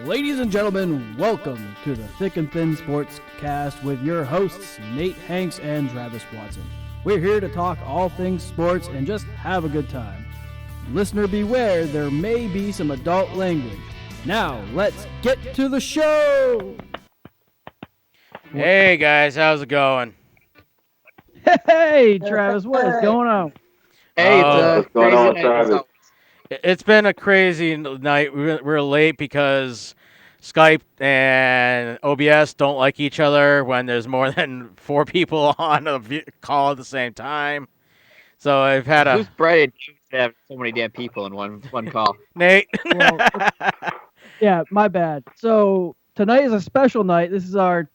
Ladies and gentlemen, welcome to the Thick and Thin Sports Cast with your hosts, Nate Hanks and Travis Watson. We're here to talk all things sports and just have a good time. Listener beware, there may be some adult language. Now, let's get to the show! Hey guys, how's it going? Hey, Travis, what is going on? Hey, Oh. it's a crazy on, night. Travis? It's been a crazy night. We're late because Skype and OBS don't like each other when there's more than 4 people on a call at the same time. So I've had Who's Brett to have so many damn people in one call? Nate. Well, yeah, my bad. So tonight is a special night. This is the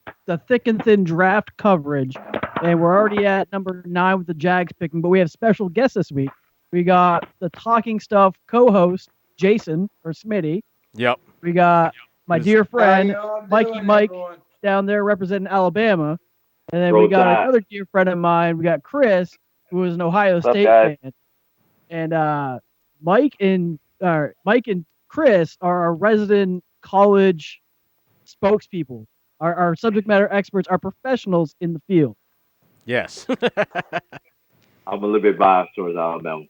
Thick and Thin draft coverage, and we're already at number 9 with the Jags picking, but we have special guests this week. We got the Talking Stuff co-host, Jason, or Smitty. Yep. We got my dear friend, Mikey Mike, down there representing Alabama. And then we got another dear friend of mine. We got Chris, who is an Ohio State fan. And Mike and Chris are our resident college spokespeople. Our subject matter experts are professionals in the field. Yes. I'm a little bit biased towards Alabama.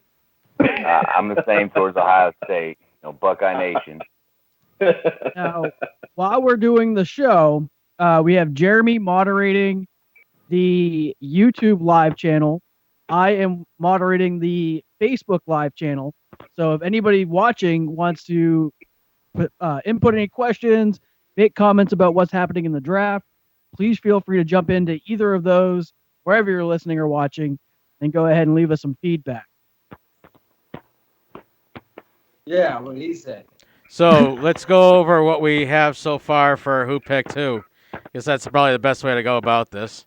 I'm the same towards Ohio State. Buckeye Nation. Now, while we're doing the show, we have Jeremy moderating the YouTube live channel. I am moderating the Facebook live channel. So if anybody watching wants to input any questions, make comments about what's happening in the draft, please feel free to jump into either of those, wherever you're listening or watching, and go ahead and leave us some feedback. Yeah, what he said. So let's go over what we have so far for who picked who, because that's probably the best way to go about this.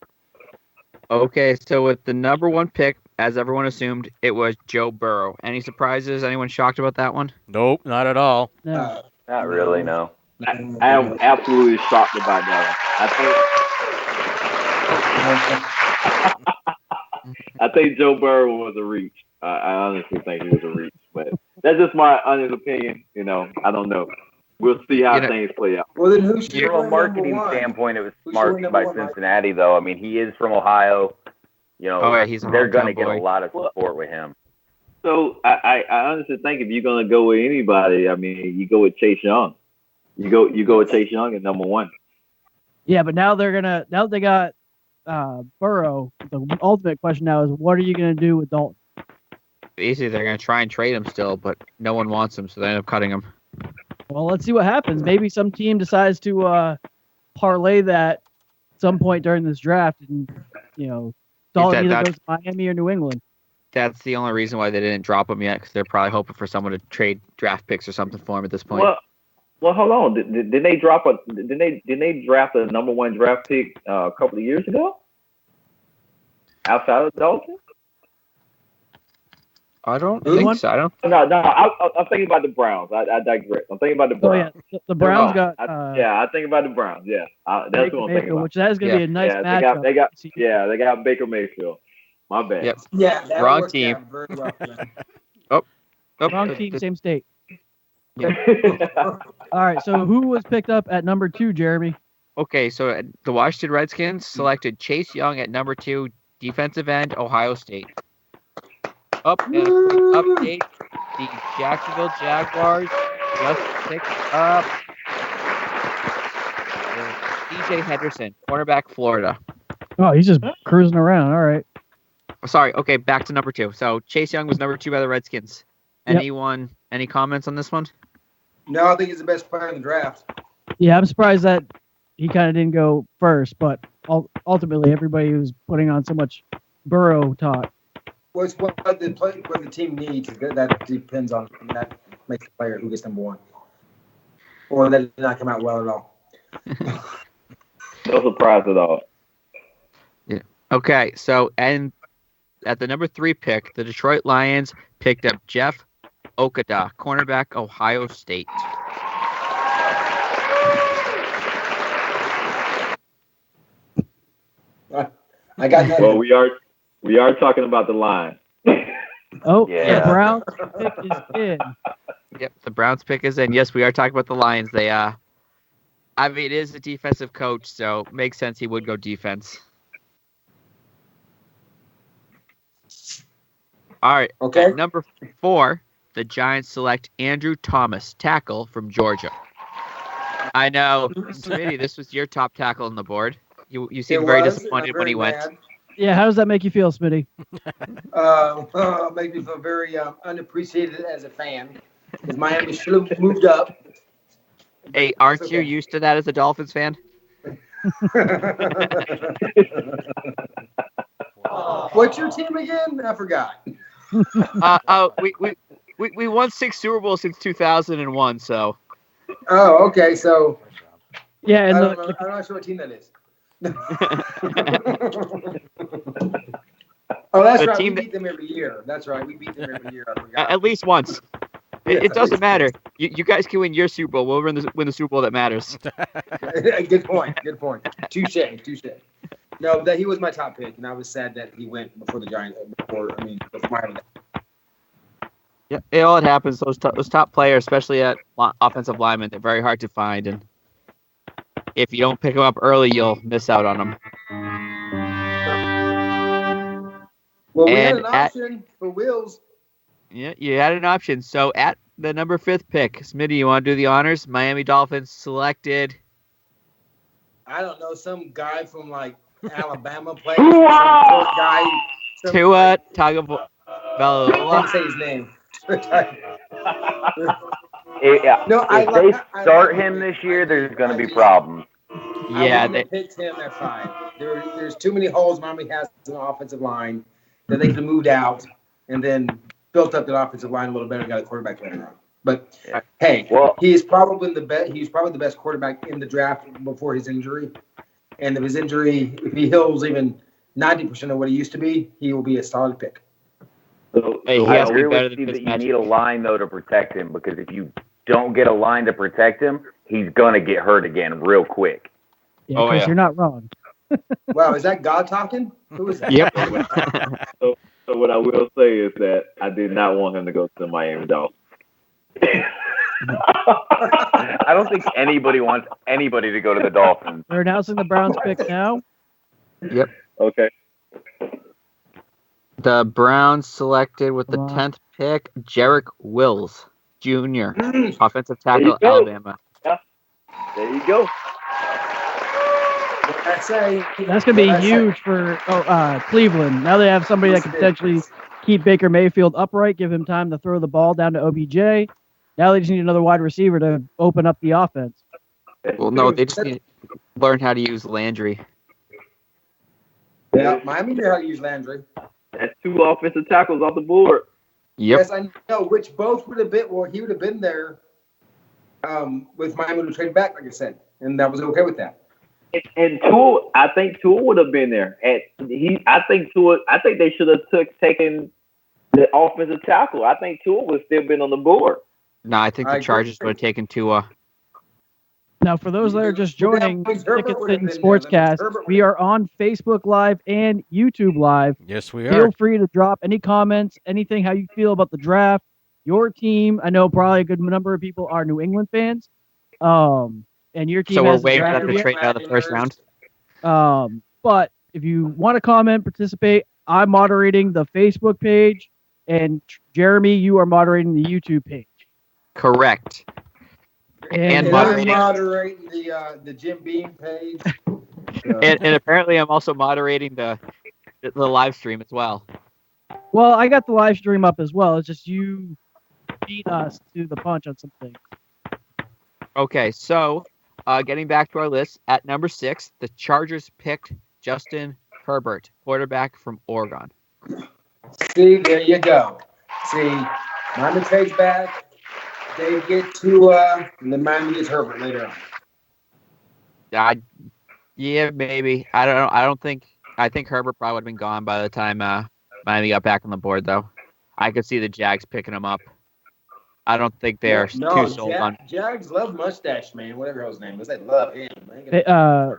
Okay, so with the number 1 pick, as everyone assumed, it was Joe Burrow. Any surprises? Anyone shocked about that one? Nope, not at all. No. Not really, no. I am absolutely shocked about that one. I think Joe Burrow was a reach. I honestly think he was a reach, but that's just my honest opinion. I don't know. We'll see how things play out. Well, then who should From a marketing standpoint, it was smart by Cincinnati, though. I mean, he is from Ohio. They're going to get a lot of support with him. So I honestly think if you're going to go with anybody, I mean, you go with Chase Young. You go with Chase Young at number 1. Yeah, but now they got Burrow. The ultimate question now is, what are you going to do with Dalton? Basically, they're going to try and trade him still, but no one wants him, so they end up cutting him. Well, let's see what happens. Maybe some team decides to parlay that at some point during this draft, and Dalton either goes to Miami or New England. That's the only reason why they didn't drop him yet, because they're probably hoping for someone to trade draft picks or something for him at this point. Well, hold on. Did they drop Did they draft a number 1 draft pick a couple of years ago? Outside of Dalton? I don't think so. I don't. No. I'm thinking about the Browns. I digress. I'm thinking about the Browns. Oh yeah, the Browns got. I think about the Browns. Yeah, that's what I'm thinking about. Which that is going to be a nice matchup. They got Baker Mayfield. My bad. Yep. Yeah, wrong team. Wrong team, same state. All right. So who was picked up at number 2, Jeremy? Okay, so the Washington Redskins selected Chase Young at number 2, defensive end, Ohio State. And a quick update: the Jacksonville Jaguars just picked up DJ Henderson, cornerback, Florida. Oh, he's just cruising around. All right. Sorry. Okay, back to number 2. So Chase Young was number 2 by the Redskins. Anyone? Any comments on this one? No, I think he's the best player in the draft. Yeah, I'm surprised that he kind of didn't go first, but ultimately everybody was putting on so much Burrow talk. Well, it's what the team needs. That depends on that makes the player who gets number 1, or that did not come out well at all. No surprise at all. Yeah. Okay. So and at the number 3 pick, the Detroit Lions picked up Jeff Okudah, cornerback, Ohio State. I got that. Well, we are talking about the line. Oh, Yeah. the Browns pick is in. Yep, the Browns pick is in. Yes, we are talking about the Lions. They, I mean, it is a defensive coach, so makes sense he would go defense. All right. Okay. At number 4, the Giants select Andrew Thomas, tackle from Georgia. I know, Smitty, this was your top tackle on the board. You seemed very disappointed when he went. Yeah, how does that make you feel, Smitty? Make me feel very unappreciated as a fan. Because Miami should have moved up. Hey, aren't you used to that as a Dolphins fan? What's your team again? I forgot. We won 6 Super Bowls since 2001, so. Oh, okay. So. Yeah, and I'm not sure what team that is. Oh, that's right. We beat them every year. That's right. We beat them every year. I forgot. At least once. It doesn't matter. You guys can win your Super Bowl. We'll win the Super Bowl that matters. Good point. Touche. No, he was my top pick, and I was sad that he went before the Giants. Before Miami. Yeah, all it happens. Those top players, especially at offensive linemen, they're very hard to find, and if you don't pick them up early, you'll miss out on them. Well, we had an option for Wills. Yeah, you had an option. So at the number 5th pick, Smitty, you want to do the honors? Miami Dolphins selected. I don't know, some guy from like Alabama playing. Some guy. Tua Tagovailoa. I didn't say his name. If they start him this year, there's going to be problems. Yeah, they picked him at 5. There's too many holes Miami has in the offensive line that they could have moved out and then built up that offensive line a little better and got a quarterback later on. But hey, he's probably the best. He's probably the best quarterback in the draft before his injury. And if his injury, if he heals even 90% of what he used to be, he will be a solid pick. So I agree with you that you need a line though to protect him, because if you don't get a line to protect him, he's gonna get hurt again real quick. Yeah, because you're not wrong. Wow, is that God talking? Who is that? Yep. So what I will say is that I did not want him to go to the Miami Dolphins. I don't think anybody wants anybody to go to the Dolphins. They're announcing the Browns pick now. Yep. Okay. The Browns selected with the 10th pick, Jarek Wills Jr., offensive tackle, Alabama. Yeah. There you go. That's going to be huge for Cleveland. Now they have somebody that can potentially keep Baker Mayfield upright, give him time to throw the ball down to OBJ. Now they just need another wide receiver to open up the offense. Well, no, they just need to learn how to use Landry. Yeah, Miami knew how to use Landry. That's 2 offensive tackles off the board. Yep. Yes, I know, which both would have been, well, he would have been there with Miami to trade back, like I said, and that was okay with that. And Tua, I think Tua would have been there. I think they should have taken the offensive tackle. I think Tua would still been on the board. No, I think the Chargers would have taken Tua. Now, for those that are just joining Tickets Sitting Sportscast, we are on Facebook Live and YouTube Live. Yes, we are. Feel free to drop any comments, anything, how you feel about the draft, your team. I know probably a good number of people are New England fans. And your team. So we're waiting for them to trade out of the first round. But if you want to comment, participate, I'm moderating the Facebook page, and Jeremy, you are moderating the YouTube page. Correct. And moderating the Jim Beam page. And apparently I'm also moderating the live stream as well. Well, I got the live stream up as well. It's just you beat us to the punch on some things. Okay, so getting back to our list, at number 6, the Chargers picked Justin Herbert, quarterback from Oregon. See, there you go. See, Miami trades back. They get to and then Miami gets Herbert later on. Yeah, maybe. I don't know. I think Herbert probably would have been gone by the time Miami got back on the board, though. I could see the Jags picking him up. I don't think they're too sold on. Jags love Mustache Man, whatever his name is. They love him.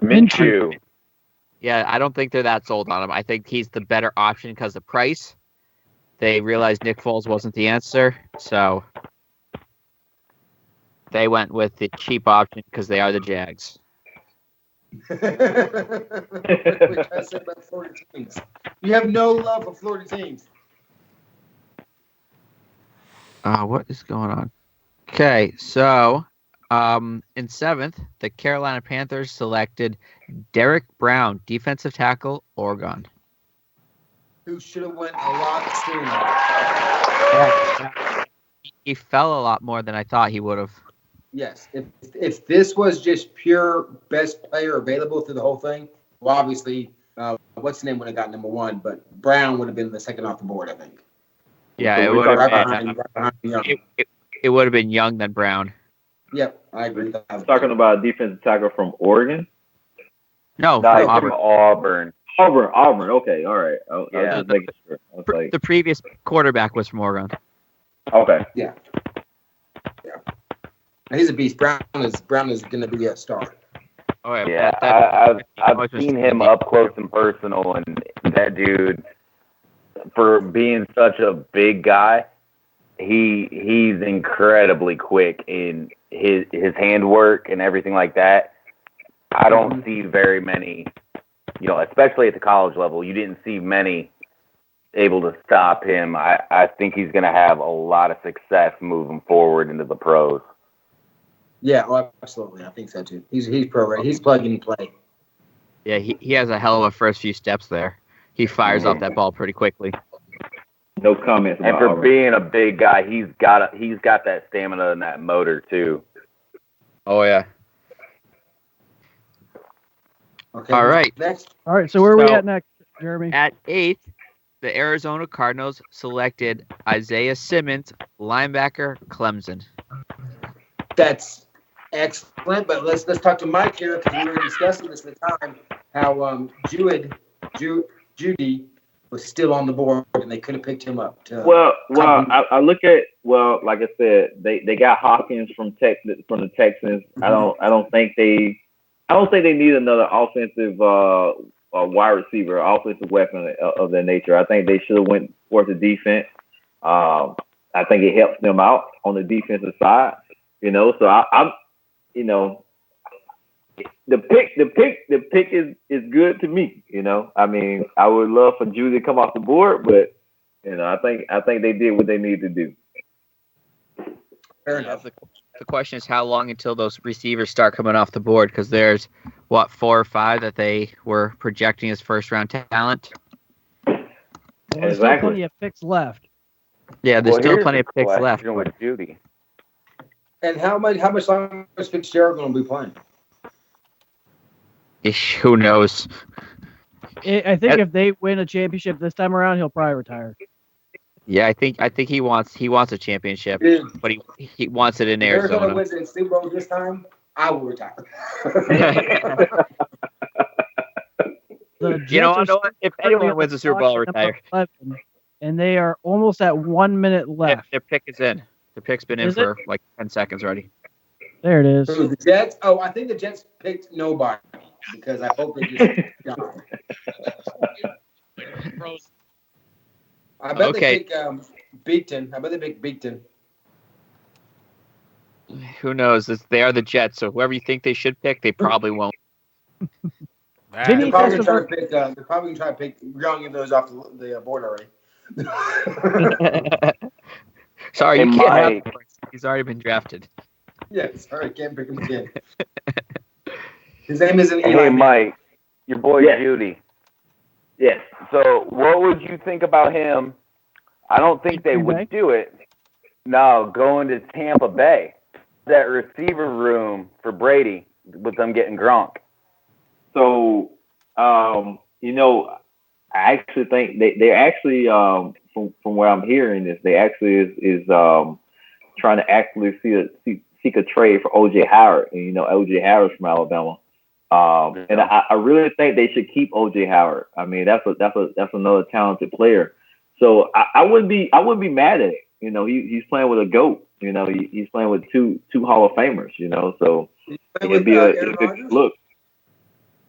Minshew. Yeah, I don't think they're that sold on him. I think he's the better option because of price. They realized Nick Foles wasn't the answer, so They went with the cheap option because they are the Jags. What are you trying to say about Florida teams? You have no love for Florida teams. What is going on? Okay, so in 7th, the Carolina Panthers selected Derek Brown, defensive tackle, Oregon. Who should have went a lot sooner. He fell a lot more than I thought he would have. Yes, if this was just pure best player available through the whole thing, well, obviously, what's his name would have got number 1, but Brown would have been the second off the board, I think. Yeah, So it would have right behind Young. It would have been Young than Brown. Yep, I agree. Talking about a defensive tackle from Oregon? No, Not from from Auburn. Auburn. Okay, all right. I was just making sure. I was like, the previous quarterback was from Oregon. okay. Yeah. He's a beast. Brown is going to be a star. Oh Yeah, I've seen him up close and personal, and that dude, for being such a big guy, he's incredibly quick in his handwork and everything like that. I don't see very many, especially at the college level, you didn't see many able to stop him. I think he's going to have a lot of success moving forward into the pros. Yeah, absolutely. I think so too. He's pro ready. He's plug and play. Yeah, he has a hell of a first few steps there. He fires off that ball pretty quickly. No comments. And for being a big guy, he's got that stamina and that motor too. Oh yeah. Okay. All right. Next. All right. So where are we at next, Jeremy? At 8th, the Arizona Cardinals selected Isaiah Simmons, linebacker, Clemson. That's excellent, but let's talk to Mike here because we were discussing this at the time how Judy was still on the board and they could have picked him up. I look at like I said, they got Hopkins from the Texans. Mm-hmm. I don't think they need another offensive wide receiver, offensive weapon of that nature. I think they should have went for the defense. I think it helps them out on the defensive side. So I'm the pick is good to me. I mean, I would love for Judy to come off the board, but I think they did what they needed to do. Fair enough. The question is how long until those receivers start coming off the board, because there's 4 or 5 that they were projecting as first round talent. Well, there's still plenty of picks left. Yeah, there's still plenty of picks left. With Judy. And how much longer is Fitzgerald going to be playing? Who knows? I think if they win a championship this time around, he'll probably retire. Yeah, I think he wants a championship, but he wants it in Arizona. Arizona wins the Super Bowl this time, I will retire. If anyone wins the Super Bowl, I'll retire. 11, and they are almost at 1 minute left. Their pick is in. The pick's been in for like 10 seconds already. There it is. So the Jets. Oh, I think the Jets picked nobody because I hope they just got. I bet they pick Beaton. I bet they pick Beaton. Who knows? They are the Jets, so whoever you think they should pick, they probably won't. They're probably going to try to pick Young and those off the board already. Sorry, you can't have. He's already been drafted. Yeah, sorry, can't pick him again. His name isn't Eli. Hey, Mike, your boy Judy. Yes. So, what would you think about him? I don't think they would do it. No, going to Tampa Bay. That receiver room for Brady with them getting Gronk. So, I actually think they actually from where I'm hearing this, they actually is trying to actually seek a trade for OJ Howard. And OJ Howard's from Alabama. And I really think they should keep OJ Howard. I mean, that's another talented player. So I wouldn't be mad at it. He's playing with a GOAT. He's playing with two Hall of Famers. So it'd be a good look.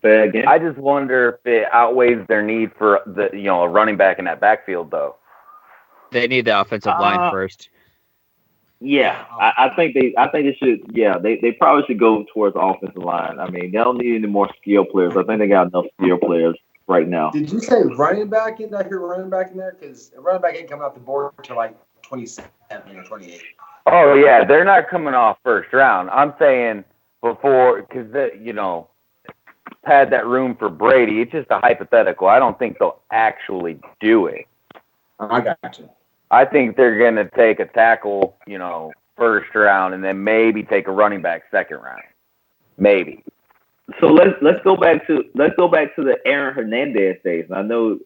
Again. I just wonder if it outweighs their need for a running back in that backfield, though. They need the offensive line first. Yeah, I think they should. Yeah, they probably should go towards the offensive line. I mean, they don't need any more skill players. I think they got enough skill players right now. Did you say running back? Did I hear running back in there? Because running back ain't coming off the board until like 27 or 28. Oh yeah, they're not coming off first round. I'm saying before, because pad that room for Brady. It's just a hypothetical. I don't think they'll actually do it. I got you. I think they're going to take a tackle, first round, and then maybe take a running back second round. Maybe. So let's go back to the Aaron Hernandez days. I know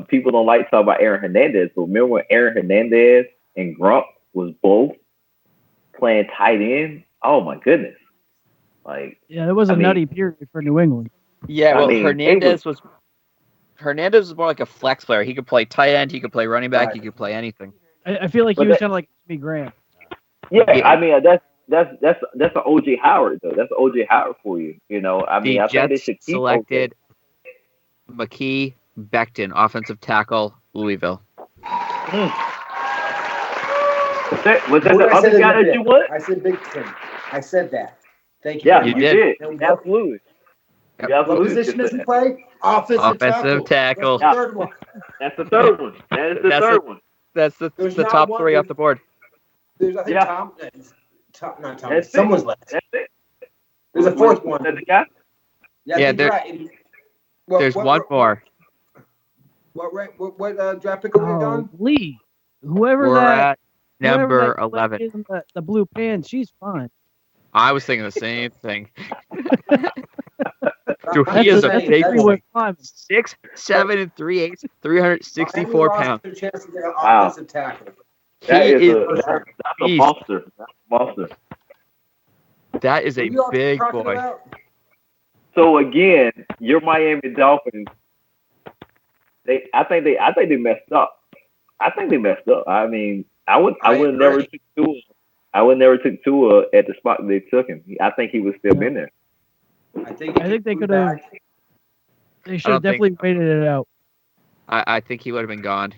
people don't like to talk about Aaron Hernandez, but remember when Aaron Hernandez and Gronk was both playing tight end? Oh my goodness! It was a nutty period for New England. Yeah, well, Hernandez was more like a flex player. He could play tight end, he could play running back, he could play anything. I feel like he was kind of like Jimmy Graham. Yeah, I mean that's an OJ Howard though. That's OJ Howard for you. I think they should keep selected McKee Becton, offensive tackle, Louisville. Was that the other guy that you want? I said Becton. I said that. Thank you. Yeah, you did. Absolutely. What position does he play? Offensive tackle. That's the third one. That's the third one. That is the third one. That's the top three off the board. There's I think not Tom. That's someone's left. That's it. There's a fourth one. That's the guy? Yeah, there's one more. What draft pick are we on? Lee. Whoever We're that at number whoever that 11. is in the blue pants, she's fine. I was thinking the same thing. Dude, I'm he is just a saying, big that's boy. Fine. 6'7" 3/8", 364 pounds. Miami lost their chance to get an offensive tackle. That's He is a monster. That's a monster. That is a You know what I'm big talking boy. about? So again, your Miami Dolphins. I think they messed up. I mean, I would never took Tua. I would never took Tua at the spot that they took him. I think he would still been there. I think they could have. They should have definitely waited it out. I think he would have been gone.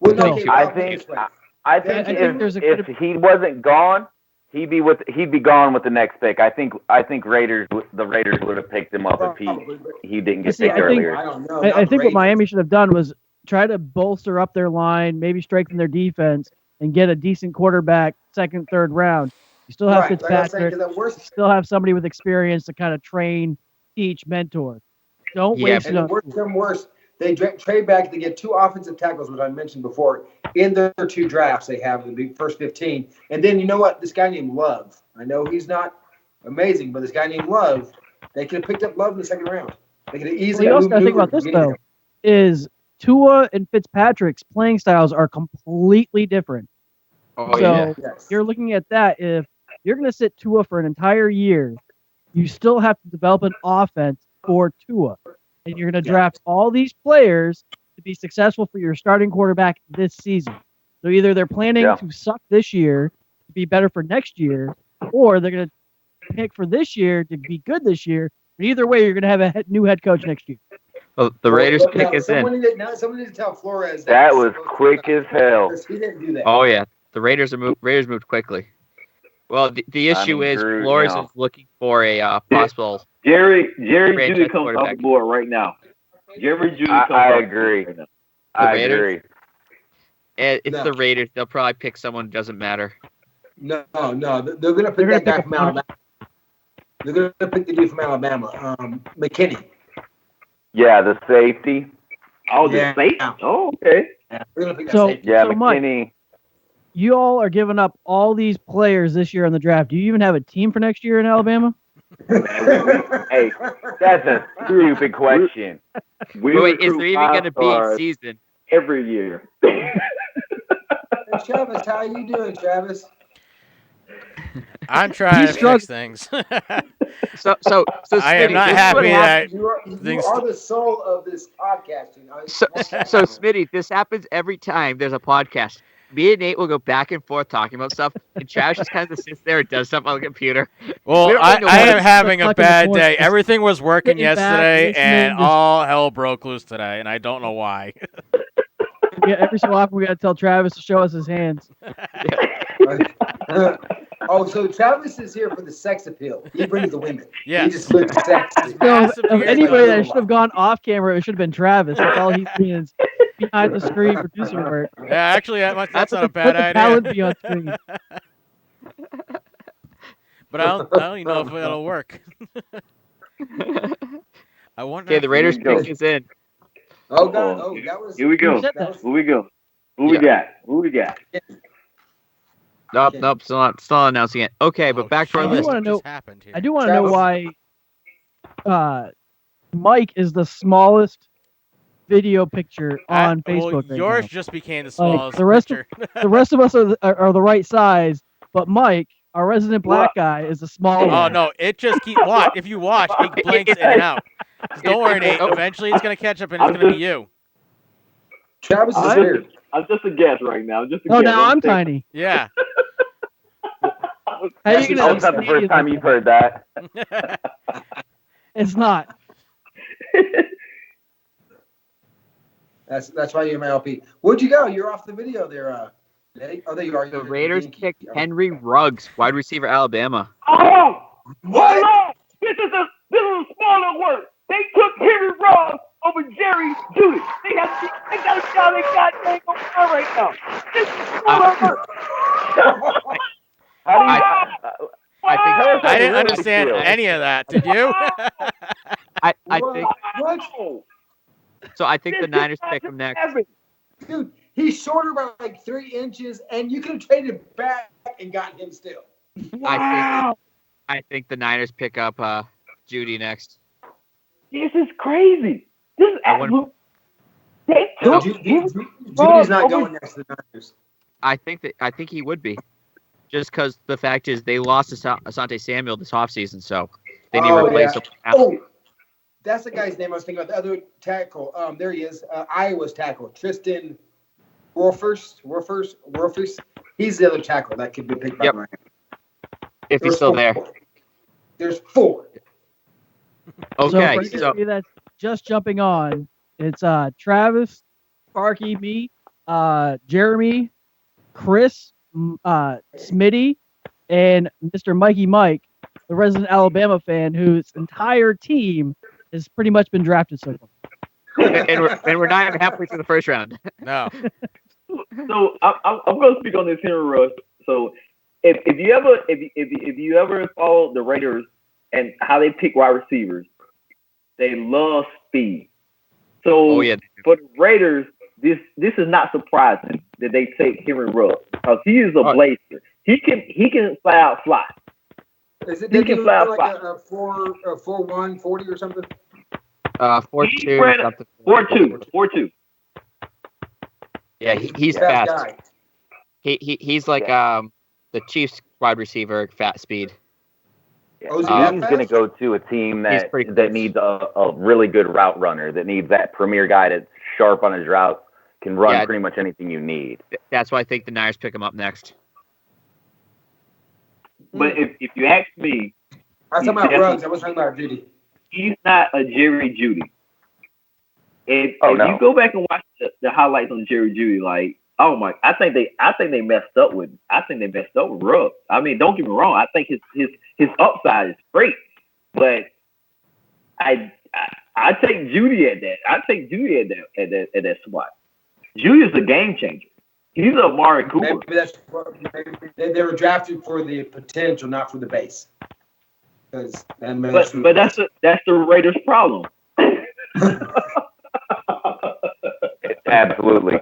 Well, No. okay, I well, think this way. I think there's if he wasn't gone, he'd be gone with the next pick. I think the Raiders would have picked him up if he didn't get picked earlier. I don't know. I think what Miami should have done was try to bolster up their line, maybe strengthen their defense, and get a decent quarterback second, third round. You still have Fitzpatrick. You still have somebody with experience to kind of train, teach, mentor. Don't waste it on. Worse. They trade back to get two offensive tackles, which I mentioned before, in their two drafts they have in the first 15. And then you know what? This guy named Love. I know he's not amazing, but this guy named Love, they could have picked up Love in the second round. They could have easily. You also got to think about this though: is Tua and Fitzpatrick's playing styles are completely different. Oh, So you're looking at that. If you're going to sit Tua for an entire year, you still have to develop an offense for Tua. And you're going to draft all these players to be successful for your starting quarterback this season. So either they're planning to suck this year to be better for next year, or they're going to pick for this year to be good this year. But either way, you're going to have a new head coach next year. Well, the Raiders pick is in. Someone needs to tell Flores that was quick as hell. He didn't do that. Oh yeah, the Raiders moved quickly. Well, the issue is Flores is looking for a possible. Jerry Jeudy comes off the board right now. Jerry Jeudy comes I off agree. Right now. I agree. It's the Raiders. They'll probably pick someone who doesn't matter. No. They're going to pick that guy from Alabama. They're going to pick the dude from Alabama, McKinney. Yeah, the safety. Oh, the safety. Oh, okay. Yeah, we're going to pick that So, safety. Yeah, so Mike, McKinney. you all are giving up all these players this year in the draft. Do you even have a team for next year in Alabama? Hey, that's a stupid question. Wait, is there even going to be a season? Every year. Hey, Travis, how you doing, Travis? I'm trying to fix things. So I am Smitty, not this is happy what that You are the soul of this podcasting. So Smitty, this happens every time there's a podcast. Me and Nate will go back and forth talking about stuff, and Travis just kind of sits there and does something on the computer. Well, I am having a Fucking bad force day. is Everything was working sitting back, yesterday, listening, and just- all hell broke loose today, and I don't know why. every so often we got to tell Travis to show us his hands. Oh, so Travis is here for the sex appeal. He brings the women. Yes. He just looks sexy. So Massive if beard. anybody that should have gone off camera, it should have been Travis. That's all he's doing is behind the screen producer work. Yeah, actually, that's not a Let bad the idea. talent be on screen. But I don't even know if it'll work. I wonder. Okay, the Raiders pick is in. Oh, God. Oh, that was. Here we go. said that? Who we go? Who we got? Who we got? Nope, still not announcing it. Okay, but back to our I do list. wanna know- Just happened here. I do want to know why Mike is the smallest video picture on Facebook Well, right yours now. just became the smallest the rest picture. The rest of us are the right size, but Mike, our resident black guy, is the small Oh one. no! It just watch. If you watch, it blinks in and out. Just don't worry, Nate. Eventually, it's gonna catch up, and it's gonna be you. Travis is I'm weird. just a guess right now. Just a Oh, guess. now I'm tiny. Yeah. How you That's gonna not the first time you've heard that. It's not. That's why you're my LP. Where'd you go? You're off the video there, Eddie. Oh, there you are. The Raiders picked Henry Ruggs, wide receiver, Alabama. Oh, What? hold on. This is a smaller word. They took Henry Ruggs over Jerry Judy. They got a guy they got dang on fire right now. This is smaller word. I think I didn't understand any of that. Did you? I think What? so. I think the Niners pick him next. Dude, he's shorter by like 3 inches, and you could have traded back and gotten him still. Wow. I think the Niners pick up Judy next. This is crazy. This is I wonder- absolute. They No, took Judy's Henry not Ruggs going over- next to the Niners. I think he would be, just because the fact is they lost Asante Samuel this offseason, so they need to replace him. Oh, that's the guy's name I was thinking about. The other tackle. There he is. Iowa's tackle. Tristan Wirfs. He's the other tackle that could be picked by Yep. Ryan. If he's still there. There's 4. So for Okay, anybody that's just jumping on, it's Travis, Sparky, me, Jeremy, Chris, Smitty, and Mr. Mikey Mike, the resident Alabama fan whose entire team has pretty much been drafted so far. and we're not even halfway through the first round. No. So I'm going to speak on this Henry Ruggs. So if you ever follow the Raiders and how they pick wide receivers, they love speed. So for the Raiders, this is not surprising that they take Henry Ruggs because he is a blazer. He can fly out fly. Is it He can fly out like a 4.1 40 or something? 4.2 something. 4.2. Yeah, he's Fast fast. guy. He's like the Chiefs wide receiver, fat speed. Oh, is he that He's fast? going to go to a team that pretty that close. needs a really good route runner, that needs that premier guy that's sharp on his route, can run pretty much anything you need. That's why I think the Niners pick him up next. But if you ask me, I was talking about Ruggs. I was talking about Judy. he's not a Jerry Judy. If no. you go back and watch the highlights on Jerry Judy, like, oh my, I think they messed up with Ruggs. I mean, don't get me wrong. I think his upside is great, but I take Judy at that. I take Judy at that spot. Judy is a game changer. He's a Amari Cooper. Maybe they were drafted for the potential, not for the base. But that's the Raiders' problem. Absolutely.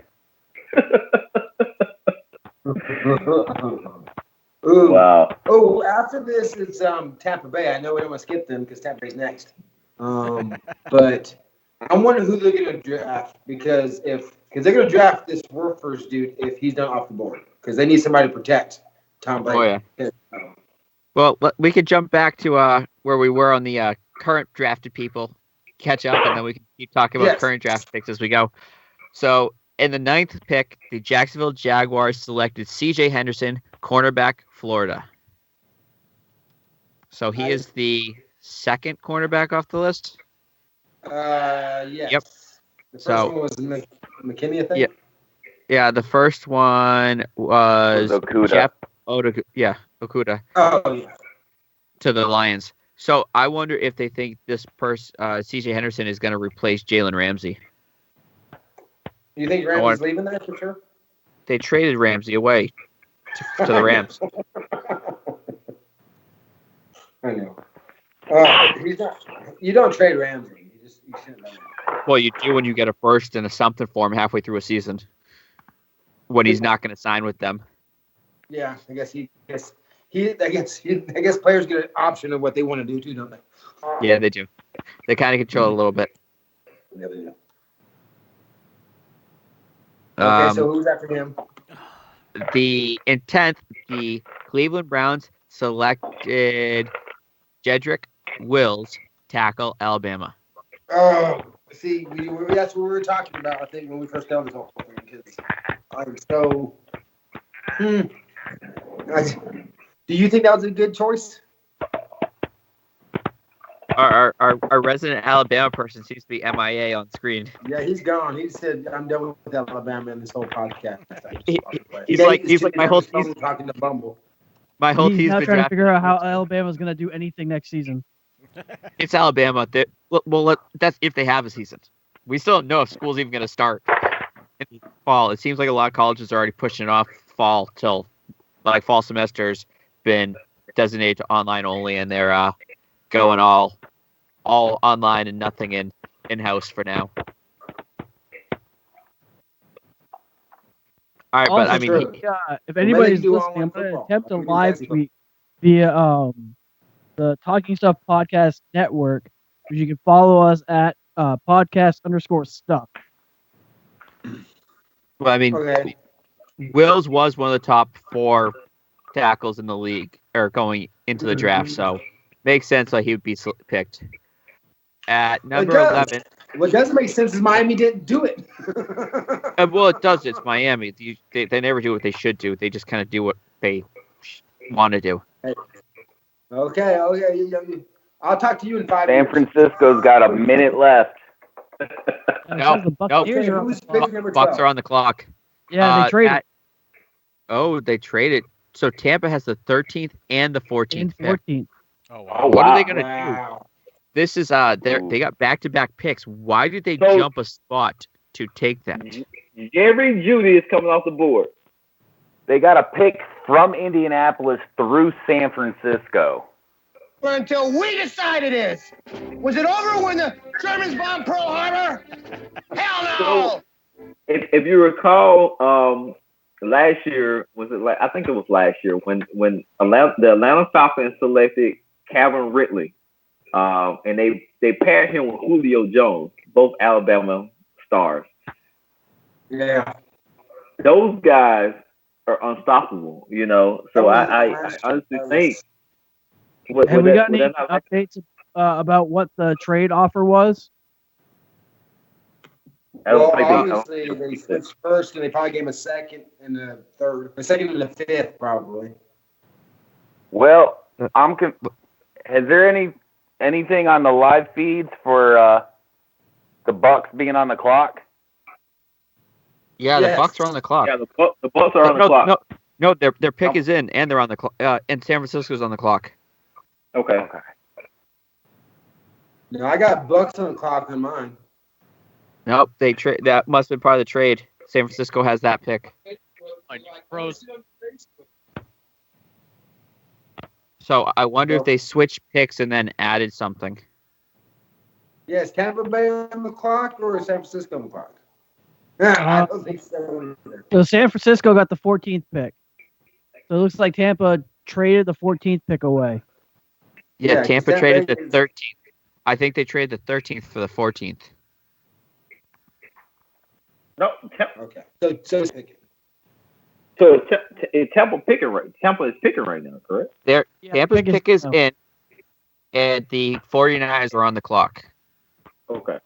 Ooh. Wow. Oh, after this it's Tampa Bay. I know we don't want to skip them because Tampa Bay's next. But I'm wondering who they're going to draft because they're going to draft this Wirfs dude if he's not off the board because they need somebody to protect Tom Brady. Oh yeah. Well, we could jump back to where we were on the current drafted people, catch up, and then we can keep talking about current draft picks as we go. So in the 9th pick, the Jacksonville Jaguars selected C.J. Henderson, cornerback, Florida. So he is the 2nd cornerback off the list. Yes. Yep. The first one was McKinney, I think. Yeah, the first one was Okuda. Jeff Okuda Oh, yeah. to the Lions. So I wonder if they think this CJ Henderson is going to replace Jalen Ramsey. You think Ramsey's leaving there for sure? They traded Ramsey away to the Rams. I know. He's not. You don't trade Ramsey. You shouldn't have done that. Well, you do when you get a first and a something for him halfway through a season. When he's not going to sign with them. Yeah, I guess players get an option of what they want to do too, don't they? Yeah, they do. They kind of control it a little bit. Yeah, they do. Okay, so who's after him? In 10th, the Cleveland Browns selected Jedrick Wills, tackle, Alabama. Oh, see, that's what we were talking about, I think, when we first started this whole thing. Because I'm so. Do you think that was a good choice? Our resident Alabama person seems to be MIA on screen. Yeah, he's gone. He said, "I'm done with Alabama in this whole podcast." He's like my whole team talking to Bumble. My whole He's team's not been trying to drafted. figure out how Alabama's going to do anything next season. It's Alabama. That's if they have a season. We still don't know if school's even going to start in the fall. It seems like a lot of colleges are already pushing it off fall till like fall semester's been designated to online only, and they're going all online and nothing in-house for now. All right, but I mean, if anybody's listening, I'm going to attempt a live tweet via the Talking Stuff Podcast Network, which you can follow us at podcast_stuff. Well, I mean, Okay. Wills was one of the top 4 tackles in the league, or going into the draft, so makes sense why he would be picked. At number 11. What doesn't make sense is Miami didn't do it. Well, it does. It's Miami. They never do what they should do. They just kind of do what they want to do. Okay. I'll talk to you in 5 San years. Francisco's got a minute left. Nope. Bucks are on the clock. Yeah, they traded. They traded. So Tampa has the 13th and the 14th pick. 14th. Oh, wow. What are they going to do? Wow. This is they got back-to-back picks. Why did they jump a spot to take that? Jerry Jeudy is coming off the board. They got a pick from Indianapolis through San Francisco. Until we decide it is. Was it over when the Germans bombed Pearl Harbor? Hell no! So, if you recall, last year I think it was last year when the Atlanta Falcons selected Calvin Ridley, and they paired him with Julio Jones, both Alabama stars. Yeah, those guys are unstoppable, you know. So I honestly think. Have we got any updates about what the trade offer was? Well, obviously they switched first, and they probably gave him a second and a third, a second and a fifth, probably. Well, has there anything on the live feeds for the Bucks being on the clock? Yeah, the Bucks are on the clock. Yeah, the Bucks are on the clock. No, their pick is in, and they're on the clock. And San Francisco's on the clock. Okay. No, I got Bucks on the clock on mine. Nope, they trade. That must have been part of the trade. San Francisco has that pick. So I wonder if they switched picks and then added something. Yeah, is Tampa Bay on the clock or is San Francisco on the clock? I don't think so. So San Francisco got the 14th pick. So it looks like Tampa traded the 14th pick away. Yeah, Tampa traded the 13th. I think they traded the 13th for the 14th. No. Okay. So it's picking. So Tampa is picking right now, correct? Tampa's pick is in, and the 49ers are on the clock. Okay.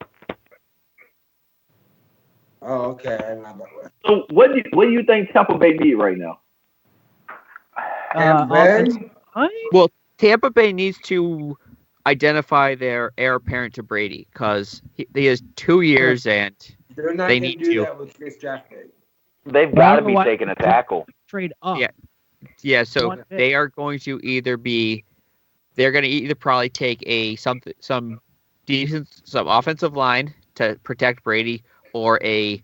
Oh, okay. So what do you think Tampa Bay need right now? Well, Tampa Bay needs to identify their heir apparent to Brady because he has 2 years and they're not they gonna need do to. that with this draft pick. They've But I got to don't know be why taking a they tackle. trade up. Yeah, so One pick. they are going to either probably take some offensive line to protect Brady, or I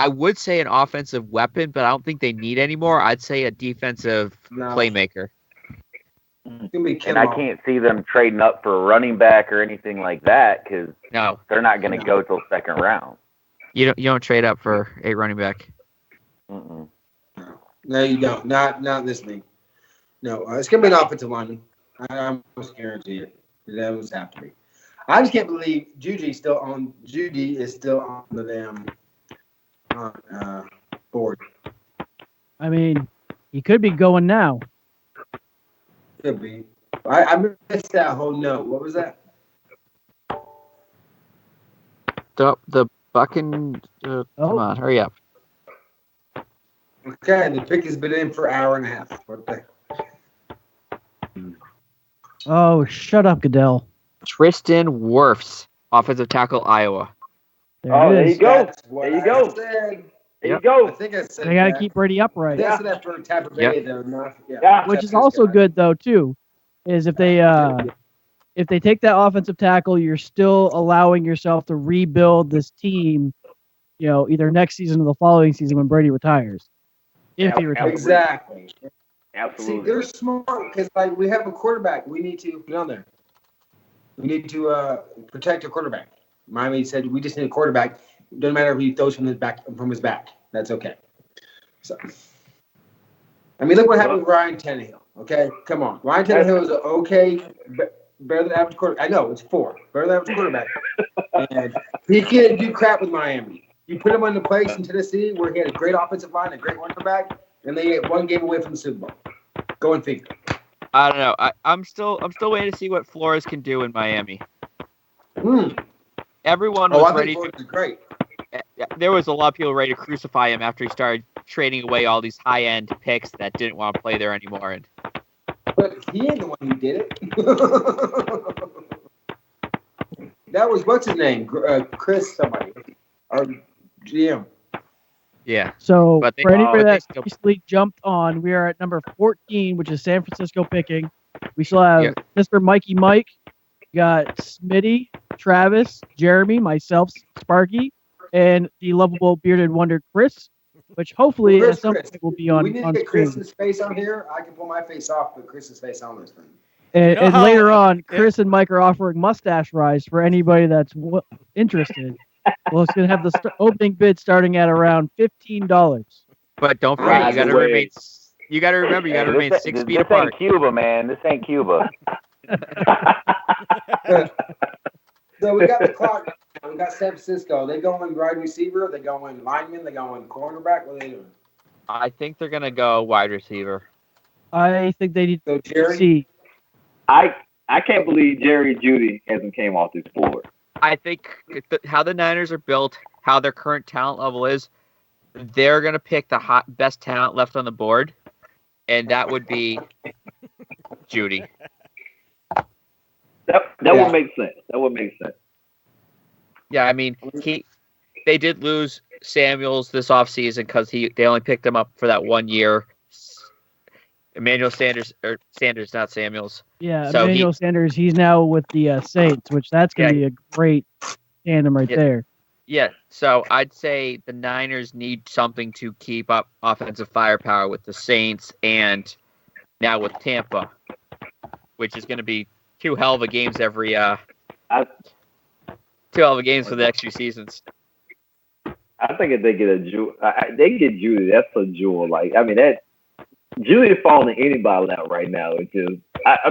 would say an offensive weapon, but I don't think they need anymore. I'd say a defensive playmaker. And I can't see them trading up for a running back or anything like that because they're not going to go till second round. You don't trade up for a running back. Mm-mm. No, you don't. Not this league. No, it's gonna be an offensive lineman. I almost guarantee it. That was have to be. I just can't believe Judy is still on the damn board. I mean, he could be going now. Could be. I missed that whole note. What was that? The Bucking. Come on, hurry up. Okay, the pick has been in for an hour and a half. What the? Oh, shut up, Goodell. Tristan Wirfs, offensive tackle, Iowa. There you go. There you go. There you go. I think I said They got to keep Brady upright. I said that for Tampa Bay, though. Which is also good, though, too, is if they take that offensive tackle, you're still allowing yourself to rebuild this team, either next season or the following season when Brady retires. If he retires. Exactly. Absolutely. See, they're smart because we have a quarterback. We need to get on there. We need to protect a quarterback. Miami said we just need a quarterback. Doesn't matter if he throws from his back. That's okay. So, I mean, look what happened with Ryan Tannehill. Okay, come on. Ryan Tannehill is better than average quarterback. I know it's 4, better than average quarterback, and he can't do crap with Miami. You put him in the place in Tennessee where he had a great offensive line, a great running back, and they get one game away from the Super Bowl. Go and figure. I don't know. I'm still waiting to see what Flores can do in Miami. Everyone was ready. Flores is great. There was a lot of people ready to crucify him after he started trading away all these high-end picks that didn't want to play there anymore. But he ain't the one who did it. That was what's his name? Chris somebody. Our GM. Yeah. So for anybody that recently jumped on, we are at number 14, which is San Francisco picking. We still have Mr. Mikey Mike. We got Smitty, Travis, Jeremy, myself, Sparky, and the lovable bearded wonder Chris, which hopefully at some point will be on we need to get screen. Chris's face on here. I can pull my face off, but Chris's face on this thing. And later on, Chris and Mike are offering mustache rise for anybody that's interested. Well, it's going to have the opening bid starting at around $15. But don't forget, you got to remain 6 feet apart. This ain't Cuba, man. This ain't Cuba. So we got the clock. We got San Francisco. They going wide receiver. They going lineman. They going cornerback. What are they doing? I think they're going to go wide receiver. I think they need to see. I can't believe Jerry Jeudy hasn't came off this board. I think how the Niners are built, how their current talent level is, they're going to pick the best talent left on the board, and that would be Jeudy. That would make sense. That would make sense. Yeah, I mean, they did lose Samuels this offseason because they only picked him up for that 1 year. Emmanuel Sanders, not Samuels. Yeah, so Emmanuel Sanders, he's now with the Saints, which that's going to be a great tandem there. Yeah, so I'd say the Niners need something to keep up offensive firepower with the Saints and now with Tampa, which is going to be 2 hell of a games for the next few seasons. I think if they get a jewel, they get Jeudy. That's a jewel. That Jeudy is falling to anybody out right now. It's just, to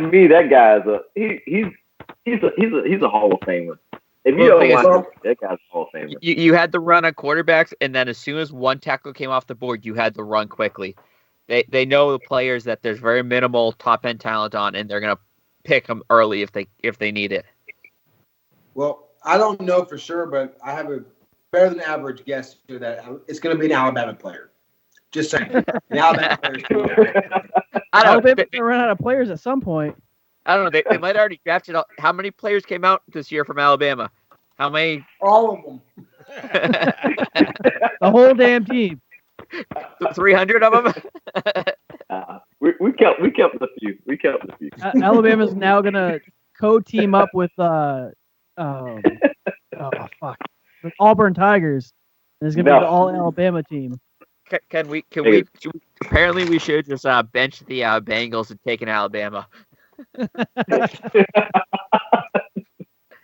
me, that guy's he's a Hall of Famer. If you don't watch that guy's a Hall of Famer. You had to run on quarterbacks, and then as soon as one tackle came off the board, you had to run quickly. They know the players that there's very minimal top end talent on, and they're gonna pick them early if they need it. Well, I don't know for sure, but I have a better than average guess here that it's going to be an Alabama player. Just saying. An Alabama player. Alabama's going to run out of players at some point. I don't know. They might have already drafted. How many players came out this year from Alabama? How many? All of them. The whole damn team. 300 of them. We kept a few. We kept a few. Alabama's now gonna co-team up with the Auburn Tigers. And it's gonna be the all Alabama team. Can we? Apparently, we should just bench the Bengals and take an Alabama.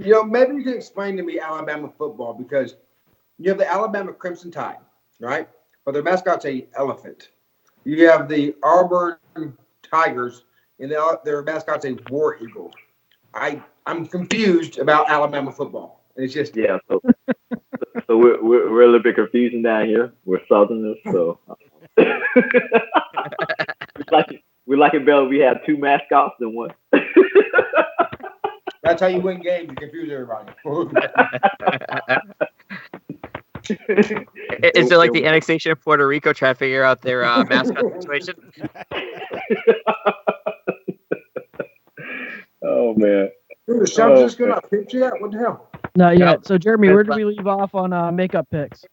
Maybe you can explain to me Alabama football, because you have the Alabama Crimson Tide, right? But their mascot's a elephant. You have the Auburn Tigers, and their mascot's a war eagle. I'm confused about Alabama football. It's just So we're a little bit confusing down here. We're Southerners, so we like it better. We have two mascots than one. That's how you win games. You confuse everybody. Is it like the annexation of Puerto Rico trying to figure out their mascot situation? Oh man. Dude, is San Francisco not picked yet? What the hell? Not yet. So Jeremy, where did we leave off on makeup picks?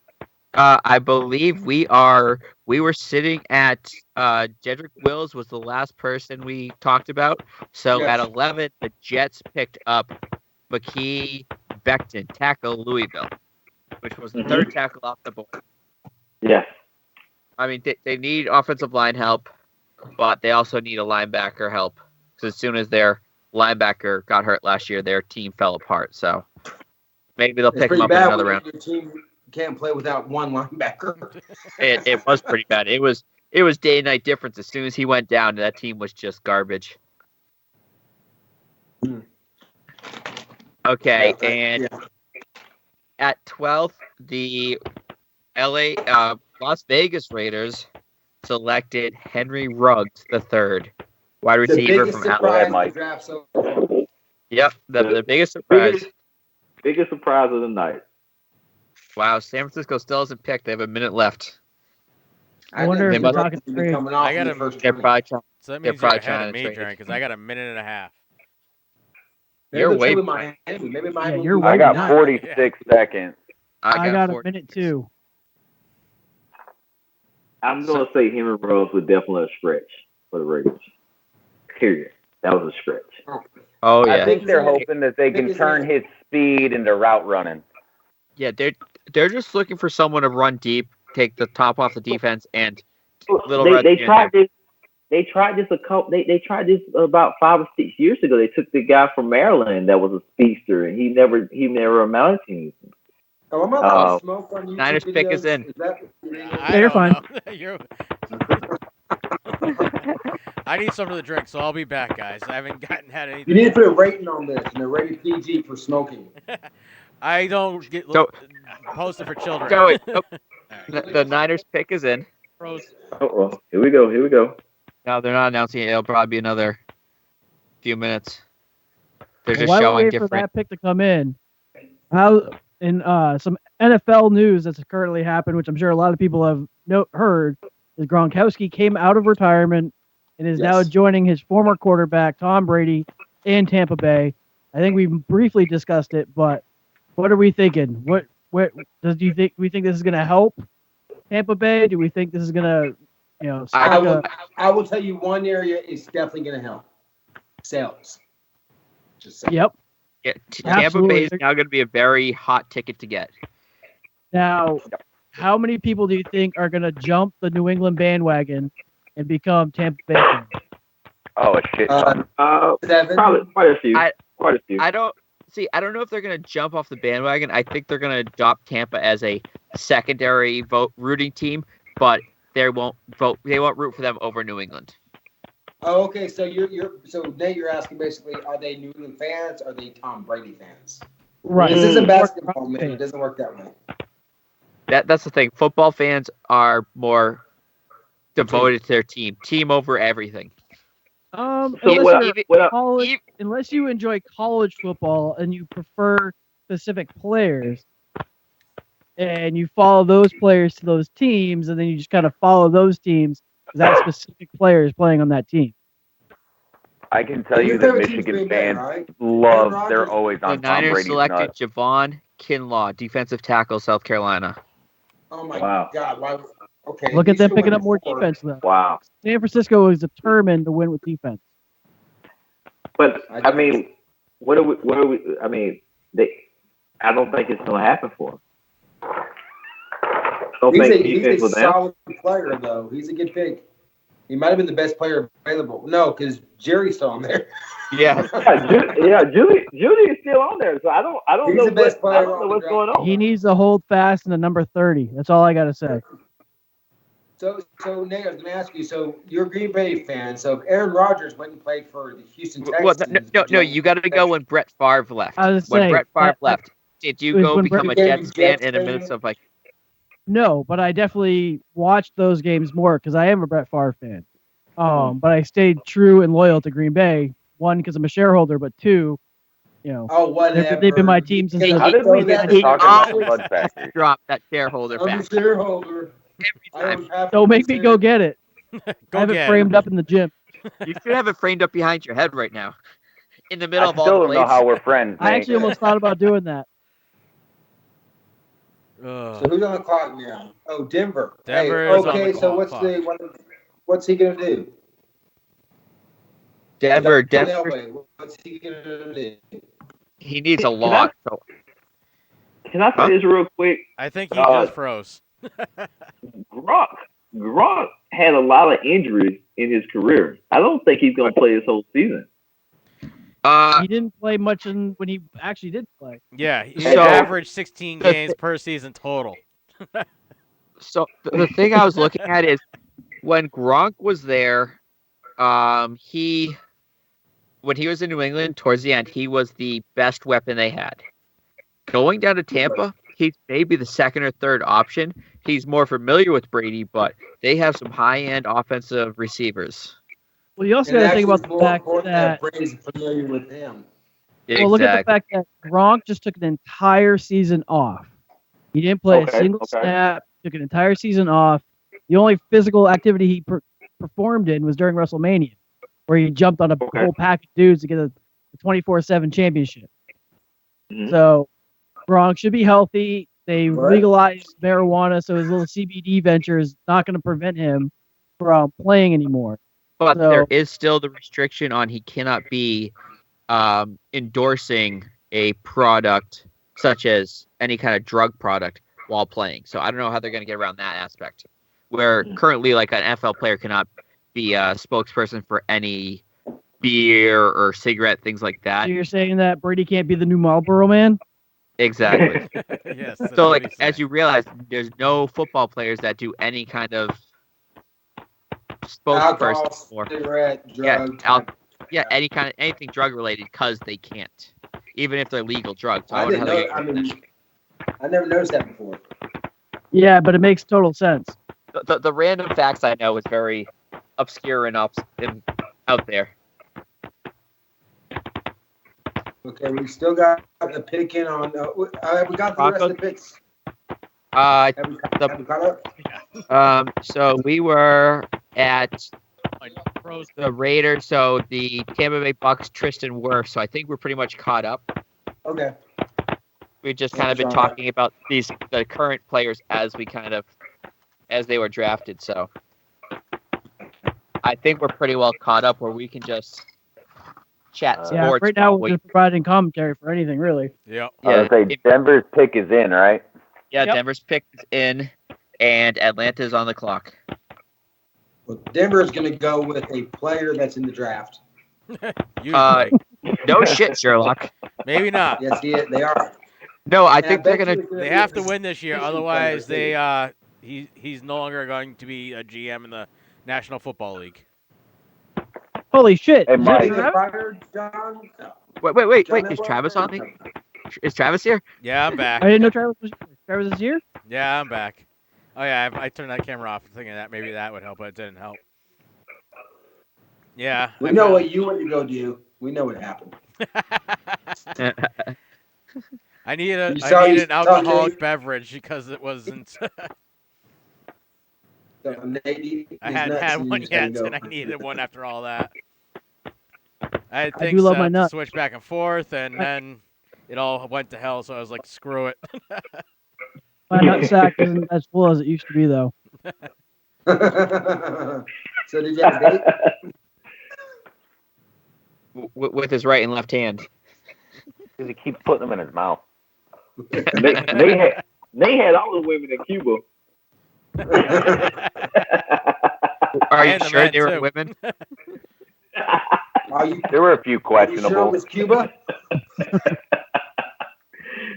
I believe we were sitting at Jedrick Wills was the last person we talked about. So Yes. at 11, the Jets picked up Mekhi Becton, tackle Louisville, which was the third tackle off the board. Yes. I mean, they need offensive line help, but they also need a linebacker help. Because as soon as their linebacker got hurt last year, their team fell apart. So maybe they'll pick him up in another round. Your team can't play without one linebacker. It was pretty bad. It was day and night difference. As soon as he went down, that team was just garbage. Okay, and at 12th, the Las Vegas Raiders selected Henry Ruggs III, wide receiver from Alabama. Yep, the biggest surprise. Biggest surprise of the night. Wow, San Francisco still hasn't picked. They have a minute left. I wonder if they're talking trade. I got a They're probably trying. So that They're means you're probably ahead trying of to me, trade. Jerry, because I got a minute and a half. You're way behind. Maybe Miami. you're I way got behind. 46 seconds. I got a 40. minute too. I'm gonna say Henry Ruggs was definitely a stretch for the Raiders. Period. That was a stretch. Oh yeah. I think they're hoping that they can turn his speed into route running. Yeah, they're just looking for someone to run deep, take the top off the defense, and They tried this. They tried this They tried this about 5 or 6 years ago. They took the guy from Maryland that was a speedster, and he never amounted to anything. Oh, I'm allowed to smoke on YouTube Niners pick videos? is in. Is that- You're fine. I need something to drink, so I'll be back, guys. I haven't had anything. You need to put a rating on this, and a rated PG for smoking. I don't get posted for children. Joey, the Niners pick is in. Oh, here we go. No, they're not announcing it. It'll probably be another few minutes. They're just While we showing wait for different. that pick to come in, how in some NFL news that's currently happened, which I'm sure a lot of people have heard, is Gronkowski came out of retirement and is now joining his former quarterback Tom Brady in Tampa Bay. I think we briefly discussed it, but what are we thinking? What do you think? We think this is going to help Tampa Bay? Do we think this is going to, I will tell you one area is definitely going to help. Sales. Just saying. Yep. Yeah, Tampa Bay is now going to be a very hot ticket to get. Now, how many people do you think are going to jump the New England bandwagon and become Tampa Bay fans? Oh, a shit ton. Probably quite a few. I don't know if they're going to jump off the bandwagon. I think they're going to adopt Tampa as a secondary rooting team, but they won't root for them over New England. Oh, okay. So Nate, you're asking basically, are they New England fans? Or are they Tom Brady fans? Right. This isn't basketball, man. It doesn't work that way. That's the thing. Football fans are more devoted to their team over everything. Unless you enjoy college football and you prefer specific players, and you follow those players to those teams, and then you just kind of follow those teams, that specific player is playing on that team. I can tell you that Michigan fans love. They're always on the Tom Niners Brady's selected nuts. Javon Kinlaw, defensive tackle, South Carolina. Oh my Wow. God! Why? Okay. Look he at them should've picking went up more before. defense though. Wow. San Francisco is determined to win with defense. But I mean, what are we? I mean, I don't think it's going to happen for him. Don't think defense He's with a them. solid player though. He's a good pick. He might have been the best player available. No, because Jerry's still on there. Yeah. Judy is still on there, so I don't He's know the best player I don't know on what's the going on. He needs to hold fast in the number 30. That's all I got to say. So Nate, I was going to ask you. So you're a Green Bay fan. So if Aaron Rodgers went and played for the Houston Well, Texans, no, you got to go when Brett Favre left. I was When saying, Brett Favre left, did you was go when become a Brett- Jets fan Jets in the fan? midst of like? No, but I definitely watched those games more because I am a Brett Favre fan. But I stayed true and loyal to Green Bay. One, because I'm a shareholder, but two, Oh, whatever. they've been my team since How did we get to talking about the Bud Factory? Drop that shareholder I'm a back shareholder. I every time. own half Don't of make the me go share. get it. I Go have it get framed up in the gym. You should have it framed up behind your head right now, in the middle I of all still the don't know blades. how we're friends. I Nate. actually almost thought about doing that. So who's on the clock now? Oh, Denver. Denver Hey, is on okay, the so clock. what's he gonna do? Denver, What's he gonna do? he needs a lot. So Can I say this real quick? I think he just froze. Gronk had a lot of injuries in his career. I don't think he's going to play this whole season. He didn't play much when he actually did play. Yeah, he So- averaged 16 games per season total. So the thing I was looking at is when Gronk was there, when he was in New England towards the end, he was the best weapon they had. Going down to Tampa, he's maybe the second or third option. He's more familiar with Brady, but they have some high-end offensive receivers. Well, you also And got to think about actually, the more fact important that Brady's familiar with him. well, look at the fact that Gronk just took an entire season off. He didn't play a single snap. Took an entire season off. The only physical activity he performed in was during WrestleMania, where he jumped on a whole pack of dudes to get a 24/7 championship. Mm-hmm. So Gronk should be healthy. They legalized marijuana, so his little CBD venture is not going to prevent him from playing anymore. But So- there is still the restriction on he cannot be endorsing a product such as any kind of drug product while playing. So I don't know how they're going to get around that aspect. Where currently, like an NFL player cannot be a spokesperson for any beer or cigarette, things like that. So you're saying that Brady can't be the new Marlboro Man? Exactly. Yes. that's So, what like, he as said. you realize, there's no football players that do any kind of Alcohol, spokesperson for cigarette, yeah, drug. any kind of anything drug related because they can't, even if they're legal drugs. So I wonder didn't how know. they I get mean, I never noticed that before. Yeah, but it makes total sense. the random facts I know is very obscure and out there. Okay, we still got the pick in on. We got the rest of the picks. Have we caught up? So we were at the Raiders. So the Tampa Bay Bucks, Tristan Wirfs. So I think we're pretty much caught up. Okay. We've just kind of been talking about the current players as they were drafted. So I think we're pretty well caught up where we can just chat sports. Yeah, right now we're just providing commentary for anything, really. Yep. I was gonna say Denver's pick is in, right? Yeah, Yep. Denver's pick is in, and Atlanta's on the clock. Well, Denver's going to go with a player that's in the draft. Usually. No shit, Sherlock. Maybe not. Yes, they are. No, I And think bet they're you gonna. it's gonna They be have a to win this year, position otherwise player, they he's no longer going to be a GM in the National Football League. Holy shit! Hey, Is Mike. that Is it Travis? fired, John? No. Wait. John Is Edwards? Travis on the? Is Travis here? Yeah, I'm back. I didn't know Travis was here. Travis is here? Yeah, I'm back. Oh yeah, I turned that camera off thinking that maybe that would help, but it didn't help. Yeah. We know what you went to go do. We know what happened. I needed You saw an he's alcoholic talking- beverage because it wasn't. So Nate, I he's hadn't nuts, had and one you just gotta yet, go. and I needed one after all that. I had I things do love set my up to nuts. switch back and forth, and then it all went to hell. So I was like, screw it. My nutsack isn't as full as it used to be, though. So did you have a date? With his right and left hand. Because he keeps putting them in his mouth. they had all the women in Cuba. Are you And the sure men, they were too. women? There were a few Are you questionable. sure it was Cuba?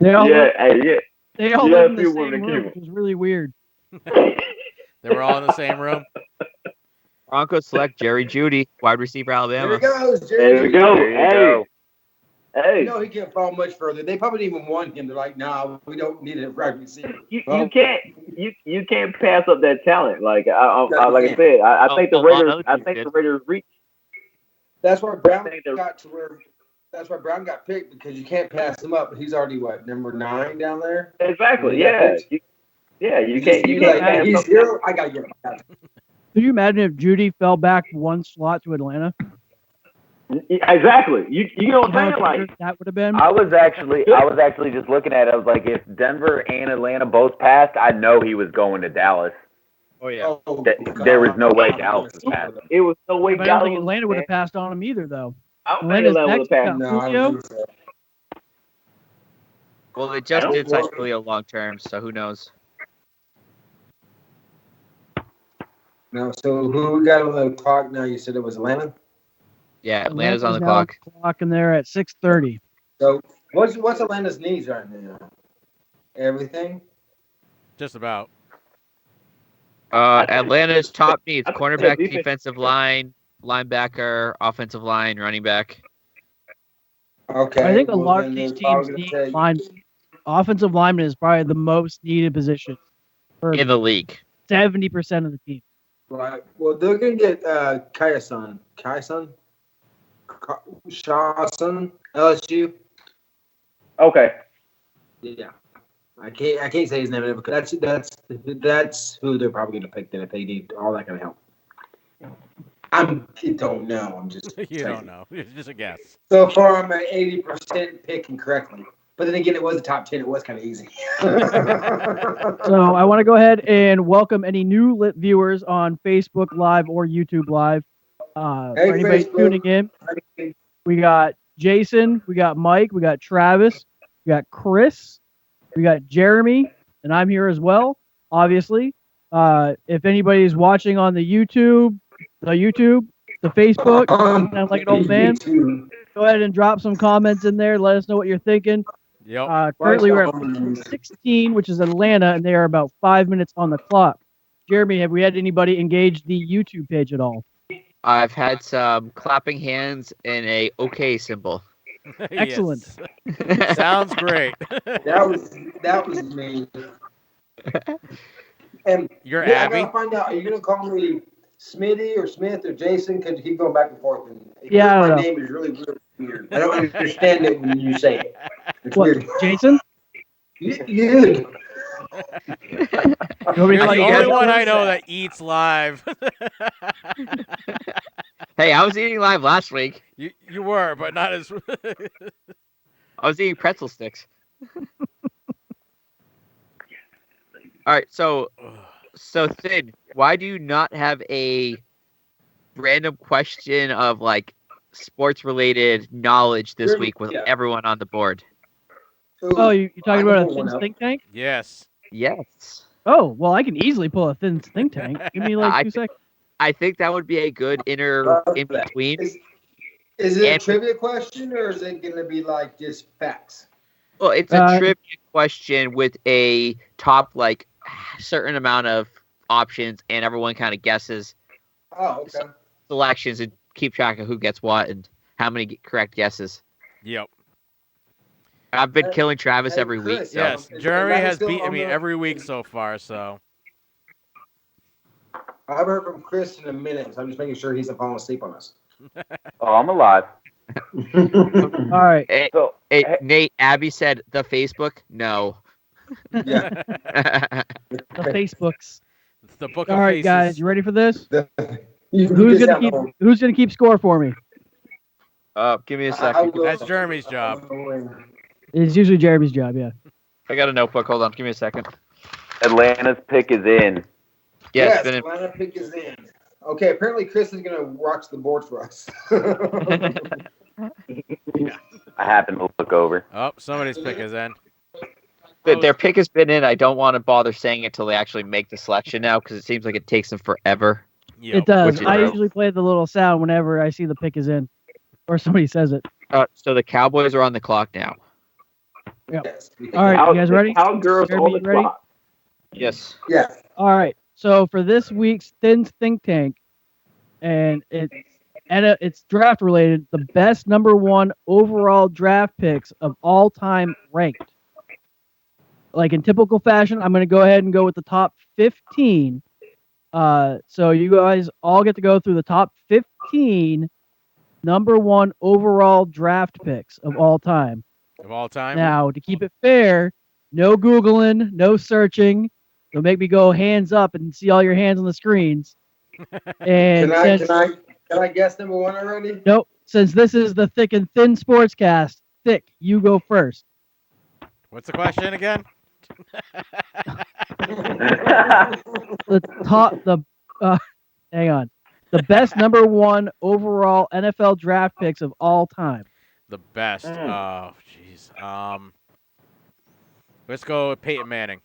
They all Yeah, hey, yeah. they all yeah, live in the a few same women in room, Cuba. which was really weird. They were all in the same room. Broncos select Jerry Jeudy, wide receiver, There Alabama. he goes, There Jerry. we go. There you Hey, go. hey. No, he can't fall much further. They probably didn't even want him. They're like, nah, we don't need a right receiver. You Well, can't pass up that talent. Like No, you like I can't. said, I think the a lot of Raiders. other I teams think did. the Raiders reached. That's why Brown I think they're- got to where. That's why Brown got picked because you can't pass him up. He's already what, number 9 down there? Exactly. When he got Yeah. picked? You can't. You can't pass He's up. here. I gotta get him. Could you imagine if Judy fell back one slot to Atlanta? Exactly. You know what I'm saying? How Like weird that would have been. I was actually just looking at it. I was like, if Denver and Atlanta both passed, I know he was going to Dallas. Oh yeah. There was no way Dallas was passing. it was no way. But I don't think Dallas- Atlanta would have passed on him either, though. I don't think Atlanta's Atlanta would next have got passed. No, I Julio. don't think so. Well, they just don't did sign know. Julio long term, so who knows? No, so who we got on the clock now? You said it was Atlanta. Yeah, Atlanta's on the now clock. Clock in there at 6:30. So what's Atlanta's needs right now? Everything. Just about. Atlanta's top needs: I think cornerback, defense- defensive line, linebacker, offensive line, running back. Okay. I think a well, lot then of these they're probably teams gonna need take- line. Offensive lineman is probably the most needed position for In the league. 70% of the team. Right. Well, they're gonna get Kaiason, Shawson, LSU. Okay. Yeah. I can't say his name because that's who they're probably gonna pick then if they need all that kind of help. I don't know. I'm just You saying. don't know. It's just a guess. So far, I'm at 80% picking correctly. But then again, it was the top 10. It was kind of easy. So I want to go ahead and welcome any new lit viewers on Facebook Live or YouTube Live. For Hey, anybody Facebook. tuning in, we got Jason, we got Mike, we got Travis, we got Chris, we got Jeremy, and I'm here as well, obviously. If anybody's watching on the YouTube, the Facebook, sound like an old man, go ahead and drop some comments in there. Let us know what you're thinking. Yep. Currently, we're at 16, which is Atlanta, and they are about 5 minutes on the clock. Jeremy, have we had anybody engage the YouTube page at all? I've had some clapping hands and a OK symbol. Excellent. Yes. Sounds great. That was me. And You're yeah, I Abby. gotta find out. Are you gonna call me Smitty or Smith or Jason? Because you keep going back and forth. And Yeah, I don't my know. name is really weird. I don't understand it when you say it. It's What, weird. Jason? You, You want me to You're call the you only Jason? one I know that eats live. Hey, I was eating live last week. You were, but not as. I was eating pretzel sticks. All right, so Sid, why do you not have a random question of like sports related knowledge this Sure, week with yeah. everyone on the board? Oh, you're talking I about know a one thin up. think tank? Yes. Yes. Oh, well, I can easily pull a thin think tank. Give me like I 2 seconds. I think that would be a good in between. Is it a And- trivia question or is it gonna be like just facts? Well, it's a Uh, trivia question with a top like certain amount of options, and everyone kind of guesses Oh, okay. selections and keep track of who gets what and how many correct guesses. Yep. I've been Hey, killing Travis hey, every week. Chris, So. Yes. is Jeremy Atlanta has still beaten on me the- every week so far, so. I haven't heard from Chris in a minute, so I'm just making sure he's not falling asleep on us. Oh, I'm alive. All right. Hey, So, hey, hey- Nate, Abby said the Facebook. No. Yeah. The Facebooks. It's the book All of right, faces. guys, you ready for this? You Who's just gonna have keep to- Who's gonna keep score for me? Give me a I second. will- That's Jeremy's job. It's usually Jeremy's job, yeah. I got a notebook. Hold on. Give me a second. Atlanta's pick is in. Yeah, Yes, Atlanta pick is in. Okay, apparently Chris is gonna watch the board for us. I happen to look over. Oh, somebody's pick is in. Their pick has been in. I don't want to bother saying it till they actually make the selection now because it seems like it takes them forever. Yep. It does. Which is I true. usually play the little sound whenever I see the pick is in, or somebody says it. So the Cowboys are on the clock now. Yes. All right, you guys ready? Cowgirls Jeremy, on the you ready? clock. Yes. Yes. All right. So for this week's Thin Think Tank, and it's draft related, the best number 1 overall draft picks of all time ranked. Like in typical fashion, I'm going to go ahead and go with the top 15. So you guys all get to go through the top 15 number 1 overall draft picks of all time. Of all time. Now, to keep it fair, no Googling, no searching. You'll make me go hands up and see all your hands on the screens. And Can I guess number 1 already? Nope. Since this is the Thick and Thin Sportscast, Thick, you go first. What's the question again? Hang on. The best number 1 overall NFL draft picks of all time. The best. Oh, jeez. Let's go with Peyton Manning.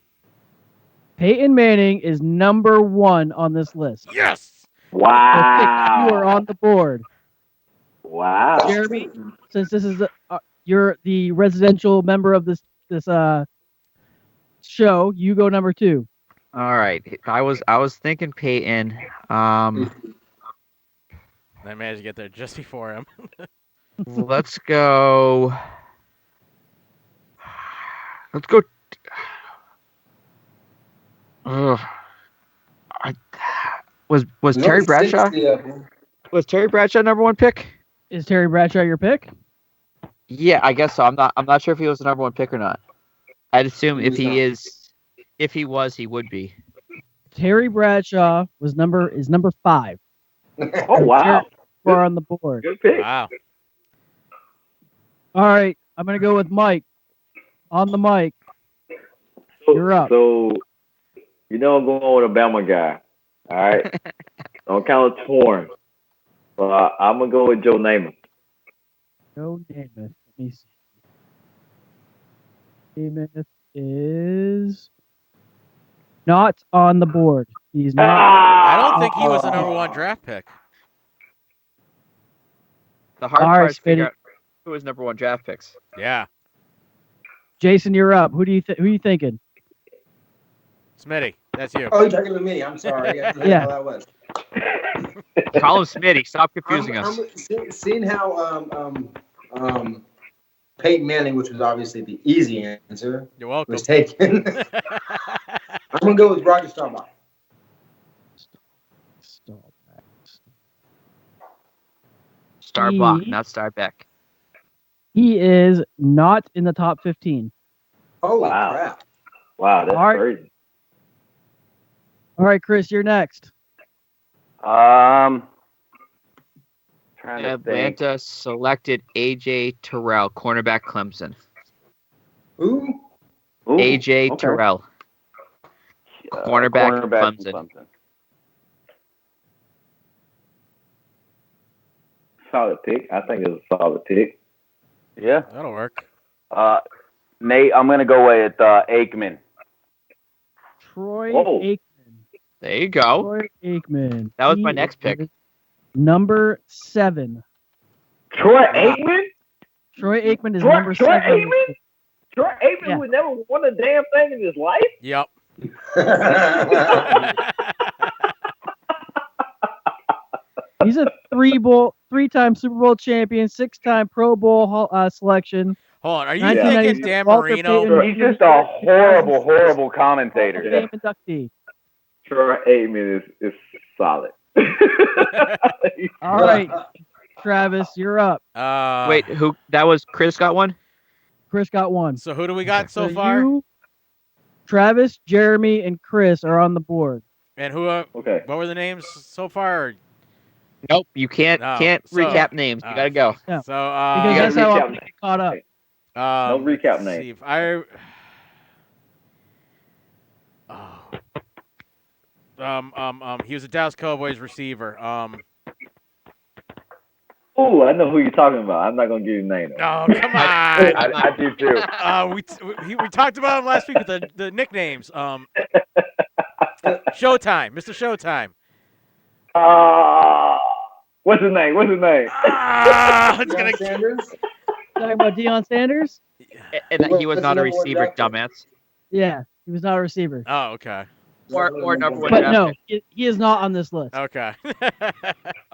Peyton Manning is number 1 on this list. Yes. Wow. So, Thick, you are on the board. Wow. Jeremy, since this is you're the residential member of this show, you go number 2. All right. I was thinking Peyton. I managed to get there just before him. Let's go. Was Terry Bradshaw? Was Terry Bradshaw number 1 pick? Is Terry Bradshaw your pick? Yeah, I guess so. I'm not sure if he was the number 1 pick or not. I'd assume if he was, he would be. Terry Bradshaw is number 5. Oh wow. We're on the board. Good pick. Wow. All right, I'm gonna go with Mike. On the mic. You're up. So, I'm going with a Bama guy. All right. I'm kind of torn. But I'm going to go with Joe Namath. Joe Namath. Let me see. Namath is not on the board. He's not. I don't think he was the number 1 draft pick. The hard All part right, is to figure Spitty. out who was number 1 draft picks. Yeah. Jason, you're up. Who are you thinking? Smitty, that's you. Oh, you're talking to me. I'm sorry. I didn't know how that was. Call him Smitty. Stop confusing us. Seeing how Peyton Manning, which was obviously the easy answer, You're welcome. was taken. I'm gonna go with Roger Staubach. Starbuck, not Starbeck. He is not in the top 15. Holy crap. Wow, that's All right. crazy. All right, Chris, you're next. Trying to think. Atlanta selected A.J. Terrell, cornerback Clemson. Who? A.J. okay. Terrell, cornerback Clemson. Solid pick. I think it's a solid pick. Yeah. That'll work. Nate, I'm going to go with Aikman. Troy Whoa. Aikman. There you go. Troy Aikman. That was my He next pick. is Number 7. Troy Aikman? Troy Aikman is Troy number 7. Aikman? Troy Aikman Yeah. would never won a damn thing in his life? Yep. He's a three-time Super Bowl champion, 6-time Pro Bowl selection. Hold on. Are you 1990 thinking Dan Walter Marino? Payton. He's just a horrible commentator. Hall of Fame inductee. Troy Aikman is solid. All right, Travis, you're up. Wait, who? That was Chris got one? Chris got one. So who do we got so far? You, Travis, Jeremy, and Chris are on the board. And who? Okay. What were the names so far? Nope, you can't No, can't so- recap names. You gotta go. Yeah. So Because you that's gotta how reach I'm out. going to get caught up. No recap let's name. see if I. He was a Dallas Cowboys receiver. Oh, I know who you're talking about. I'm not gonna give you a name. Oh, come on. I do too. We talked about him last week with the nicknames. Showtime, Mr. Showtime. What's his name? It's gonna. Deion Sanders? Talking about Deion Sanders? And that he was not a What's the number one receiver, draft pick? dumbass. Yeah, he was not a receiver. Oh, okay. Or number one But draft no, pick. he is not on this list. Okay.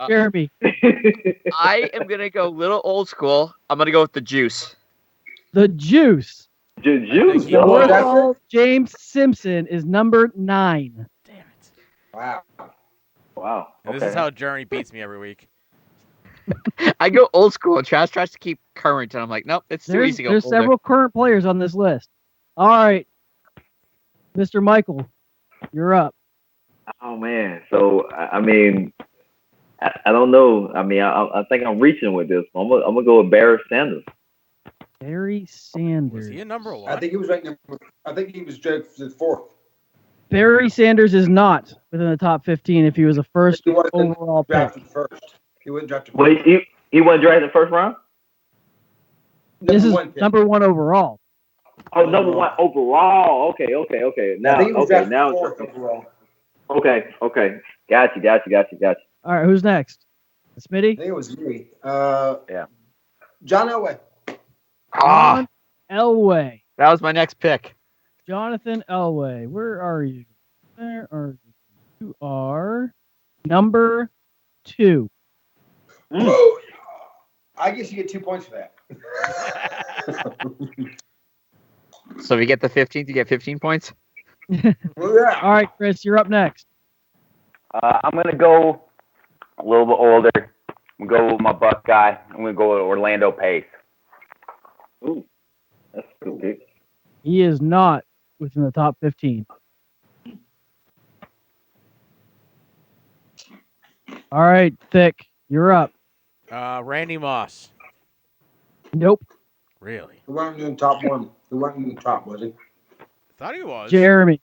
Jeremy, I am gonna go a little old school. I'm gonna go with the Juice. the Juice. Juice. he was. Orville James Simpson is number 9. Damn it. Wow. Wow. And Okay. this is how Journey beats me every week. I go old school, and Trash tries to keep current, and I'm like, nope, it's too easy to go There's older. several current players on this list. All right, Mr. Michael, you're up. Oh man. So I mean, I don't know. I mean, I think I'm reaching with this. I'm gonna go with Barry Sanders. Barry Was Sanders. he a number one? I think he was ranked number. I think he was drafted fourth. Barry Sanders is not within the top 15 if he was a first He wasn't overall pick. drafted first. He wasn't drafted Well, first. he wasn't drafted in the first round. This is one pick. number 1 overall. Oh, number one overall. Okay. I Now, think he was okay, drafted now, fourth overall. okay. Got you. All right, who's next? I Smitty? think it was me. Yeah. John Elway. John Elway. That was my next pick. Jonathan Elway. Where are you? Where are you? You are number 2. I guess you get 2 points for that. So if you get the 15th, you get 15 points. Well, yeah. All right, Chris, you're up next. I'm gonna go a little bit older. I'm gonna go with my Buck guy. I'm gonna go with Orlando Pace. Ooh, that's a good pick. He is not within the top 15. All right, Thick, you're up. Randy Moss. Nope. Really? Who wasn't in the top one? Who wasn't in the top, was he? Thought he was. Jeremy.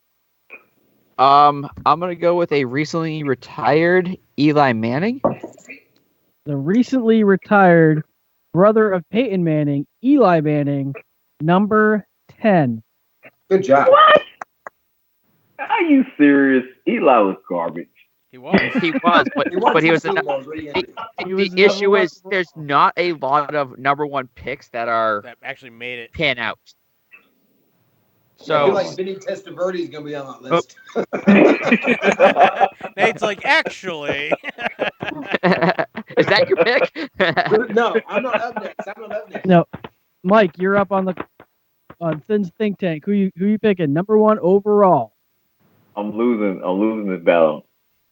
I'm gonna go with a recently retired Eli Manning. The recently retired brother of Peyton Manning, Eli Manning, number 10. Good job. What? Are you serious? Eli was garbage. He was. He was, but he was. Super Bowls. What are you gonna do? He was The issue number is one there's not a lot of number one picks that are That actually made it. pan out. I feel So like Vinny Testaverde is gonna be on that list. Nate's like, actually. is that your pick? No, I'm not up next. I'm not up next. No, Mike, you're up on Thin's Think Tank. Who you picking? Number 1 overall. I'm losing this battle.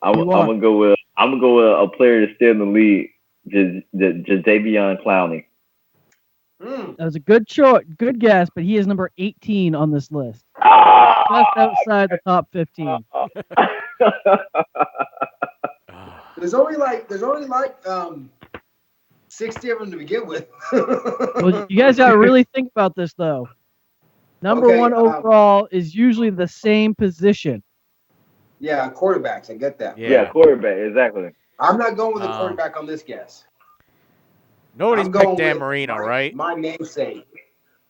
I'm You are. gonna go with a player that's still in the league, Jadeveon Clowney. Mm. That was a good choice, good guess, but he is number 18 on this list, Ah! just outside the top 15. There's only like 60 of them to begin with. Well, you guys got to really think about this, though. Number Okay, 1 overall is usually the same position. Yeah, quarterbacks. I get that. Yeah, quarterback, exactly. I'm not going with a quarterback on this guess. Nobody's I'm going picked Dan with Marino, right? My namesake.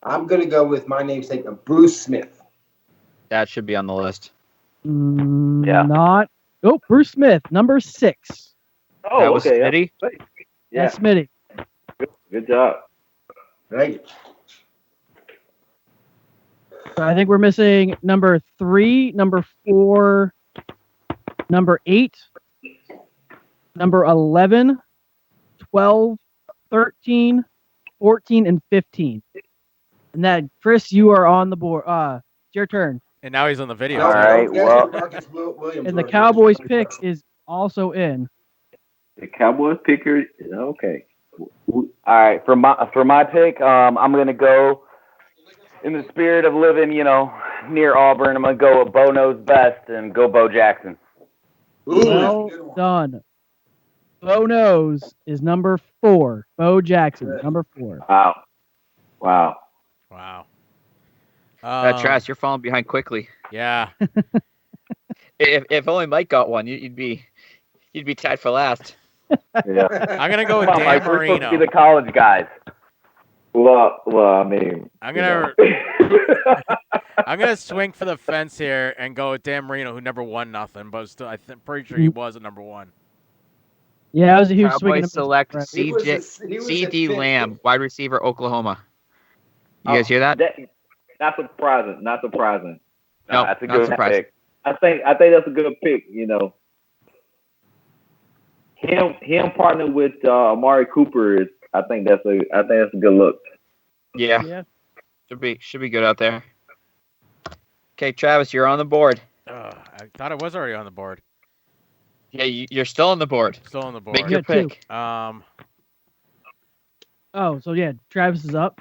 I'm gonna go with my namesake of Bruce Smith. that should be on the list. Yeah. Not. Oh, Bruce Smith, number 6. Oh, that was okay. Smitty. Yeah, That's Smitty. good job. Thank you. So I think we're missing number 3, number 4, number 8, number 11, 12, 13, 14, and 15. And that, Chris, you are on the board. It's your turn. And now he's on the video. All too. right, well- Marcus Williams. And the Cowboys pick is also in. The Cowboys picker. Okay. All right, for my pick, I'm gonna go in the spirit of living, near Auburn. I'm gonna go with Bo Knows Best and go Bo Jackson. Ooh, that's a Well good one. done. Bo Knows is number 4. Bo Jackson, Good. number 4. Wow. Wow. Trash, you're falling behind quickly. Yeah. If only Mike got one, you'd be tied for last. Yeah. I'm gonna go with Come on, Dan Mike, we're supposed to be Marino. the college guys. Well, I mean, I'm you gonna know. I'm gonna swing for the fence here and go with Dan Marino, who never won nothing, but still, pretty sure he was at number one. Yeah, I was a huge swing and a Cowboys miss. select Right. He was C.D. a fifth. Lamb, wide receiver, Oklahoma. You guys hear that? Not surprising. Not surprising. No, That's a not good surprising. pick. I think that's a good pick. You know, him partnering with Amari Cooper is. I think that's a good look. Yeah, Yeah. should be good out there. Okay, Travis, you're on the board. I thought it was already on the board. Yeah, you're still on the board. Still on the board. Make your Yeah, two. pick. Oh, so yeah, Travis is up.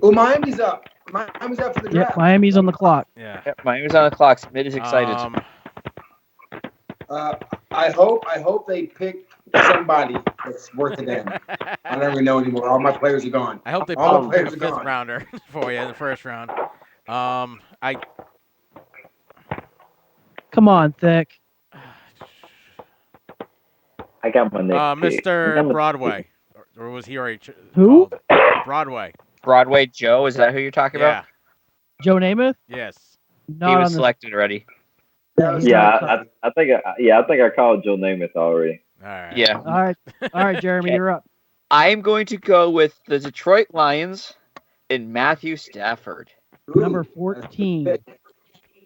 Oh, Miami's up. Miami's up for the Yeah, draft. Miami's on the clock. Yeah. Yep, Miami's on the clock. Smith is excited. I hope they pick somebody that's worth it. Then I don't even know anymore. All my players are gone. I hope they All pull the a players are fifth gone. rounder for you in the first round. Come on, Thick. I got my next pick. Mr. Broadway, or was he already? Who? Called? Broadway. Broadway Joe, is that who you're talking Yeah. about? Joe Namath? Yes. Not He on was the- selected already. he's Yeah, not on I think I called Joe Namath already. All right. Yeah. the- All right, Jeremy, Okay. you're up. I am going to go with the Detroit Lions and Matthew Stafford. Ooh, Number that's a 14. good pick.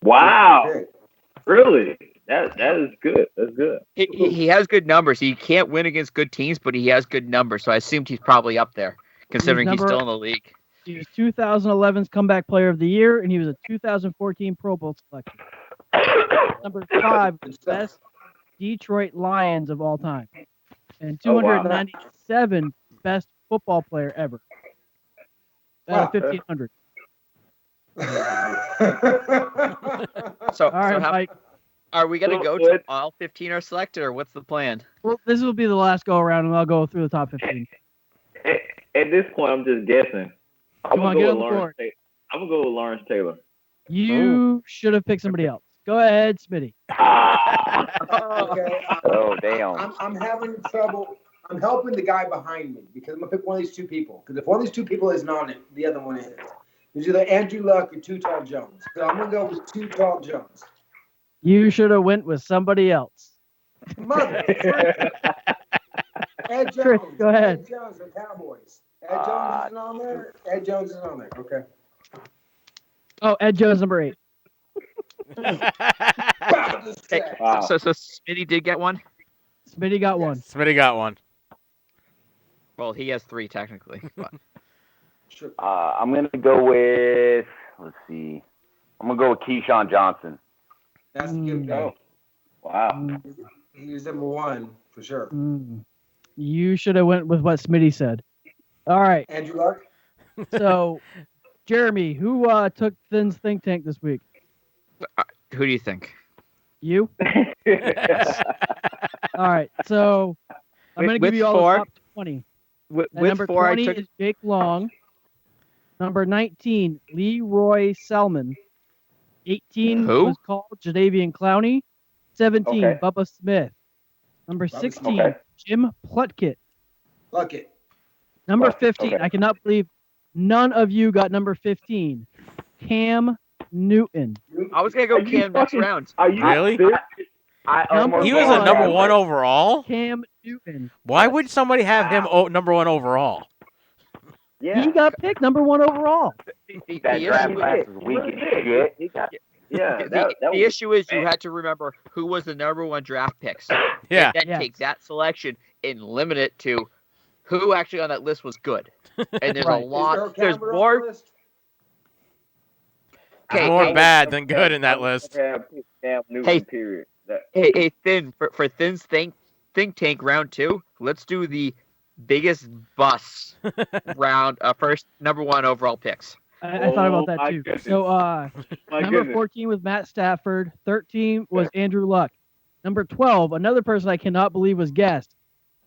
Wow, Good pick. really? That is good. That's good. He has good numbers. He can't win against good teams, but he has good numbers. So I assumed he's probably up there, considering he's number- still in the league. He was 2011's Comeback Player of the Year, and he was a 2014 Pro Bowl selection. Number 5, Good stuff. best Detroit Lions of all time, and Oh, wow. 297 best football player ever. Wow. 1,500. So, All right, Mike. are we going to go to Good. all 15 are selected, or what's the plan? Well, this will be the last go around, and I'll go through the top 15. At this point, I'm just guessing. Come on, get on the board. I'm gonna go with Lawrence Taylor. You should have picked somebody else. Go ahead, Smitty. Okay. Oh, damn. I'm having trouble. I'm helping the guy behind me because I'm gonna pick one of these two people. Because if one of these two people isn't on it, the other one is. It's either Andrew Luck or Too Tall Jones. So I'm gonna go with Too Tall Jones. You should have went with somebody else. Mother. Ed Jones. Chris, go ahead. Ed Jones of Cowboys. Ed Jones isn't on there. Ed Jones is on there. Okay. Oh, Ed Jones, number 8. Hey, Wow. so Smitty did get one? Smitty got one. Smitty got one. Well, he has 3 technically. But. Sure. I'm gonna go with. Let's see. I'm gonna go with Keyshawn Johnson. That's a good pick. Oh, wow. Mm, He's number 1 for sure. mm. You should have went with what Smitty said. All right. Andrew Luck. So, Jeremy, who took Thin's think tank this week? Who do you think? You? All right. So, I'm going to give With you all 4? the top 20. With Number 4, 20 I took. is Jake Long. Number 19, Leroy Selman. 18 Who? was called Jadeveon Clowney. 17, Okay. Bubba Smith. Number Bubba 16, Okay. Jim Plutkett. Luckett. Number Plutkett, 15, okay. I cannot believe none of you got number 15. Cam Newton. I was going to go Are you Cam next fucking- round. Are you Really? serious? I Number almost He was a one. number 1 overall. Cam Newton. Why would somebody have him number 1 overall? Yeah. He got picked number 1 overall. The That issue draft is- class is weak as shit. He got, yeah. the, That the was, issue is you had to remember who was the number 1 draft picks. Yeah. Then Yes. take that selection and limit it to who actually on that list was good. And there's Right. a lot. Is there a There's camera on more. the list? Okay, More hey, bad than good in that list. Cam Newton, Hey. period. That, Hey, Thin, for Thin's think tank round 2, let's do the biggest bust round, first number 1 overall picks. I thought about Oh, that my too. goodness. So, my number goodness. 14 was Matt Stafford. 13 was Andrew Luck. Number 12, another person I cannot believe was guessed,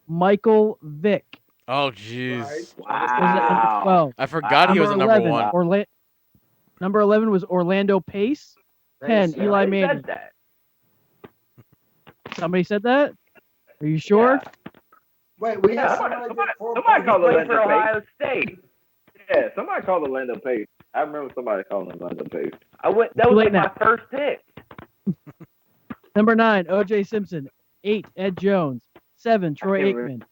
Michael Vick. Oh, jeez. Right. Was at number Wow. 12. I forgot he was a number 11, one. Number 11 was Orlando Pace. 10, Eli Somebody Manning. said that. Somebody said that? Are you sure? Yeah. Wait, we have Somebody, somebody get 4 somebody points. called Played for Orlando Pace. Ohio State. Yeah, somebody called Orlando Pace. I remember somebody calling Orlando Pace. That was Too late like my now. first pick. Number 9, O.J. Simpson. 8, Ed Jones. 7, Troy can't remember. Aikman.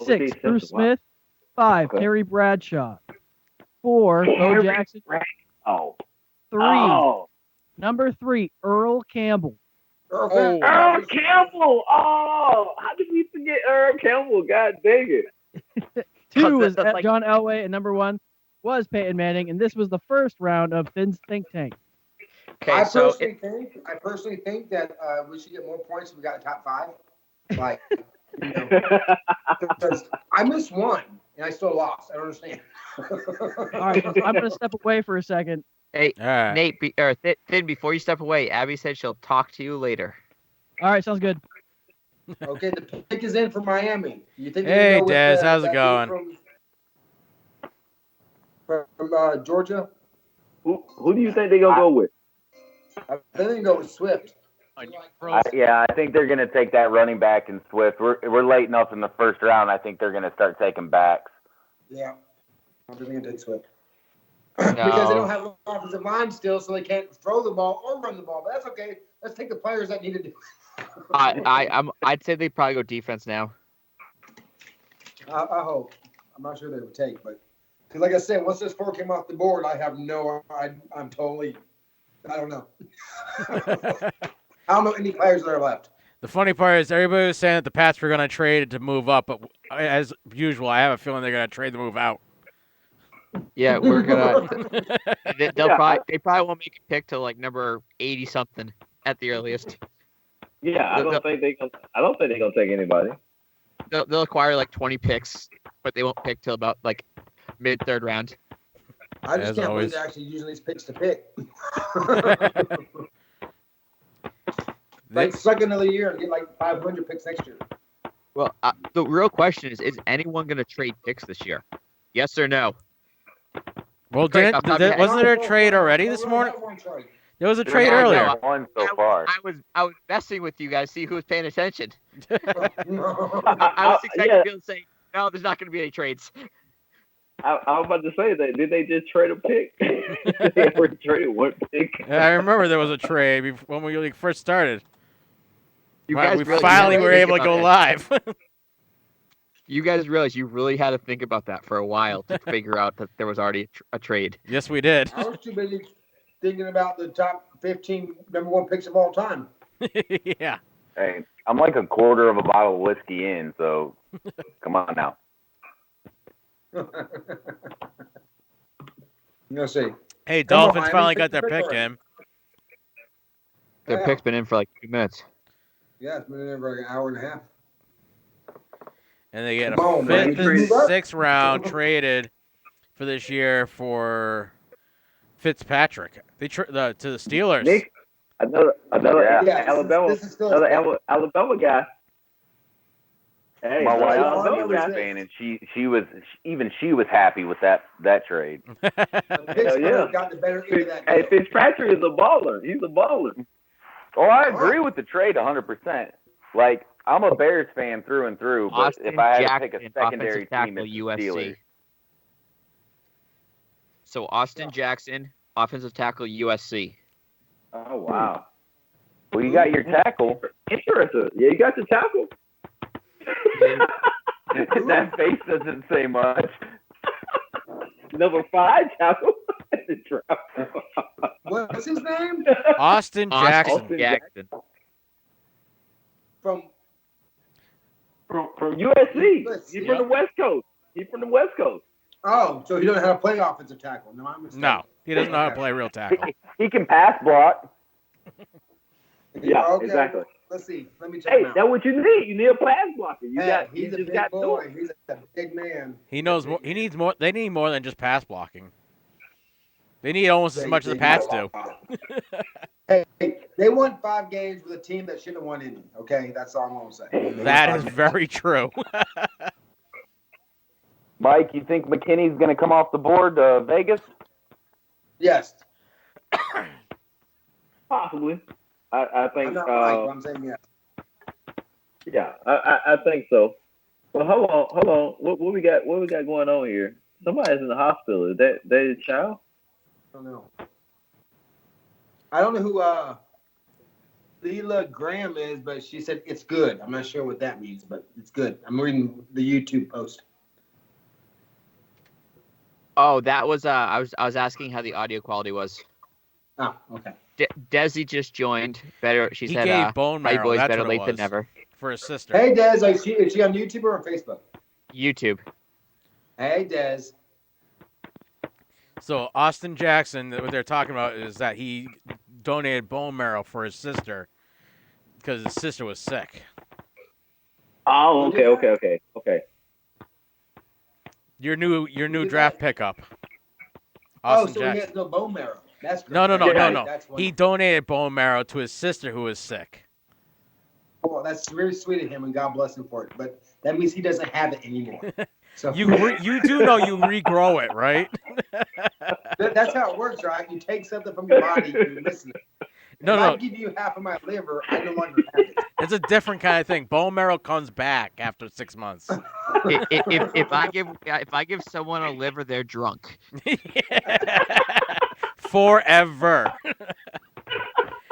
6, O.J. Bruce Simpson, wow. Smith. 5, Okay. Terry Bradshaw. 4, Bo Terry Jackson. Oh. 3, Oh. number 3, Earl Campbell. Earl Oh. Earl Campbell. Oh. How did we forget Earl Campbell? God dang it. 2 was that's like- John Elway, and number 1 was Peyton Manning, and this was the first round of Finn's Think Tank. Okay, I so personally think that we should get more points if we got a top 5. Like, you know, because I missed one and I still lost. I don't understand. All right, so I'm going to step away for a second. hey, All right. Nate, Finn, before you step away, Abby said she'll talk to you later. All right, sounds good. Okay, the pick is in for Miami. You think Hey, they're gonna go with, Dez, how's it that going? dude From Georgia? Who do you think they're going to go with? I think they can go with Swift. Yeah, I think they're going to take that running back in Swift. We're late enough in the first round. I think they're going to start taking backs. Yeah. I think they're going to take Swift. Because they don't have an offensive line still, so they can't throw the ball or run the ball. But that's okay. Let's take the players that need to do it. I'd say they probably go defense now. I hope. I'm not sure they would take, but because like I said, once this 4 came off the board, I have I'm totally, I don't know. I don't know any players that are left. The funny part is everybody was saying that the Pats were going to trade to move up, but as usual, I have a feeling they're going to trade the move out. Yeah, we're gonna. They probably won't make a pick till like number 80 something at the earliest. Yeah, I don't think they're gonna take anybody. They'll acquire like 20 picks, but they won't pick till about like mid third round. I just As can't always. believe they're actually using these picks to pick. Like suck another year and get like 500 picks next year. Well, the real question is anyone going to trade picks this year? Yes or no? Well, Okay, wasn't there a trade already this morning? There was a trade earlier. One so far. I was messing with you guys, see who was paying attention. I I was expecting people to say, no, there's not going to be any trades. I was about to say that. Did they just trade a pick? They ever traded one pick? Yeah, I remember there was a trade when we first started. You Right, guys we really finally had to were think able to about go that. live. You guys realize you really had to think about that for a while to figure out that there was already a trade. Yes, we did. was too busy thinking about the top 15 number 1 picks of all time. Yeah. Hey, I'm like a quarter of a bottle of whiskey in, so come on now. You'll see. Hey, Come on, Dolphins Miami, finally pick got the their pick pick already. in. Their Yeah. pick's been in for like 2 minutes. Yeah, it's been in there for like an hour and a half. And they get Come a on, man. fifth and Move up. sixth round traded for this year for Fitzpatrick. They to the Steelers. Nick, another Yeah. Alabama, This is still another Alabama guy. Hey, My another wife's an Alabama Steelers guy. fan, and she was happy with that trade. Pittsburgh yeah. got the better end of that. Hey, deal. Fitzpatrick is a baller. He's a baller. Oh, I agree with the trade 100%. Like, I'm a Bears fan through and through, but Austin if I had to pick a Jackson, secondary offensive team, tackle, it's the USC. Steelers. So Austin Jackson, offensive tackle, USC. Oh wow. Well, you got your tackle. Interesting. Yeah, you got the tackle. That face doesn't say much. Number 5 tackle. What's his name? Austin Jackson. Austin Jackson. From From USC. He's from the West Coast. Oh, so he doesn't have to play offensive tackle. No, I'm mistaken. No, he doesn't know how to play real tackle. He can pass block. Yeah, Okay. exactly. Let's see. Let me check Hey, him out. that's what you need. You need a pass blocker. You He's a just big got to boy. it. He's a big man. He knows more. He needs more. They need more than just pass blocking. They need almost as much as the Pats do. Hey, they won 5 games with a team that shouldn't have won any. Okay, that's all I'm gonna say. That is very true. Mike, you think McKinney's going to come off the board to Vegas? Yes. Possibly. I think. I'm not Mike, but I'm saying yes. Yeah, I think so. Well, hold on. What we got? What we got going on here? Somebody's in the hospital. Is that a child? I don't know. I don't know who Leela Graham is, but she said it's good. I'm not sure what that means, but it's good. I'm reading the YouTube post. Oh, that was I was asking how the audio quality was. Oh, okay. Desi just joined. Better, she He said. gave bone "My marrow. boys That's better what it late than was. never." For his sister. Hey, Des, is she on YouTube or on Facebook? YouTube. Hey, Des. So Austin Jackson, what they're talking about is that he donated bone marrow for his sister because his sister was sick. Oh, okay. Your new draft pickup. Oh, Austin so he Jackson. has no bone marrow. That's great. No. That's He wonderful. donated bone marrow to his sister who was sick. Well, that's very sweet of him, and God bless him for it. But that means he doesn't have it anymore. So You do know you regrow it, right? that's how it works, right? You take something from your body, you listen. If I give you half of my liver, I no longer have it. It's a different kind of thing. Bone marrow comes back after 6 months. If I give someone a liver, they're drunk. Forever.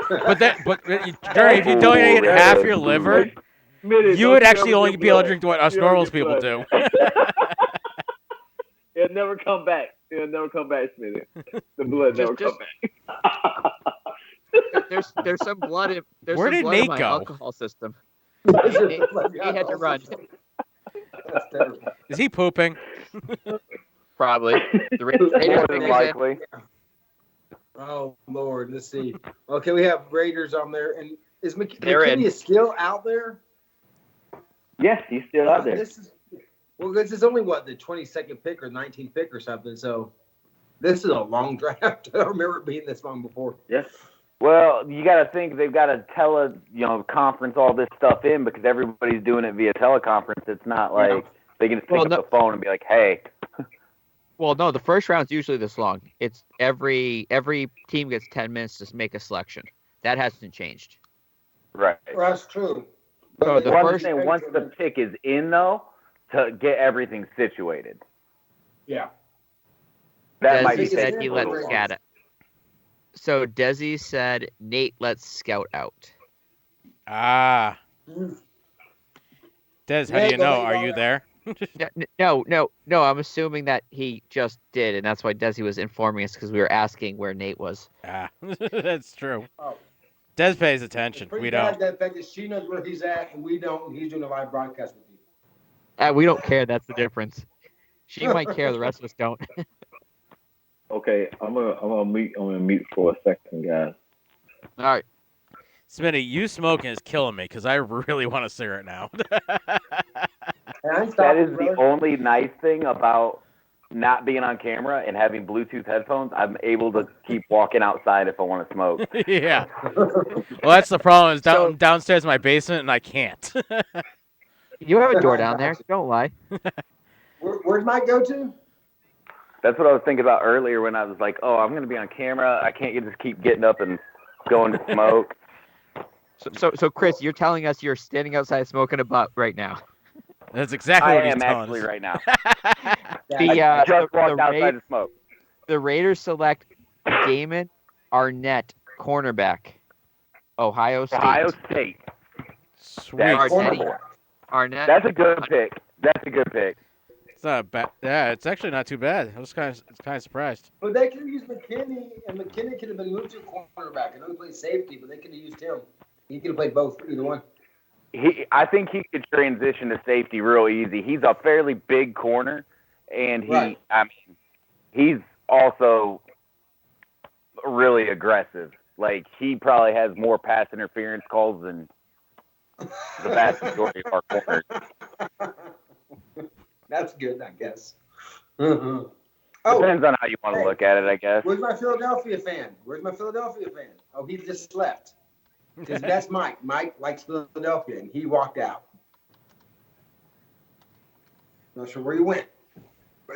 But Jerry, if you donated half your liver, you would actually only be able to drink what us normal people do. It'll never come back. Smitty. The blood never come back. There's some blood in Where did in Nate my go? alcohol system. He had to run. That's terrible. Is he pooping? Probably. The Raiders More than figures likely. Oh Lord, let's see. Okay, we have Raiders on there, and is They're in. McKinney still out there? Yes, he's still out there. This is only what, the 22nd pick or 19th pick or something. So this is a long draft. I don't remember it being this long before. Yes. Well, you got to think they've got to conference all this stuff in because everybody's doing it via teleconference. It's not like they can just pick up the phone and be like, "Hey." Well, no, the first round's usually this long. It's every team gets 10 minutes to make a selection. That hasn't changed. Right. Well, that's true. So the Once first the pick is in, though, to get everything situated. Yeah. That might be Desi said he taking a let little scat it. So Desi said, Nate, let's scout out. Ah. Des, how do you know? Are you there? No. I'm assuming that he just did, and that's why Desi was informing us because we were asking where Nate was. Ah, that's true. Oh. Des pays attention. We don't. The fact that she knows where he's at and we don't. And he's doing a live broadcast with you. We don't care. That's the difference. She might care. The rest of us don't. Okay, I'm gonna mute for a second, guys. All right. Smitty, you smoking is killing me because I really want a cigarette now. That is the only nice thing about not being on camera and having Bluetooth headphones. I'm able to keep walking outside if I want to smoke. Yeah. Well, that's the problem. Is downstairs in my basement, and I can't. You have a door down there. Don't lie. Where'd Mike go to? That's what I was thinking about earlier when I was like, "Oh, I'm going to be on camera. I can't just keep getting up and going to smoke." So Chris, you're telling us you're standing outside smoking a butt right now. That's exactly what he's I am telling actually us. right now. I just walked outside to smoke. The Raiders select Damon Arnett, cornerback, Ohio State. Ohio State. Sweet. Arnett. That's a good pick. It's not bad. Yeah, it's actually not too bad. I was kind of surprised. But they could have used McKinney, and McKinney could have been moved to cornerback. I know he played safety, but they could have used him. He could have played both, either one. I think he could transition to safety real easy. He's a fairly big corner, and he's also really aggressive. Like, he probably has more pass interference calls than the vast majority of our corners. That's good, I guess. Depends on how you want to look at it, I guess. Where's my Philadelphia fan? Oh, he just left. Because that's Mike. Mike likes Philadelphia, and he walked out. Not sure where he went.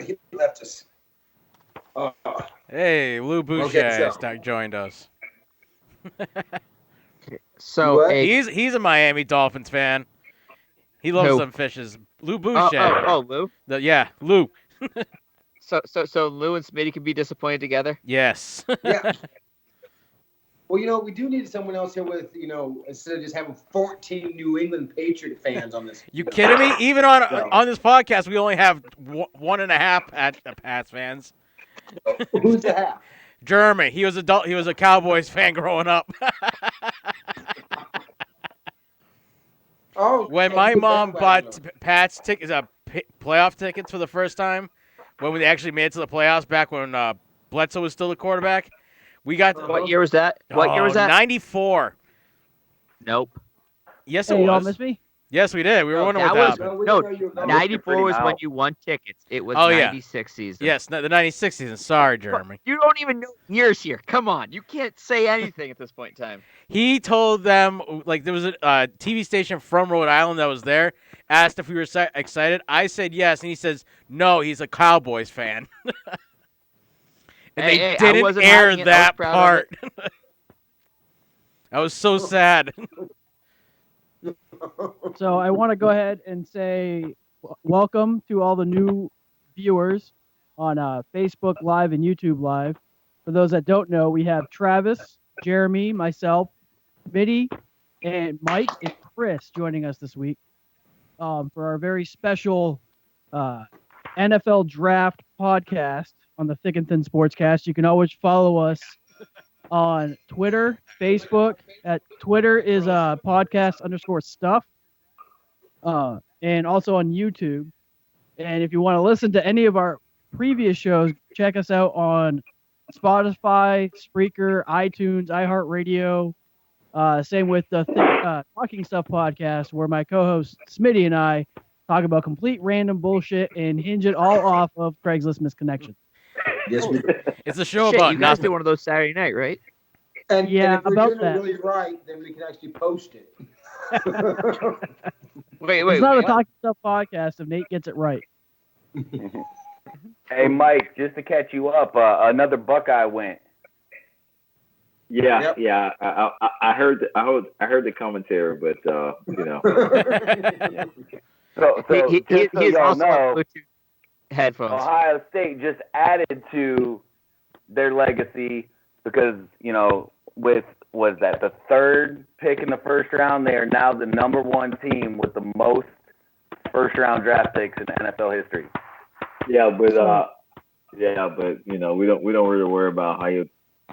he left us. Hey, Lou Boucher so- joined us. So What? He's a Miami Dolphins fan. He loves Who? them fishes. Lou Boucher. Lou. Lou. So Lou and Smitty can be disappointed together. Yes. Yeah. Well, we do need someone else here with, instead of just having 14 New England Patriot fans on this. You kidding me? Even on this podcast, we only have 1.5 Pats fans. Who's the half? Jeremy. He was a Cowboys fan growing up. Oh, When my mom bought Pats playoff tickets for the first time, when we actually made it to the playoffs back when Bledsoe was still the quarterback, we got. What year was that? What year was that? 94. Nope. Yes, Hey, it y'all was. miss me? Yes, we did. We were wondering that what was- happened. No, 94 was when you won tickets. It was Oh, yeah. 96 season. Yes, the 96 season. Sorry, Jeremy. You don't even know years here. Come on. You can't say anything at this point in time. He told them, there was a TV station from Rhode Island that was there, asked if we were excited. I said yes, and he says, no, he's a Cowboys fan. And Hey, they I didn't wasn't air hiding it. I was that proud of part. I was so sad. So I want to go ahead and say welcome to all the new viewers on Facebook Live and YouTube Live. For those that don't know, we have Travis, Jeremy, myself, Mitty, and Mike and Chris joining us this week for our very special NFL Draft podcast on the Thick and Thin Sportscast. You can always follow us on Twitter, Facebook. At Twitter is podcast_stuff. And also on YouTube. And if you want to listen to any of our previous shows, check us out on Spotify, Spreaker, iTunes, iHeartRadio. Same with the Talking Stuff podcast, where my co-host Smitty and I talk about complete random bullshit and hinge it all off of Craigslist misconnection. Yes, we do. It's a show Shit, about you guys nothing. do one of those Saturday night, right? And Yeah, if we're about doing that. it really right, then we can actually post it. Wait. It's not a what? Talking Stuff podcast if Nate gets it right. Hey, Mike, just to catch you up, another Buckeye went. Yeah, Yep. yeah. I heard the commentary, but So He just so is y'all also on know, Bluetooth headphones. Ohio State just added to their legacy because, was that the third pick in the first round? They are now the number one team with the most first round draft picks in NFL history. yeah, but we don't really worry about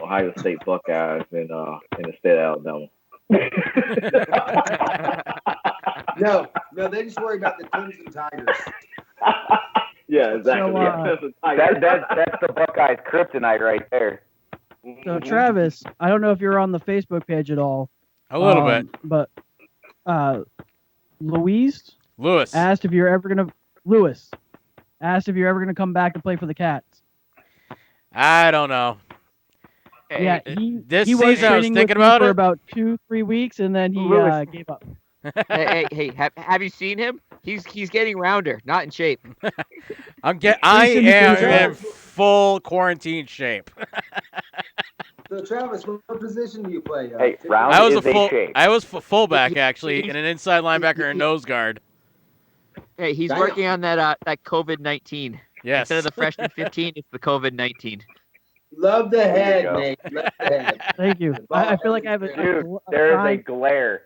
Ohio State Buckeyes in the state of Alabama. No, they just worry about the Clemson Tigers. Yeah, exactly. So, Yeah, that's a Tiger. That's the Buckeyes kryptonite right there. So Travis, I don't know if you're on the Facebook page at all. A little bit. But Lewis Lewis. asked if you're ever gonna come back to play for the Cats. I don't know. Hey, Yeah, this he was season I was training thinking with me about for it. about 2-3 weeks, and then he Lewis. gave up. hey, have you seen him? He's getting rounder, not in shape. I Jason am Derulo. in full quarantine shape. So, Travis, what position do you play? Hey, round I was is a full. shape. I was fullback actually, and an inside linebacker and nose guard. Hey, he's Damn. working on that COVID-19. Yes. Instead of the freshman 15, it's the COVID-19. Love the There you head, go. Nate. Love the head. Thank you. I feel like I have a Dude, there is a sign. glare.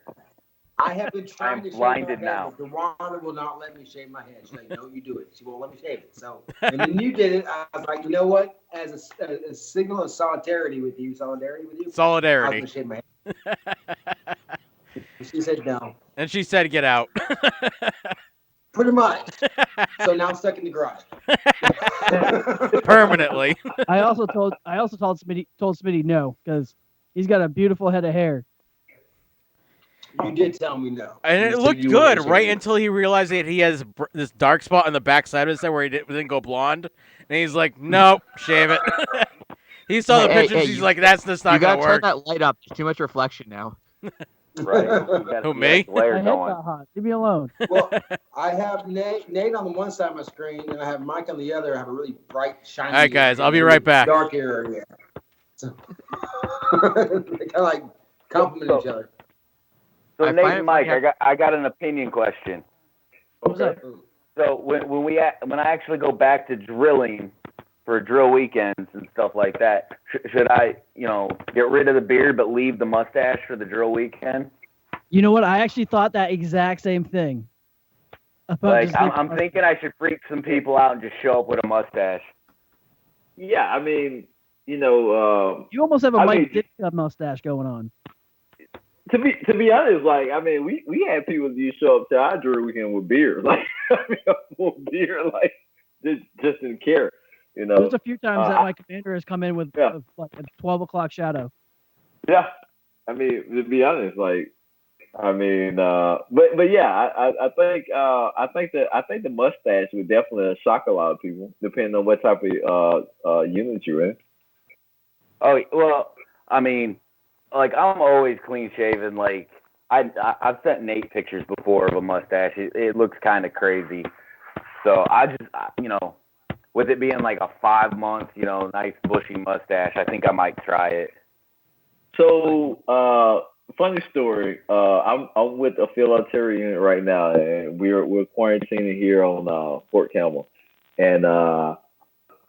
I have been trying I'm to shave blinded my head, now. but Dewana will not let me shave my head. She's like, no, you do it. She won't let me shave it. So, and then you did it. I was like, you know what? As a signal of solidarity with you, I was going Solidarity. to shave my head. She said no. And she said, "Get out." Pretty much. So now I'm stuck in the garage. Permanently. I also told Smitty no, because he's got a beautiful head of hair. You did tell me no. And You it said looked you wanted good to shave right it. until he realized that he has this dark spot on the backside of his head where he didn't go blonde. And he's like, nope, shave it. He saw the Hey, pictures. hey, He's you- like, that's just You not going gotta to turn work. that light up. There's too much reflection now. Right. Who, me? My Glare head going. got hot. Leave me alone. Well, I have Nate on the one side of my screen, and I have Mike on the other. I have a really bright, shiny. All right, guys, area, I'll be and a right really back. Dark area. So they kind of like complement each other. So I Nate find and it Mike, funny I got an opinion question. What was that? So when I actually go back to drilling for drill weekends and stuff like that, should I, get rid of the beard but leave the mustache for the drill weekend? You know what? I actually thought that exact same thing. About Like just I'm thinking I should freak some people out and just show up with a mustache. Yeah, I mean, you almost have a Mike Ditka mustache going on. To be honest, like, I mean, we had people that show up to our drill weekend with beer, like, with beer, like, just didn't care, There's a few times that my commander has come in with like a 12 o'clock shadow. Yeah, I mean, to be honest, like, I mean, but yeah, I think the mustache would definitely shock a lot of people, depending on what type of unit you're in. Oh well, I mean, like I'm always clean shaven. Like I've sent Nate pictures before of a mustache. It looks kind of crazy. So I just with it being like a 5 month, nice bushy mustache, I think I might try it. So funny story. I'm with a field artillery unit right now, and we're quarantining here on Fort Campbell, and all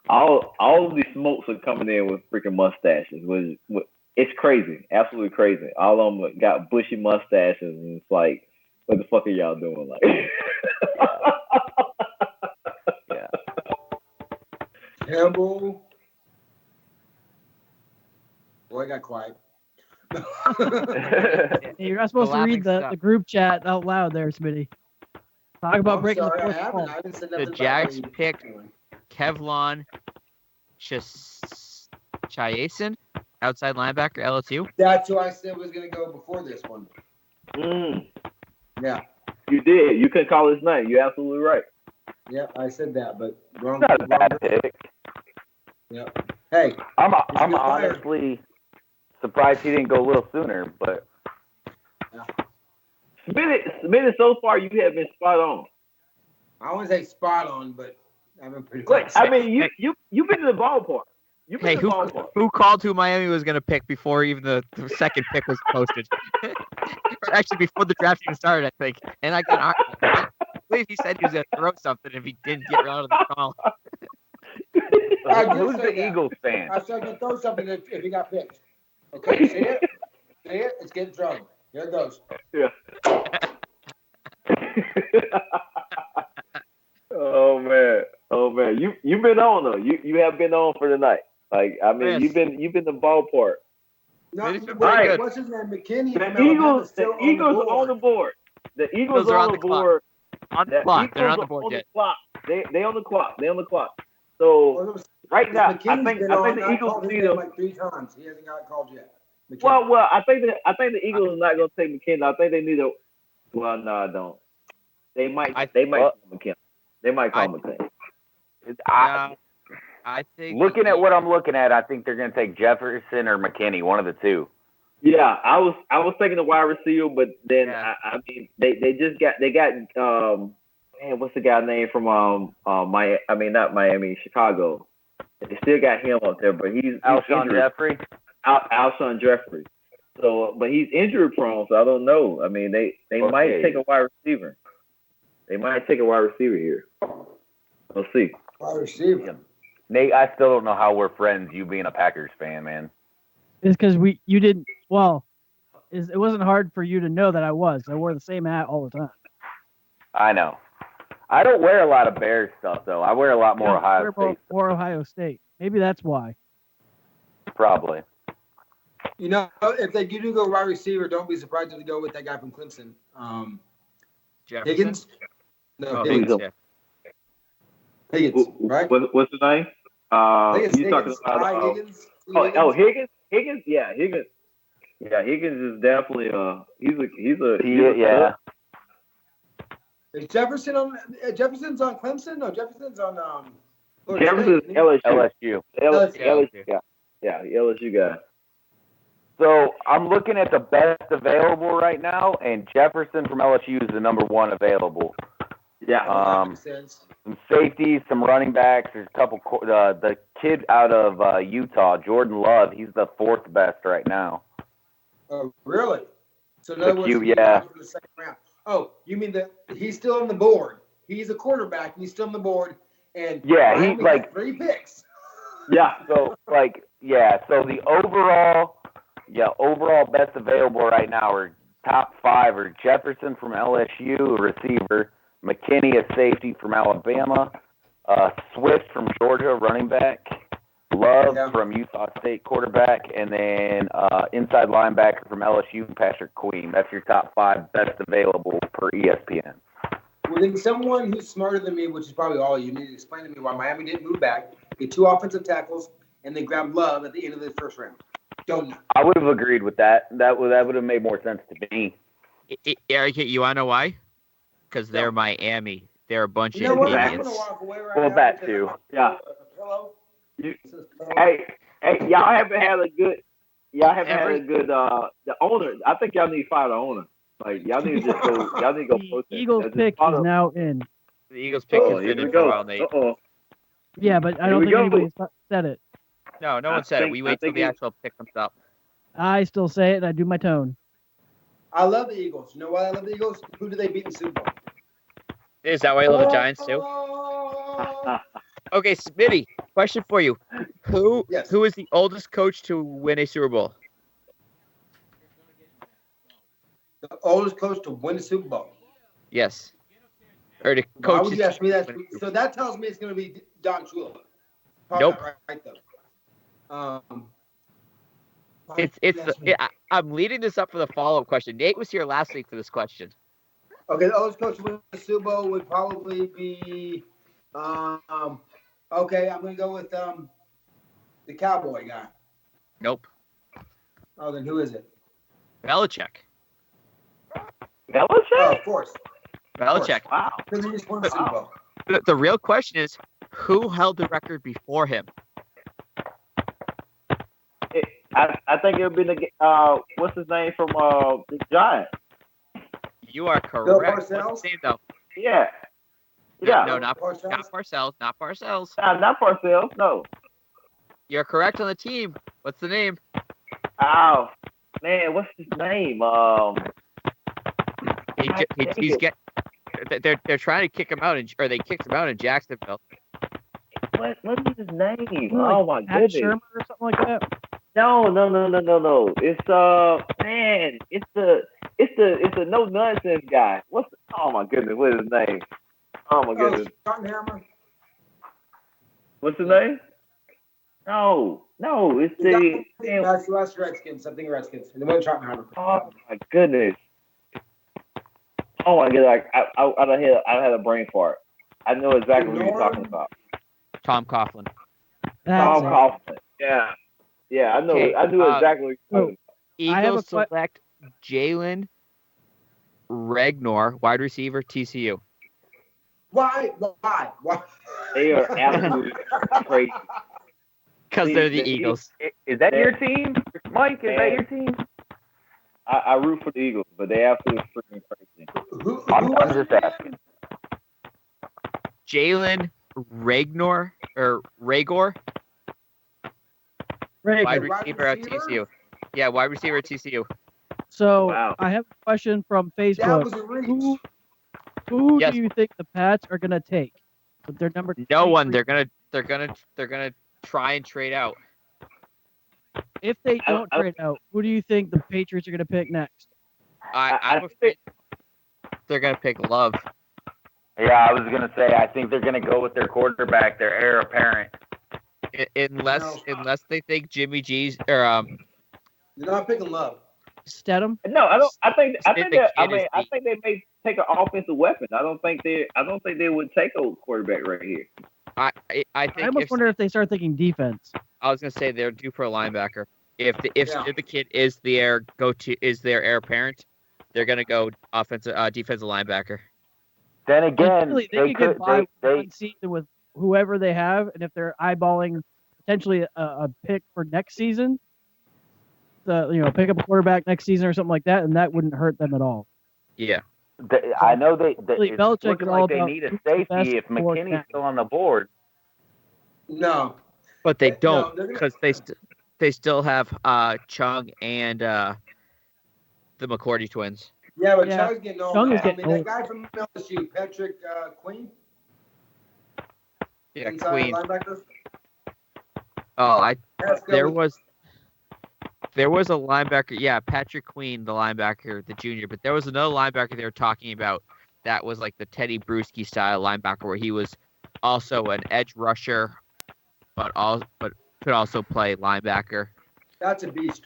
of these smokes are coming in with freaking mustaches. It's crazy, absolutely crazy. All of them got bushy mustaches, and it's like, what the fuck are y'all doing? Like, yeah. Campbell. Boy, I got quiet. Hey, you're not supposed to read the group chat out loud there, Smitty. Talk about breaking the fourth wall. I haven't said The nothing Jags about picked Kevlon Chiasen, outside linebacker, LSU. That's who I said was going to go before this one. Yeah. You did. You couldn't call his name. You're absolutely right. Yeah, I said that, but wrong. Not a bad pick. Yeah. Hey, I'm honestly surprised he didn't go a little sooner, but Smitty, so far you have been spot on. I wouldn't say spot on, but I've been pretty close. I mean, you've been to the ballpark. Hey, who called who Miami was going to pick before even the second pick was posted? Or actually, before the draft even started, I think. And I believe he said he was going to throw something if he didn't get out of the call. Who's the Eagles fan? I said to throw something if he got picked. Okay, see it? See it? It's getting thrown. Here it goes. Yeah. Oh man. You've been on though. You have been on for the night. Like, I mean, yes. you've been the ballpark. No, right. What's his name? McKinney. The Eagles are on the board. The Eagles are on the board. On the clock. They're not on the board yet. They on the clock. They on the clock. So right now, I think the Eagles need him like 3 times. He hasn't got called yet. McKinney. Well, I think the Eagles are not going to take McKinney. I think they need a. Well, no, I don't. They might call McKinney. They might call McKinney. I think. Looking at what I'm looking at, I think they're going to take Jefferson or McKinney, one of the two. Yeah, I was thinking the wide receiver, but then I mean they got man, what's the guy's name from Miami? I mean, not Miami, Chicago. They still got him up there, but he's Alshon Jeffrey. Alshon Jeffrey. So, but he's injury prone, so I don't know. I mean, they might take a wide receiver. They might take a wide receiver here. We'll see. Wide receiver. Nate, I still don't know how we're friends. You being a Packers fan, man. It's because you didn't. Well, it wasn't hard for you to know that I was. I wore the same hat all the time. I know. I don't wear a lot of Bears stuff though. I wear a lot more Ohio State. More Ohio State. Maybe that's why. Probably. You know, if they do go wide receiver, don't be surprised if they go with that guy from Clemson. Higgins? No, Higgins. Higgins, right? What's his name? You talking about Higgins? Higgins? Higgins? Yeah, Higgins. Yeah, Higgins is definitely yeah. Is Jefferson's on Clemson? No, Jefferson's on Jefferson's LSU. LSU. LSU. Yeah, LSU guy. So I'm looking at the best available right now, and Jefferson from LSU is the number one available. Yeah. That makes sense. Some safeties, some running backs. There's a couple. The kid out of Utah, Jordan Love, he's the fourth best right now. Oh, really? So in other words, cute, he's yeah. for the second round. Oh, you mean that he's still on the board? He's a quarterback, and he's still on the board. And Yeah, Miami he's like has 3 picks. Yeah. so So the overall best available right now are top 5 are Jefferson from LSU, a receiver, McKinney, a safety from Alabama, Swift from Georgia, running back, Love from Utah State, quarterback, and then inside linebacker from LSU, Patrick Queen. That's your top 5 best available per ESPN. Well, then someone who's smarter than me, which is probably all you need to explain to me why Miami didn't move back, get 2 offensive tackles, and then grab Love at the end of the first round. Don't know. I would have agreed with that. That would have made more sense to me. Eric, you want to know why? Because they're Miami. They're a bunch You know of what? I'm idiots. gonna walk away right Well, now that because too. I'm Yeah. a pillow. Hey, y'all haven't had a good. The owner. I think y'all need to fire the owner. Like y'all need to just go. Y'all need to go The protest. Eagles Just pick fire is them. now in. The Eagles pick has Here been we in for a go. while, Nate. Yeah, but I Here don't we think go. anybody said it. No I one said it. think- We I wait till think the it- actual pick comes up. I still say it, and I do my tone. I love the Eagles. You know why I love the Eagles? Who do they beat in the Super Bowl? Is that why you love the Giants too? Okay, Smitty, question for you. Who is the oldest coach to win a Super Bowl? The oldest coach to win the Super Bowl. Yes. Or the Why coach. would you ask me that? So that tells me it's going to be Don Shula. Probably Nope. not right though. I'm leading this up for the follow-up question. Nate was here last week for this question. Okay, the oldest coach to win the Super Bowl would probably be. Okay, I'm going to go with the Cowboy guy. Nope. Oh, then who is it? Belichick. Belichick? Oh, of course. Belichick. Wow. Because he just won the Super Bowl. The real question is, who held the record before him? I think it would be the what's his name from the Giants. You are correct. Bill What's Parcells? his name, though? Yeah. No, not Parcells? Parcells. Not Parcells. Not Parcells. No. You're correct on the team. What's the name? Oh man, what's his name? They're trying to kick him out, or they kicked him out in Jacksonville. What is his name? Like Oh my Pat goodness. Shermer or something like that. No. It's man, it's the no nonsense guy. Oh my goodness, what is his name? Oh my goodness. Schottenheimer? What's his name? No, it's That's Redskins. Something Redskins. And the one Schottenheimer. oh my goodness. Oh my god, like I had a brain fart. I know exactly what you're talking about. Tom Coughlin. That's Tom it. Coughlin. Yeah, I know. Okay, I knew exactly what you're talking I have Eagles a que- select Jalen Regnor, wide receiver, TCU. Why? about. They are absolutely crazy. Because they're the Eagles. Is that your team, Mike? Is that your team? I root for the Eagles, but they absolutely freaking crazy. Who I'm was just it? asking. Jalen Regnor, or Ragor, Right. wide Wide receiver at receiver? TCU. Yeah, wide receiver at TCU. So Wow. I have a question from That Facebook. was a reach. Who Yes. do you think the Pats are gonna take? With their number No 23? one. They're gonna try and trade out. If they don't trade out, who do you think the Patriots are gonna pick next? I'm afraid they're gonna pick Love. Yeah, I was gonna say I think they're gonna go with their quarterback, their heir apparent. Unless they think Jimmy G's or You're not picking Love. Stedham? No, I don't. I think Smith that. and Kid is I think they may take an offensive weapon. I don't think they would take a quarterback right here. I I think almost wonder if they start thinking defense. I was gonna say they're due for a linebacker. If Yeah. the kid is their heir apparent, they're gonna go defensive linebacker. Then again, Really, they they could get could by they one season with whoever they have, and if they're eyeballing potentially a pick for next season, pick up a quarterback next season or something like that, and that wouldn't hurt them at all. Yeah. I know it's Belichick looking is all like they about need a who's the best safety if for McKinney's now. still on the board. No. But they No, don't they're gonna- because they still have Chung and the McCourty twins. Yeah, but Yeah, Chung's getting old. Chung is I mean, getting that old. guy from LSU, Patrick Queen, Yeah, inside Queen. linebacker. Oh, That's there good. was a linebacker. Yeah, Patrick Queen, the linebacker, the junior. But there was another linebacker they were talking about that was like the Teddy Bruschi style linebacker, where he was also an edge rusher, but could also play linebacker. That's a beast.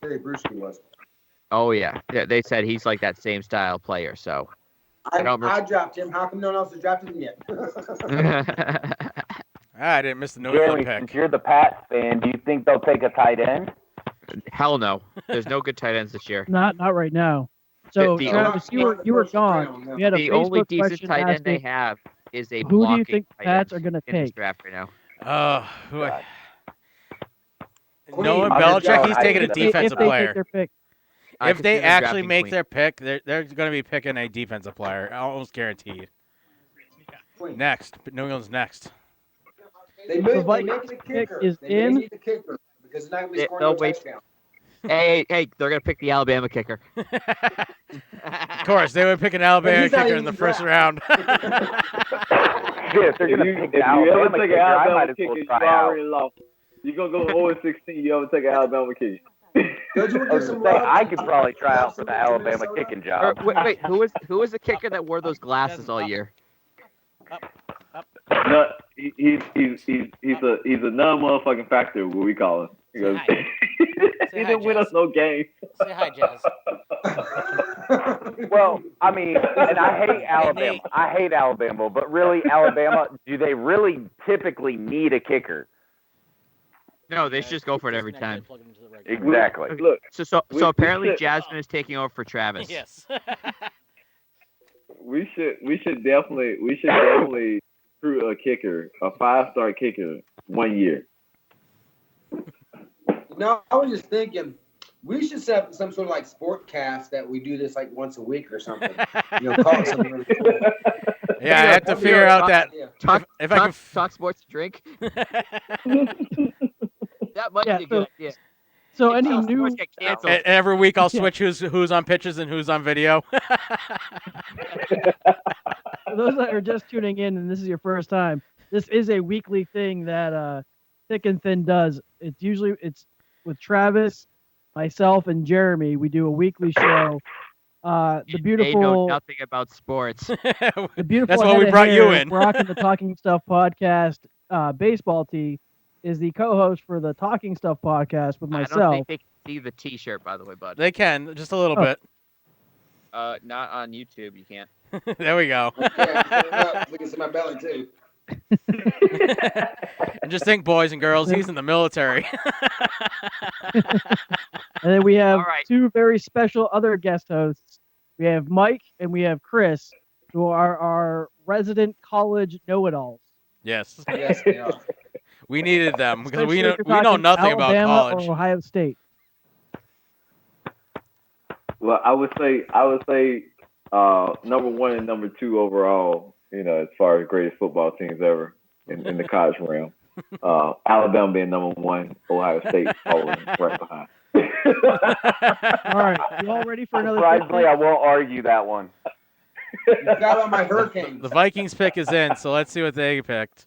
Terry Bruschi was. Oh yeah, they said he's like that same style player. So I don't remember. dropped him. How come no one else has drafted him yet? I didn't miss the New England Jeremy, since pick. you're the Pats fan, do you think they'll take a tight end? Hell no. There's no good tight ends this year. Not right now. So The Travis, only- you were first gone. round, no. We had a The only Facebook decent question tight end they asking, have is a who do you blocking think tight Pats end are going to in this take? draft right now. Knowing I'm Belichick, just he's going. taking a If If defensive they player. take their pick. I If they consider actually drafting make Queen. their pick, they're going to be picking a defensive player, almost guaranteed. Queen. Next, but New England's next. They The may Vikings make the pick kicker. is They may in. need the kicker because they're not going to be scoring They'll no wait. touchdown. Hey, they're gonna pick the Alabama kicker. Of course, they would pick an Alabama he's not kicker even in the in the first draft. round. Yeah, if they're gonna pick the Alabama kicker, I might as well you try out. already lost. You're going to go 0-16. You ever take an Alabama kicker. Don't you want I to was give some gonna say, love I to- could probably try out for some the to Alabama Minnesota? kicking job. Wait, who was the kicker that wore those glasses all year? No, he's a non-motherfucking factor, what we call him. He goes, Say he hi, didn't win us Jazz. no game. Say hi, Jazz. Well, I mean, and I hate Alabama. I hate Alabama, but really, Alabama, do they really typically need a kicker? No, they should just go for it every time. Exactly. Look, So We apparently should- Jasmine is taking over for Travis. Yes. we should definitely recruit a kicker, a 5-star kicker, 1 year. No, I was just thinking we should set up some sort of like sport cast that we do this like once a week or something. Call it something really cool. Yeah, I have to figure out that Yeah. if I can. Talk sports, drink. That might Yeah, be a good idea. So any Until new sports get canceled. Every week I'll Yeah. switch who's on pitches and who's on video. For those that are just tuning in and this is your first time, this is a weekly thing that Thick and Thin does. It's with Travis, myself, and Jeremy. We do a weekly show. The They know beautiful, nothing about sports. the beautiful. That's why head we of brought you hair, in. Rocking the Talking Stuff podcast, baseball tee, is the co-host for the Talking Stuff podcast with I don't myself. think they can see the T-shirt, by the way, bud. They can just a little Oh. bit. Not on YouTube. You can't. There we go. Yeah, we can see my belly too. And just think, boys and girls, he's in the military. And then we have All right. two very special other guest hosts. We have Mike and we have Chris, who are our resident college know-it-alls. Yes, Yes, they are. we needed them because Especially we if know, you're we know talking nothing about Alabama college. or Ohio State. Well, I would say number 1 and number 2 overall, as far as greatest football teams ever in the college realm. Alabama being number 1, Ohio State following right behind. All right, you all ready for another? Surprisingly, I won't argue that one. You forgot about my Hurricanes. The Vikings pick is in, so let's see what they picked.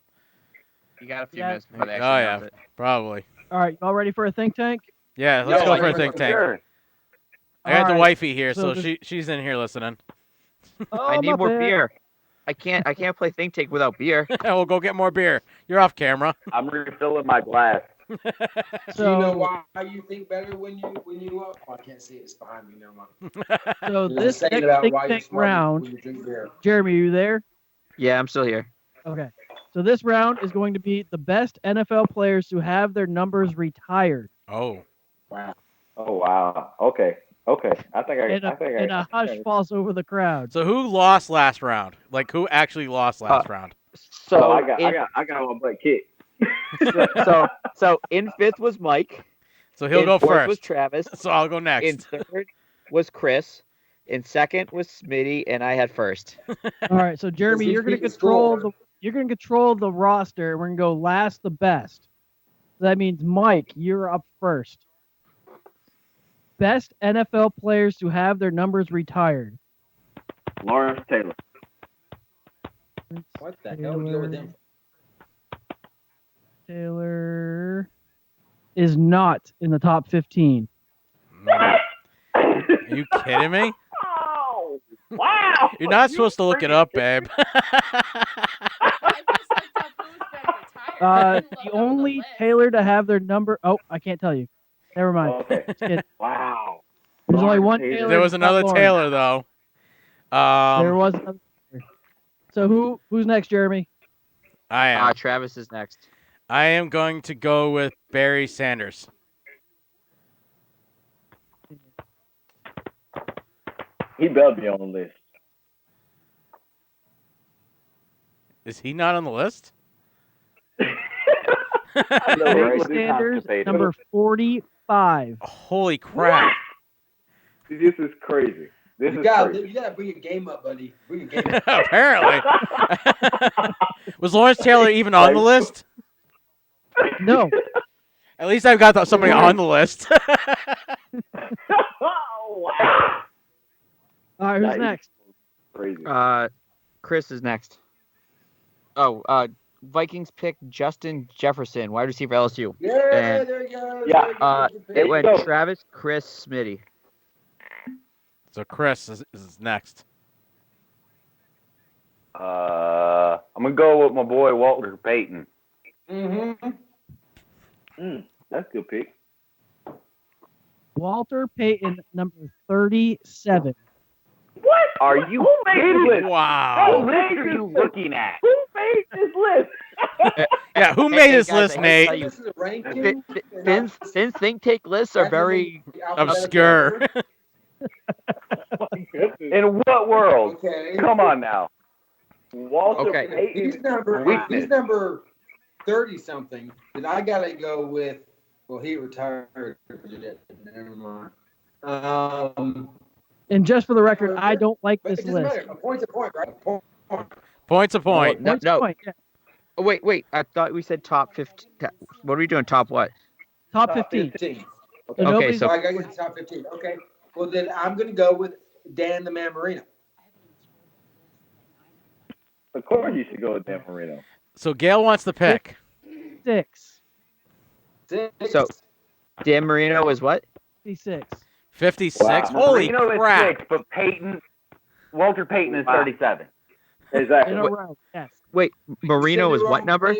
You got a few Yeah. minutes before they Oh, actually yeah. announce it. Probably. All right, you all ready for a think tank? Yeah, let's Yeah, go like for a we're think tank. Sure. I got the Alright, wifey here, so so this- she's in here listening. Oh, I need my more bad. beer. I can't play think tank without beer. We'll go get more beer. You're off camera. I'm refilling my glass. Do you So, know why you think better when you oh, I can't see it. It's behind me. Never mind. so There's a this saying next about think why you're tank smart round, when you drink beer. Jeremy, you there? Yeah, I'm still here. Okay. So this round is going to be the best NFL players to have their numbers retired. Oh. Wow. Oh wow. Okay. I think And a hush falls over the crowd. So who lost last round? Like who actually lost last round? So I got one butt kick. so in fifth was Mike. So he'll In go fourth was first. Travis. So I'll go In next. third was Chris. In second was Smitty, and I had first. All right, so Jeremy, he's you're gonna keeping control score. you're gonna control the roster. We're gonna go last the best. So that means Mike, you're up first. Best NFL players to have their numbers retired. Lawrence Taylor. What the hell would you go with them? Taylor is not in the top 15. Are you kidding me? Oh, wow. You're not supposed to look it up, babe. The only Taylor to have their number. Oh, I can't tell you. Never mind. Okay. Just kidding. Wow. There's only one Taylor. Taylor. There was it's not another Lawrence. Taylor though. There was another Taylor. So who's next, Jeremy? I am. Travis is next. I am going to go with Barry Sanders. He better be on the list. Is he not on the list? I know, Barry right? Sanders, constipated. number 45. Holy crap! This is crazy. This You is gotta crazy. bring your game up, buddy. Bring your game up. Apparently. Was Lawrence Taylor even on the list? No. At least I've got somebody on the list. Oh, wow. All right, who's Nice. next? Crazy. Chris is next. Oh, Vikings picked Justin Jefferson, wide receiver LSU. Yeah, And- there you go. Yeah. It you went go. Travis, Chris, Smitty. So Chris is next. I'm gonna go with my boy Walter Payton. Mm-hmm. That's a good pick. Walter Payton, number 37. What? Are you Who made this kidding? list? What Wow. list are you looking at? Who made this list? Yeah, who Hey, may hey, this guys, list, I gotta Nate? tell you, This is a ranking. Since think take lists are very Obscure. My goodness. In what world? Okay. Come on now. Walter Okay. Payton. He's number 30 something. And I gotta go with. Well, he retired. Never mind. And just for the record, I don't like But this it doesn't list. matter. A point's a point, right? A point. Points a point. No, Point's no. point, yeah. Oh, wait. I thought we said top 15. What are we doing? Top what? Top 15. 15. So Okay, nobody's so- I gotta get the top 15. Okay. Well, then I'm gonna go with Dan the Man Marino. Of course you should go with Dan Marino. So Gail wants the pick. 6. 6. So- Dan Marino was what? 56. 56. Wow. Holy Marino is crap. 6, but Walter Payton is Wow. 37. Exactly. In a row, yes. Wait, Marino is what number?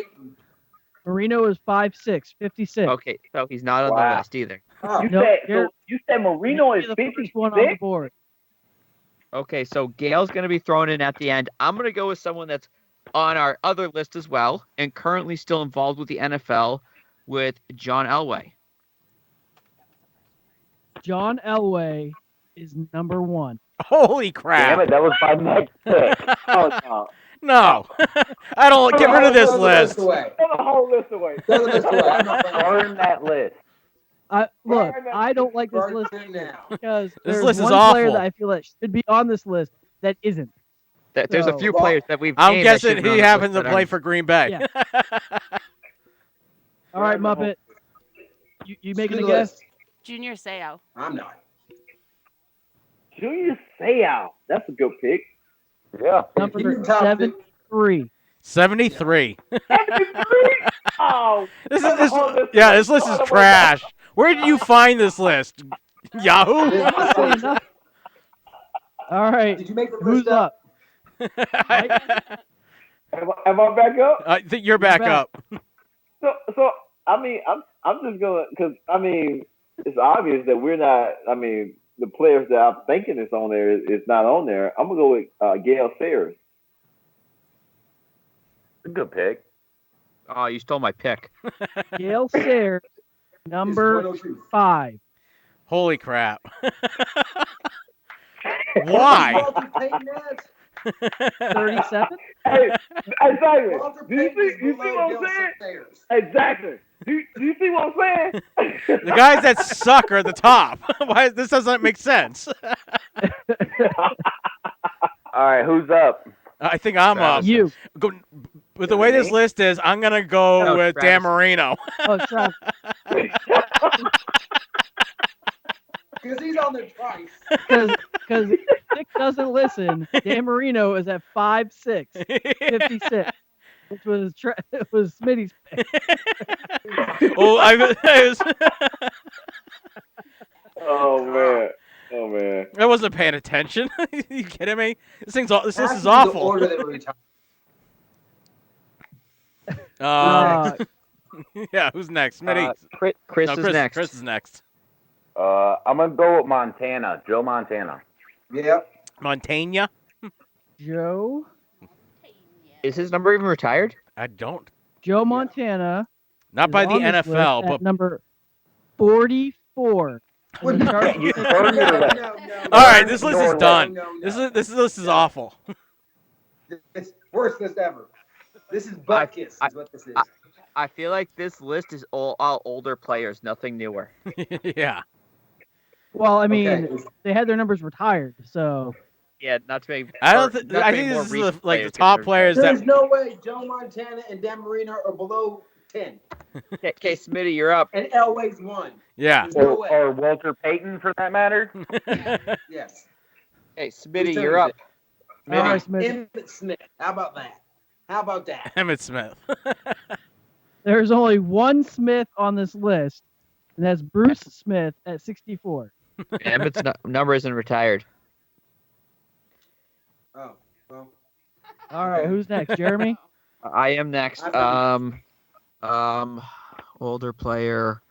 Marino is 5'6", 56. Okay, so he's not on Wow. the list either. Oh, You No, said you're- so. You said Marino is You're the first one on 56. the board. Okay, so Gail's going to be thrown in at the end. I'm going to go with someone that's on our other list as well and currently still involved with the NFL with John Elway. John Elway is number 1. Holy Damn crap. it, that was my next pick. Oh no. No. I don't get rid of this Throw the list list. away. Throw the whole list away. Throw the list away. I'm not playing. Burn that list. Look, I don't like this Burn list it now. because This there's list is one player awful. that I feel that should be on this list that isn't. There's a So- few Well, players that we've I'm named that guessing should be on he the happens list to that play aren't. for Green Bay. Yeah. All right, Muppet. You making a Do the guess? list. Junior Seau. I'm not. Junior Seau. That's a good pick. Yeah. Number You're top 73. 73. 73? Oh. This throw is the this. whole list Yeah, away. this list Throw is it away. trash. Where did you find this list? Yahoo. Honestly enough. All right, Did you make the who's list up? up? Am I back up? I think you're back back. up. So I mean, I'm just gonna, because I mean, it's obvious that we're not. I mean, the players that I'm thinking is on there is not on there. I'm gonna go with Gale Sayers. A good pick. Oh, you stole my pick. Gail Sayers, number 102. 5. Holy crap. Why? Walter Payton 37? Hey, exactly. Walter Do you Payton is see? You see below what I'm Bill saying? Sayers. Exactly. Do you see what I'm saying? The guys that suck are at the top. Why this doesn't make sense? All right, who's up? I think I'm up. Travis. You. With the way this Me? list is, I'm gonna go No, with Dan Travis. Marino. Oh, Trav. Because he's on there twice. Because Nick doesn't listen. Dan Marino is at 5'6", 56, which was it was Smitty's pick. Oh, Oh man. I wasn't paying attention. You kidding me? This list Has is to be awful. The order they were retired. Yeah, who's next? Smitty. Chris No, is Chris, next. Chris is next. I'm gonna go with Montana, Joe Montana. Yep. Montana. Joe Is his number even retired? I don't. Joe Montana. Not is by the on this NFL, list but at number 44. Well, And the no, Chargers you pick- heard me. all right, this list is No, done. no. This list is awful. It's worst list ever. This is butt kiss, is what this is. I feel like this list is all older players, nothing newer. Yeah. Well, I mean, Okay. they had their numbers retired, so Yeah, not to make. I or don't. not to I make think more this is recent like the players top get players There's that. no way Joe Montana and Dan Marino are below 10. Okay, Smitty, you're up. And Elway's 1. Yeah. There's no way. Or Walter Payton, for that matter. Yes. Hey, Smitty, Whose you're turn up. is it? all right, Smith. Emmitt Smith. How about that? How about that? Emmitt Smith. There's only one Smith on this list, and that's Bruce Smith at 64. Emmett's number isn't retired. Oh, well. All right, who's next? Jeremy? I am next. Older player,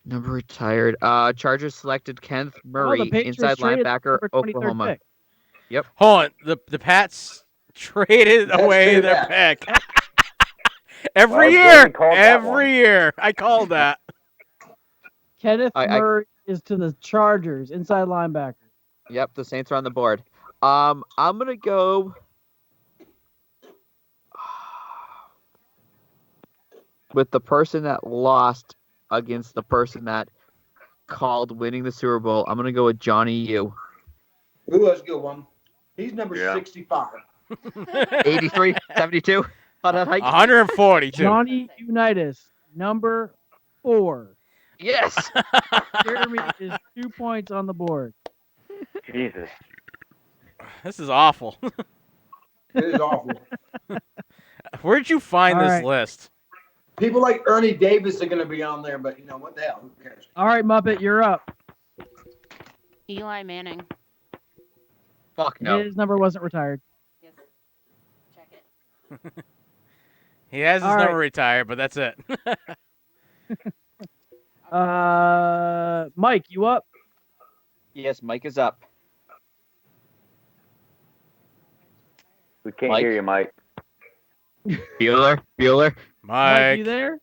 number retired. Chargers selected Kenneth Murray, the Patriots inside traded linebacker, number 23rd Oklahoma. pick. Hold on. The Pats traded Pats away traded their back. pick. Every Well, year. Jordan called that one. Every year. I called that. Kenneth I- Murray is to the Chargers, inside linebacker. Yep, the Saints are on the board. I'm gonna go with the person that lost against the person that called winning the Super Bowl. I'm gonna go with Johnny U. Ooh, that's a good one. He's number Yeah. 65. 83, 72. How did I- 142. Johnny Unitas, number 4. Yes. Jeremy is 2 points on the board. Jesus. This is awful. It is awful. Where'd you find All this right. list? People like Ernie Davis are going to be on there, but you know what the hell? Who cares? All right, Muppet, you're up. Eli Manning. Fuck no. His number wasn't retired. Yes. Check it. He has his All number right. retired, but that's it. Mike, you up? Yes, Mike is up. We can't Mike? hear you, Mike. Bueller. Mike, Mike. you there?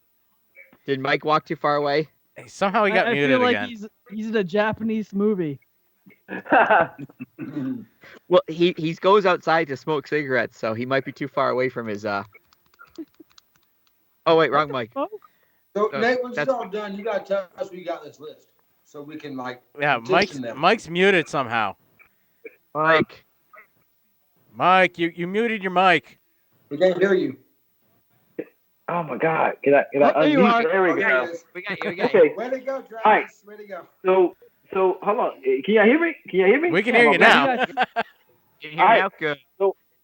Did Mike walk too far away? Hey, somehow he got I muted feel like again. he's in a Japanese movie. Well, he goes outside to smoke cigarettes, so he might be too far away from his. Oh wait, wrong Mike. Oh, So, No, Nate, once it's that's- all done, you got to tell us where you got this list. So we can, like, Yeah, petition them. Mike's muted somehow. Mike. Mike, you muted your mic. We can't hear you. Oh my God! Can I There you are. unmute? There we Oh, there go. he is. We got you. We got you. Okay. Way to go, Travis. All right. Way to go. So hold on. Can y'all hear me? Can y'all hear me? We can hear you yeah, now. we got you. Can you hear me Alright. now? Good.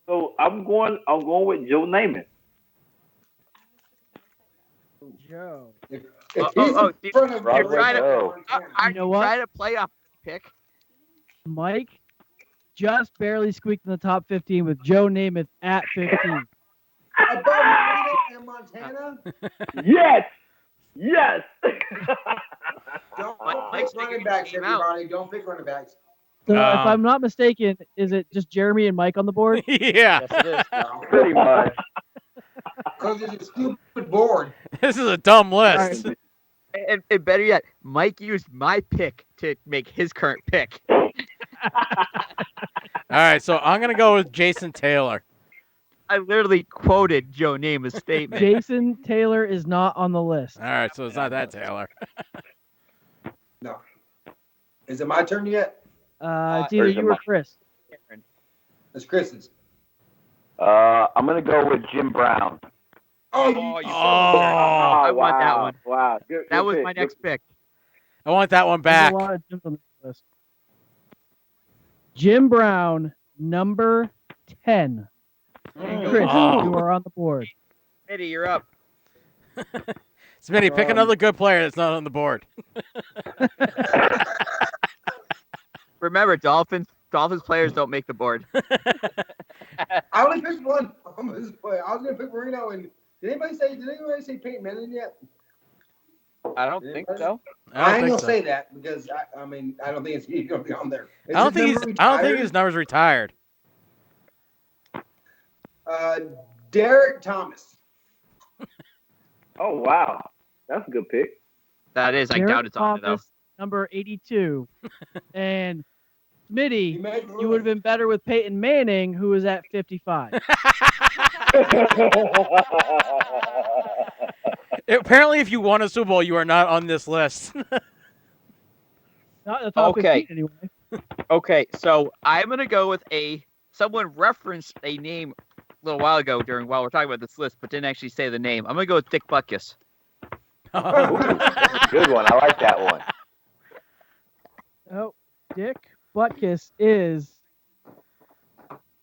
So I'm going with Joe Namath. Joe. If Oh, he's oh, in front of Robert Brady Joe. Montana, I You know what? try to play a pick. Mike just barely squeaked in the top 15 with Joe Namath at 15. above Marino and Montana, Yes. don't Mike's pick running making backs, your team out. everybody. Don't pick running backs. So if Um, I'm not mistaken, is it just Jeremy and Mike on the board? Yeah, Yes, it is. Pretty much. Because it's a stupid board. this is a dumb list. All And better yet, Mike used my pick to make his current pick. All right, so I'm gonna go with Jason Taylor. I literally quoted Joe Namath's statement. Jason Taylor is not on the list. All right, so it's not that Taylor. No. Is it my turn yet? It's either you or Chris. It's Chris's. I'm gonna go with Jim Brown. Oh, I want that one. Wow. Good, That good was pick. my next pick. I want that one There's back. a lot of Jims on this list. Jim Brown, number 10. Chris, Oh. you are on the board. Eddie, you're up. Smitty, pick another good player that's not on the board. Remember, Dolphins players don't make the board. I only picked one. I was gonna pick Marino, and did anybody say Peyton Manning yet? I don't think so. I ain't gonna say that because I mean I don't think he's gonna be on there. I don't think his number's retired. Derek Thomas. Oh wow, that's a good pick. That is. I Derek doubt it's on there, though. Thomas, number 82. And Smitty, He made you would have been better with Peyton Manning, who was at 55. Apparently, if you won a Super Bowl, you are not on this list. Not the top Okay. 15 anyway. Okay, so I'm gonna go with someone referenced a name a little while ago while we're talking about this list, but didn't actually say the name. I'm gonna go with Dick Butkus. Good one. I like that one. Oh, Dick Butkus is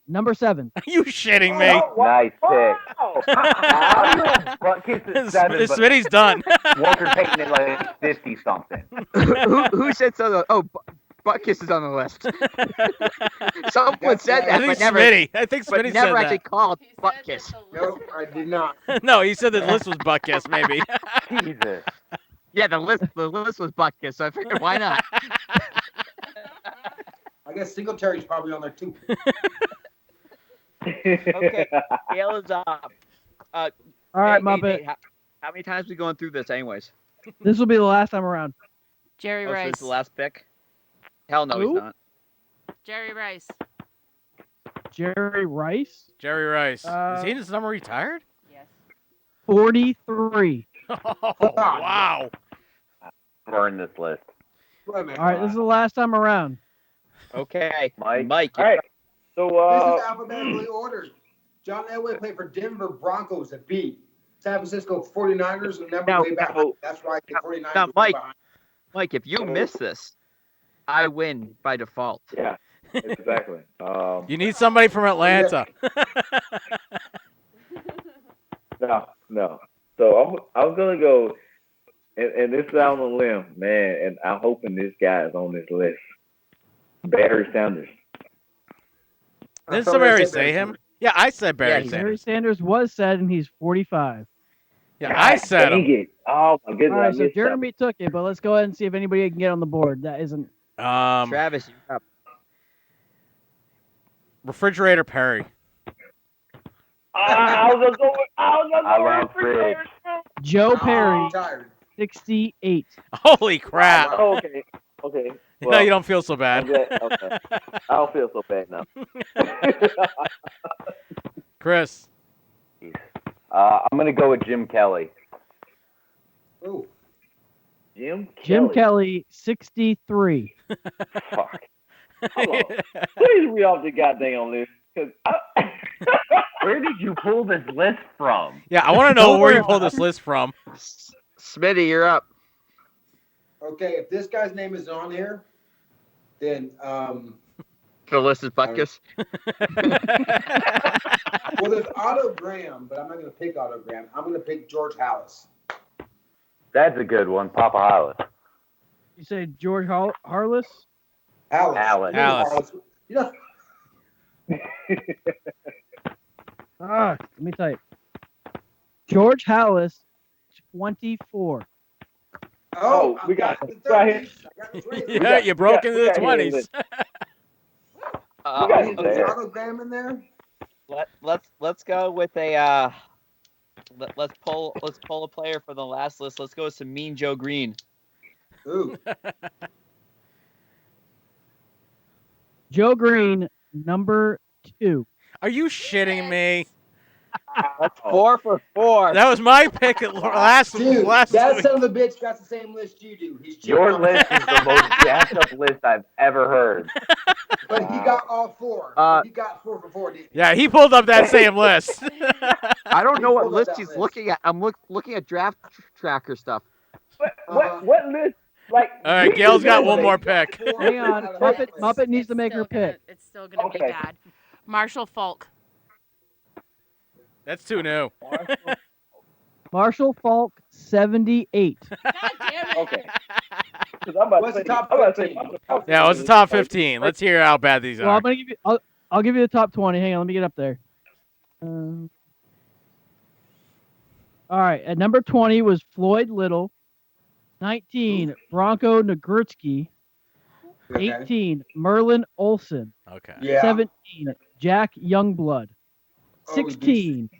number 7. Are you shitting me? Nice pick. Butkus is 7, but Smitty's done. Walter Payton is like 50 something. who said so? Oh, Butkus is on the list. Someone said that, I think but never, Smitty. I think but Smitty said never actually that. called He said Butkus. that the No, list I is did not. No, he said the list was Butkus, maybe. Jesus. Yeah, the list was Butkus, so I figured why not? I guess Singletary's probably on there too. Okay, Gail is up. All right, Hey, Muppet. how many times are we going through this, anyways? This will be the last time around. Jerry Oh, so Rice. it's the last pick? Hell no, Who? he's not. Jerry Rice. Jerry Rice, Jerry Rice. Is he Uh, his number retired? Yes. 43. Oh, wow. Burn this list. All right, this is the last time around. Okay, Mike. All right. So This is alphabetically ordered. John Elway played for Denver Broncos at B. San Francisco 49ers, remember Now- way back. That's right, the 49ers. now, were Mike. behind. Mike, if you miss this, I win by default. yeah, exactly. You need somebody from Atlanta. No. So I was gonna go, and this is out on a limb, man, and I'm hoping this guy is on this list. Barry Sanders. Didn't Somebody somebody already said say Barry him? Sanders. Yeah, I said Barry Yeah, Sanders. Barry Sanders was said, and he's 45. Yeah, I said Dang him. it. Oh my goodness. All I right, so missed that. Jeremy took it, but let's go ahead and see if anybody can get on the board. That isn't. Travis, you're up. Refrigerator Perry. I was gonna love Fridge. Joe Perry, Retired. 68. Holy crap. Oh, okay. Now Well, you don't feel so I'm bad. glad- okay. I don't feel so bad now. Chris. I'm gonna go with Jim Kelly. Ooh. Jim Jim Kelly, 63. Fuck. Hold on. Please read off the goddamn list. 'Cause Where did you pull this list from? Yeah, I want to know Don't where worry you pulled about this list from. Smitty, you're up. Okay, if this guy's name is on here, then The list is Butkus. well, there's Otto Graham, but I'm not going to pick Otto Graham. I'm going to pick George Hallis. That's a good one, Papa Hollis. You say George Harless? Hallis. Hallis. Hallis. You know, Let me type. George Hallis, 24. Oh, we got the it. Right here. 30s. I got the 20s. Yeah, got- you broke we into the got here, 20s. got it. Is Otto Graham in there? Let's go with a let's pull a player for the last list. Let's go with some Mean Joe Green. Ooh. Joe Green, number 2. Are you shitting me? That's 4 for 4. That was my pick at last Dude, last that week. son of a bitch got the same list you do. He's cheating Your on list me. is the most jacked up list I've ever heard. But he got all 4. He got 4 for 4, didn't he? Yeah, he pulled up that same list. I don't know what pulled up list that he's list. looking at. I'm looking at draft tracker stuff. What list? Like, All right, Gail's got one more He got pick. 4 Hang on. out of that list. Muppet needs to make her still gonna- pick. It's still gonna be Okay. bad. Marshall Falk. That's too new. Marshall Falk, 78. God damn it. Okay. 'Cause I'm about What's to the say- top I'm about to say 15? Yeah, what's the top 15? Let's hear how bad these Well, are. I'm gonna give you. I'll give you the top 20. Hang on, let me get up there. All right, at number 20 was Floyd Little. 19, Bronco Nagurski. Okay. 18, Merlin Olsen. Okay. Yeah. 17, Jack Youngblood. Oh, 16,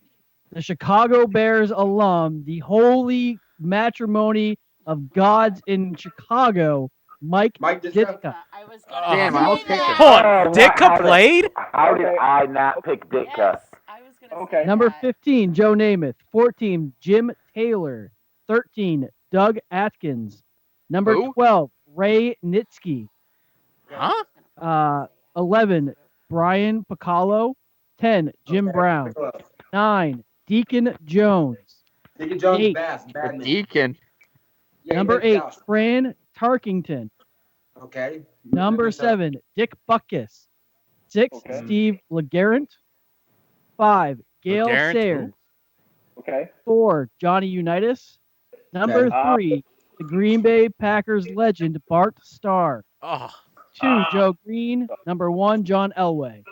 the Chicago Bears alum, the holy matrimony of gods in Chicago, Mike Ditka. Ditka. I was Damn, gonna I almost say picked him. that. Hold on, Oh, Ditka how did- played? How did I not pick Ditka? Yes, I was gonna Okay. say Number that. 15, Joe Namath. 14, Jim Taylor. 13, Doug Atkins. Number Who? 12, Ray Nitsky. Huh? 11, Brian Picalo. 10, Jim Brown. 9, Deacon Jones. Deacon Jones, 8, bad man. Deacon. Yeah, he Number makes 8, Dallas. Fran Tarkington. Okay. Number 7, Dick Buckus. 6, Okay. Steve LeGarrent. 5, Gail LeGarrette, who? Sayers. Okay. 4, Johnny Unitas. Number Okay. 3, the Green Bay Packers legend, Bart Starr. Oh, 2, Joe Green. Number 1, John Elway.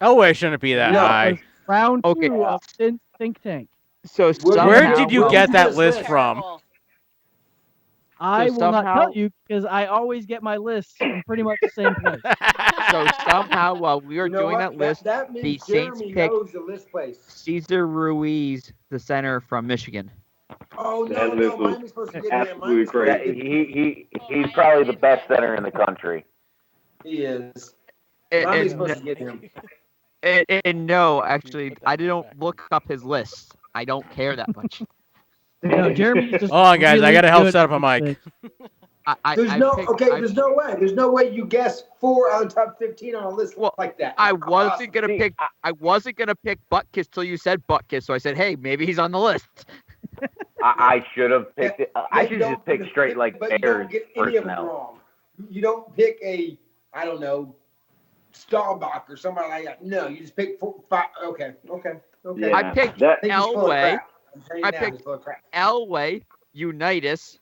Elway shouldn't be that No, high. Round Okay. 2 of Think Tank. So Where somehow, Where did you well, get who that is list this? from? Terrible. I will not somehow- tell you because I always get my lists from pretty much the same place. So somehow, while we were You know doing what? that list, that the means Saints Jeremy picked knows the list place. Caesar Ruiz, the center from Michigan. Oh no, That no, list was Miami's supposed to get him. absolutely Miami's supposed Yeah, to get he's probably the best center in the country. He is. And, Miami's and, supposed to get him. and no, actually, I didn't look up his list. I don't care that much. No, Jeremy's just. Hold on, guys. I really gotta help good set up a at mic. this. There's I no picked, okay. I, There's no way. There's no way you guess 4 out of the top 15 on a list Well, like that. I wasn't gonna See, pick. I wasn't gonna pick Butkus till you said Butkus, so I said, "Hey, maybe he's on the list." I should have picked it. I Yeah, should you just don't- pick straight like but you Bears don't get any of them personnel. wrong. You don't pick a, I don't know, Staubach or somebody like that. No, you just pick 4, 5. Okay. Yeah. I picked I think he's full of Elway, crap. I'm telling you I now, picked- he's full of crap. Elway, Unitas,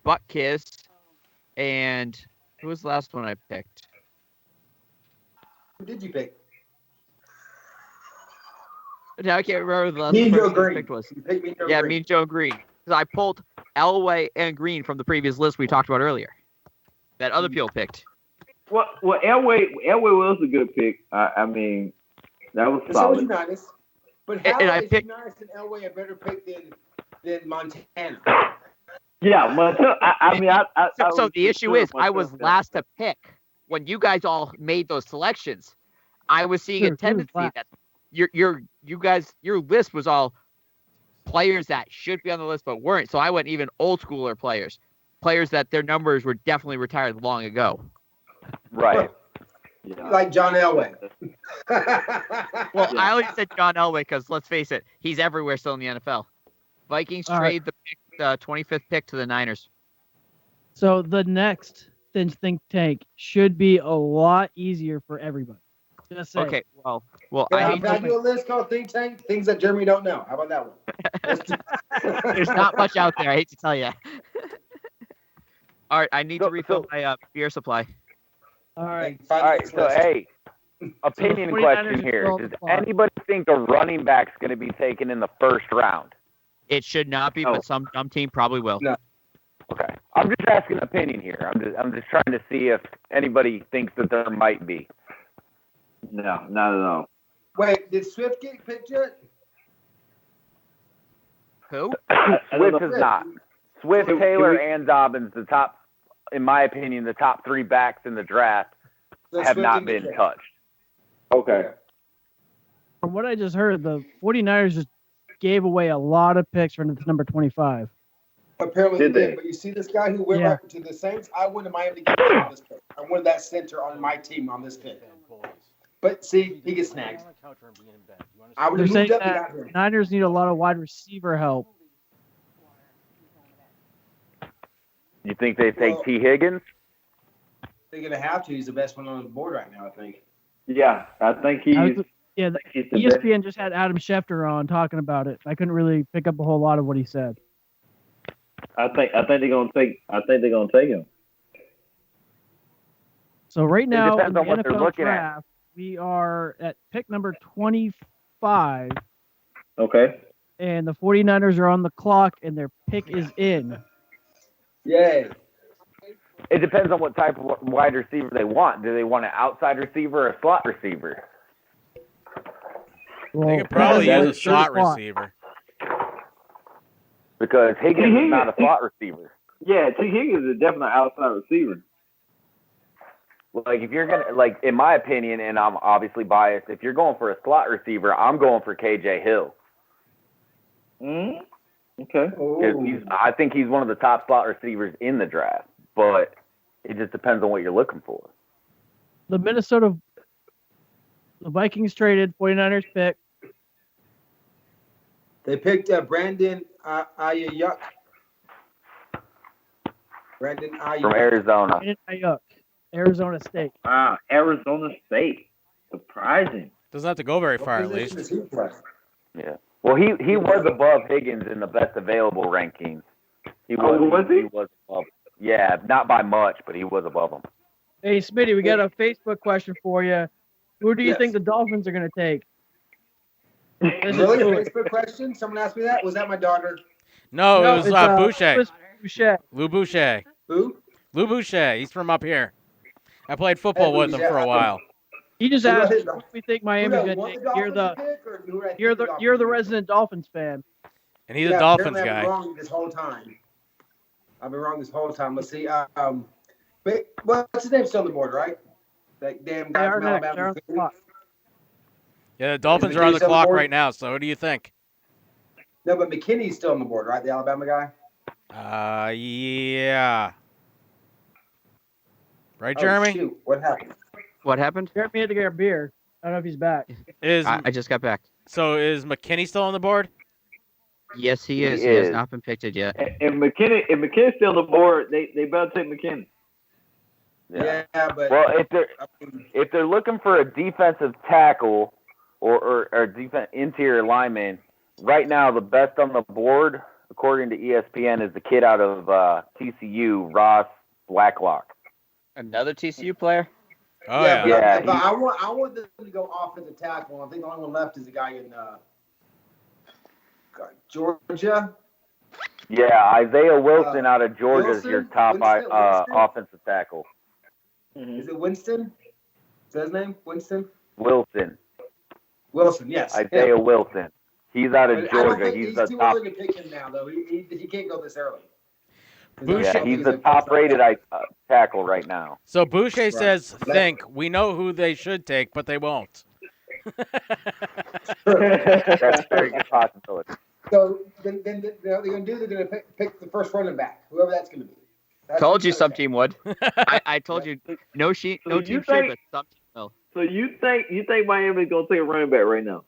Butkus, and who was the last one I picked? Who did you pick? Now I can't remember the last Me and Joe person I Green. picked was. You picked me and Joe Yeah, Green. me and Joe Green. Because I pulled Elway and Green from the previous list we talked about earlier. That other people picked. Well, Elway was a good pick. I mean, that was And so was solid. Unitas. But And- how and I is picked- Unitas and Elway a better pick than Montana? Yeah, Montana. I mean, I So was the issue sure is, I was Montana- last to pick. When you guys all made those selections, I was seeing Sure, a who was tendency last? that your list was all players that should be on the list but weren't. So I went even old schooler players that their numbers were definitely retired long ago. Right. Yeah. Like John Elway. Well, I only said John Elway because let's face it, he's everywhere still in the NFL. Vikings All right. trade the 25th pick to the Niners. So the next Think Tank should be a lot easier for everybody. Just saying. Okay, well, Can I I, hate can I do a list called Think Tank? Things that Jeremy don't know. How about that one? Let's do- there's not much out there. I hate to tell you. All right, I need to So- refill so- my beer supply. All right. Find All the right. So list. hey, opinion 49ers question are here. still on Does the clock. anybody think a running back's going to be taken in the first round? It should not be, Oh. but some dumb team probably will. No. Okay. I'm just asking opinion here. I'm just trying to see if anybody thinks that there might be. No, not at all. Wait, did Swift get picked yet? Who? Swift is not. Swift, Can we- Taylor, and Dobbins, in my opinion, the top 3 backs in the draft. have not been touched. Okay. From what I just heard, the 49ers just gave away a lot of picks for number 25. Apparently, Did they? But you see this guy who went Yeah. right to the Saints? I wanted Miami to get him on this pick. I wanted that center on my team on this pick. But see, he gets snagged. I would They're have saying moved up and that got him. Niners need a lot of wide receiver help. You think they take Well- T. Higgins? They're going to have to. He's the best one on the board right now, I think. Yeah, I think he's. Yeah, he's the best. ESPN just had Adam Schefter on talking about it. I couldn't really pick up a whole lot of what he said. I think they're gonna take. I think they're gonna take him. So right now in depends the on what they're NFL looking at. draft, we are at pick number 25, Okay. and the 49ers are on the clock, and their pick is in. Yay. It depends on what type of wide receiver they want. Do they want an outside receiver or a slot receiver? Well, They could probably that's use a slot receiver. Because Higgins is not a slot receiver. Yeah, T. Higgins is definitely an outside receiver. Like if you're gonna, like in my opinion, and I'm obviously biased, if you're going for a slot receiver, I'm going for KJ Hill. Okay. Because I think he's one of the top slot receivers in the draft. But it just depends on what you're looking for. The Vikings traded 49ers pick. They picked Brandon Ayuk. Brandon Ayuk. From Arizona. Brandon Ayuk, Arizona State. Wow, Arizona State. Surprising. Doesn't have to go very far, at What least. position does he play? Yeah. Well, he was above Higgins in the best available rankings. He was. Was he? He was above. Yeah, not by much, but he was above him. Hey, Smitty, we got a Facebook question for you. Who do you Yes. think the Dolphins are going to take? This is Really? A Louis. Facebook question? Someone asked me that? Was that my daughter? No, it was it's, Boucher. Louis Boucher. Lou Boucher. Who? Lou Boucher. He's from up here. I played football Hey, with him Louis, for a yeah, while. He just Who asked, does- who do we think Miami's going to take? You're the resident Dolphins fan. And he's a Dolphins I've guy. been wrong this whole time. I've been wrong this whole time. Let's see. But what's his name still on the board, right? That damn They guy are from next. They're Alabama. on the clock. Yeah, the Dolphins Is are on the McKinney on the clock board? right now. So who do you think? No, but McKinney's still on the board, right? The Alabama guy. Yeah. Right, Oh, Jeremy? shoot. What happened? What happened? Jeremy had to get a beer. I don't know if he's back. Is I just got back. so is McKinney still on the board? Yes, he is. He He has is. not been picked yet. If McKinney's still on the board, they better take McKinney. Yeah, but Well, I mean, if they're looking for a defensive tackle or interior lineman, right now the best on the board, according to ESPN, is the kid out of TCU, Ross Blacklock. Another TCU player? Oh yeah. but Yeah, but I want them to go offensive tackle. I think the only one left is the guy in Georgia. Yeah, Isaiah Wilson out of Georgia is your Wilson? top Winston? offensive tackle. Is it Winston? Is that his name? Winston? Wilson, Wilson, yes. Isaiah Wilson. He's out of But I don't Georgia. think He's he's the too top. early to pick him now, though. He can't go this early. Boucher- Yeah, he's the top-rated tackle right now. So Boucher says, That- think. We know who they should take, but they won't. That's a very good possibility. So then they're going to pick the first running back, whoever that's going to be. That's Told you what some I'm team would. I told you no team So you should, think- but some team will. So you think Miami's gonna take a running back right now?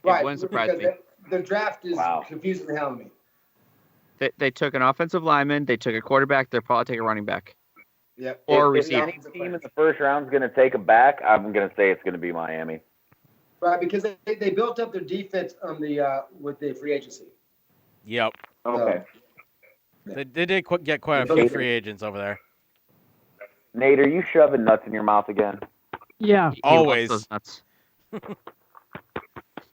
Right, It wouldn't surprise because me. the draft is Wow. confusing the hell out of me. They took an offensive lineman. They took a quarterback. They'll probably take a running back. Yep. Or If receiver. any team in the first round is going to take a back, I'm going to say it's going to be Miami. Right, because they built up their defense on the with the free agency. Yep. Okay. They did get quite a few free agents over there. Nate, are you shoving nuts in your mouth again? Yeah. He loves Always. those nuts.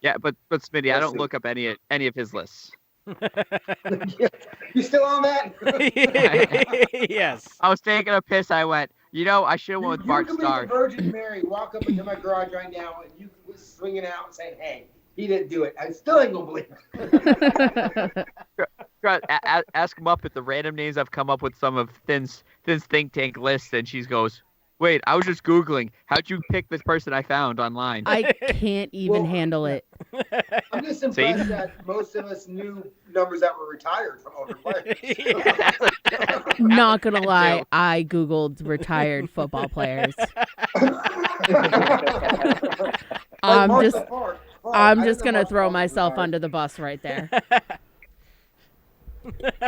Yeah, but Smitty, I don't look up any of his lists. You still on that? Yes. I was taking a piss. I went, I should have went with Bart You Starr. can be the Virgin Mary, walk up into my garage right now, and you was swinging out and saying, "Hey, he didn't do it." I still ain't gonna believe it. Ask him up at the random names I've come up with some of Thin's think tank list, and she goes, Wait, I was just Googling. How'd you pick this person I found online? I can't even handle it. I'm just impressed that most of us knew numbers that were retired from older players. Not gonna lie, I googled retired football players. I'm just gonna throw myself under the bus right there.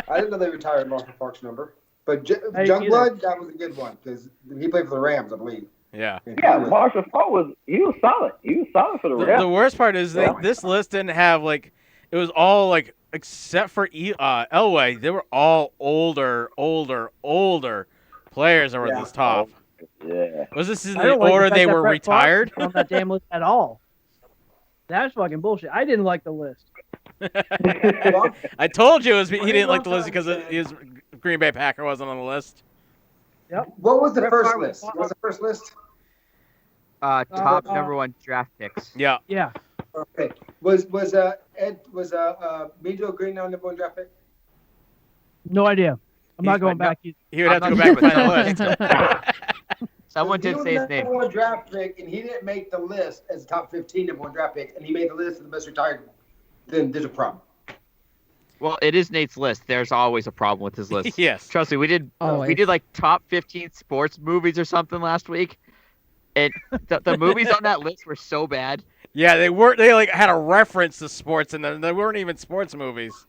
I didn't know they retired Marshall Park's number, but Youngblood, that was a good one because he played for the Rams, I believe. Yeah. Yeah, Marshall Falk was solid. He was solid for the Rams. The worst part is this list didn't have it was all except for Elway, they were all older players that were at this top. Yeah. Was this in the order they were retired? On that damn list at all. That's fucking bullshit. I didn't like the list. I told you he didn't like the list because his Green Bay Packer wasn't on the list. Yep. What was the first list? What was the first list? Top number 1 draft picks. Yeah. Yeah. Okay. Was Mejo Green now number 1 draft pick? No idea. I'm not going back. He would have to go back and find the list. Someone did say his name. Number 1 draft pick, and he didn't make the list as a top 15 number 1 draft pick, and he made the list of the best retired. Then there's a problem. Well, it is Nate's list. There's always a problem with his list. Yes. Trust me, we did top 15 sports movies or something last week, and the movies on that list were so bad. Yeah, they weren't. They had a reference to sports, and they weren't even sports movies.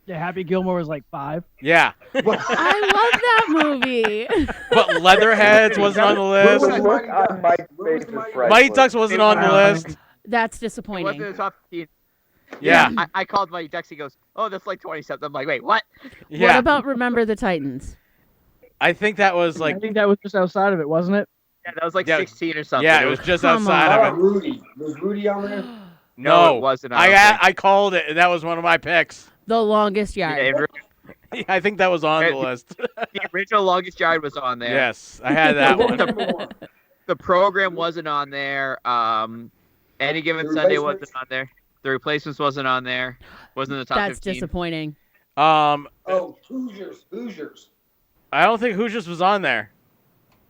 Yeah, Happy Gilmore was 5. Yeah. I love that movie. But Leatherheads wasn't on the list. Mighty Ducks wasn't on the list. That's It wasn't disappointing. the top 15. Yeah. I called Mighty Ducks. He goes, "Oh, that's 20-something." I'm like, "Wait, what?" Yeah. What about Remember the Titans? I think that was I think that was just outside of it, wasn't it? Yeah, that was 16 or something. Yeah, it was just Come outside How of about it. Rudy? Was Rudy on there? No, it wasn't. I don't think. I called it, and that was one of my picks. The Longest Yard. Yeah, I think that was on the list. the original Longest Yard was on there. Yes, I had that one. The program wasn't on there. Any Given Sunday wasn't on there. The Replacements wasn't on there. Wasn't in the top That's 15. disappointing. Hoosiers. I don't think Hoosiers was on there.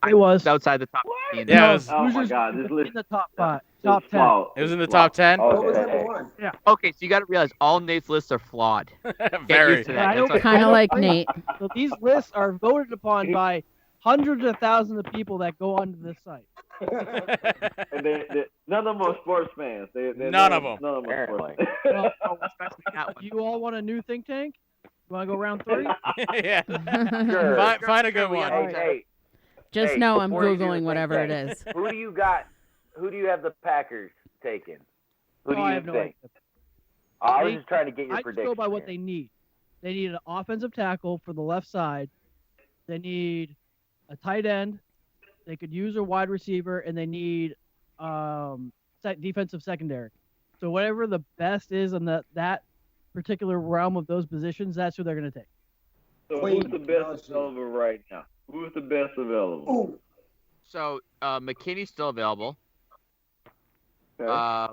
It was. It's outside the top 15. Yeah, it was, Oh my Hoosiers God, was this list in the top 5, is top 10. flawed. it was in the top 10. What was Okay. number 1? Okay, so you got to realize all Nate's lists are flawed. Get Very. used to that. I That's don't- what- Kind of like Nate. So these lists are voted upon by hundreds of thousands of people that go onto this site. And none of them are sports fans. None of them. None of them are sports Apparently. fans. Well, especially that one. you all want a new think tank? You want to go round 3? Yeah. Sure. Find a good one. Hey, Just Hey, know I'm before you do Googling the whatever it thing, is. who do you got? Who do you have the Packers taking? Who do Oh, I you have no think? idea. I was just trying to get your I just prediction. go by what here. they need. They need an offensive tackle for the left side. They need a tight end. They could use a wide receiver, and they need defensive secondary. So whatever the best is in that particular realm of those positions, that's who they're going to take. So who's the best available right now? Who's the best available? So McKinney's still available. Okay.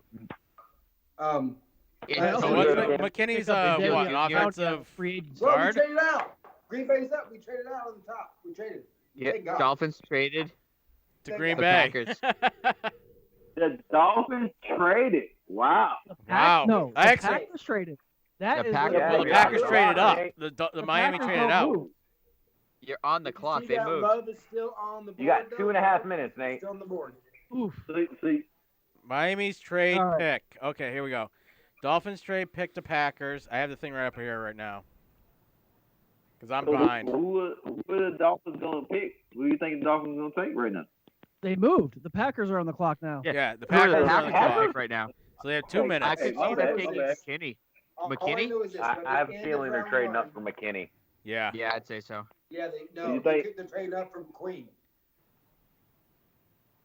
So what's McKinney's what, an offensive free agent. Well, we guard? traded out. Green Bay's up. We traded out on the top. We traded. Yeah, Thank God. Dolphins traded. To Green The Bay. Packers. The Dolphins traded. Wow. Wow. No, I the actually- Packers traded. That The is Packers- what- Well, the Yeah, Packers you're traded up. right. The Miami Packers traded don't out. move. You're on the clock. See They that moved. Love is still on the board. You got though? 2.5 minutes, Nate. Still on the board. Oof. See, Miami's trade All right. pick. Okay, here we go. Dolphins trade pick to Packers. I have the thing right up here right now. Because I'm behind. who are the Dolphins going to pick? Who do you think the Dolphins are going to take right now? They moved. The Packers are on the clock now. Yeah, the Who are Packers the are on Packers the gonna clock. pick right now? So they have 2 I minutes. could see Okay, them taking okay. McKinney. All McKinney? I know is this, I when have a this feeling they're ends trading round up for one- McKinney. Yeah. Yeah, I'd say so. Yeah, You they think- they're trading up from Queen.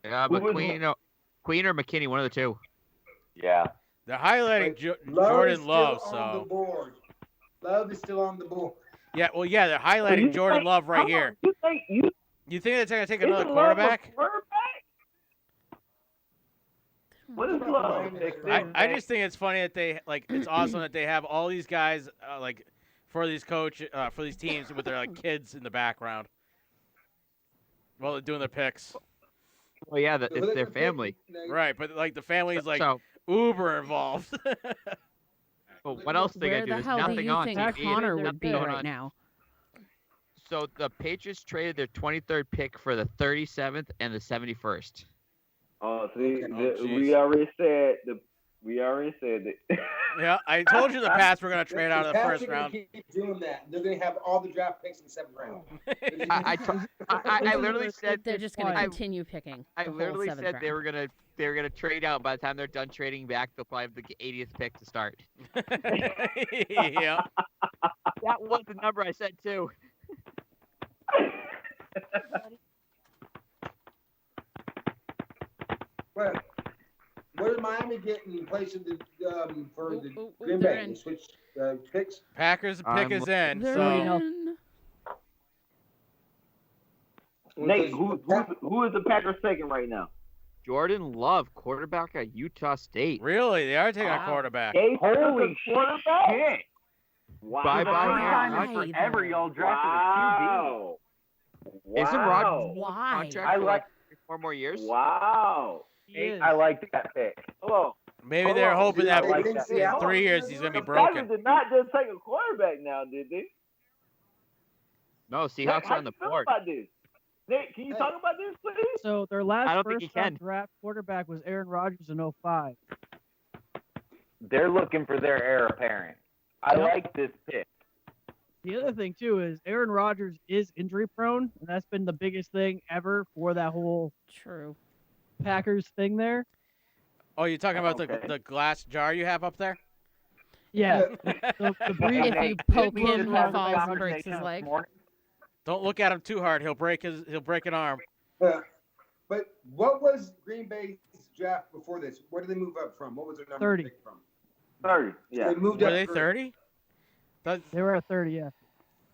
Yeah, Who but was- Queen or McKinney, one of the two. Yeah. They're highlighting Love is Jordan still Love, on so the board. Love is still on the board. yeah. Well, yeah, they're highlighting Jordan Love right here. You think You think they're going to take is another Love a quarterback? quarterback? What is Love? I just think it's funny that they it's awesome that they have all these guys for these for these teams with their kids in the background. Well, they're doing their picks. Well, yeah, it's their family. Right, but like the family's like So, uber involved. well, what else are they Where gonna do? the There's hell do nothing you on think TV. Connor There's would be nothing right on. now? So the Patriots traded their 23rd pick for the 37th and the 71st. Oh, see, Oh, we already said that. Yeah, I told you in the past we're gonna trade out of the Pats first are gonna round. Keep doing that. They're gonna have all the draft picks in the 7th round. I literally said They're just going to I- continue picking. I the whole literally 7th said round. they were gonna trade out. By the time they're done trading back, they'll probably have the 80th pick to start. Yeah. That was the number I said too. What did Miami get in place of the for the Green they're Bay? in. They switched picks. Packers pick is in. They're So in. Nate, who is the Packers taking right now? Jordan Love, quarterback at Utah State. really, they are taking a Wow. quarterback. Holy shit! Wow. Bye-bye, First time Why, in forever though? y'all drafted a Isn't Wow. Rodgers Why? contract I for like- 4 more years? Wow. He is. I like that pick. Hello. Maybe Hold they're on, hoping dude, that I like that. in 3 years he's gonna be The Packers broken. did not just take a quarterback now, did they? No, Nate, Seahawks how are on the you feel board. about this? Nate, can you talk about this, please? So their I last don't think he first round can. draft quarterback was Aaron Rodgers in 05. They're looking for their heir apparent. I Yep. like this pick. The other thing too is Aaron Rodgers is injury prone, and that's been the biggest thing ever for that whole True. Packers thing there. Oh, you're talking about Okay. the glass jar you have up there? Yeah. The breeze, If you poke him, he falls and breaks his leg. Don't look at him too hard. He'll break an arm. But what was Green Bay's draft before this? Where did they move up from? What was their number 30. pick from? 30. Yeah. They moved Were up. they 30? they were at 30. Yeah.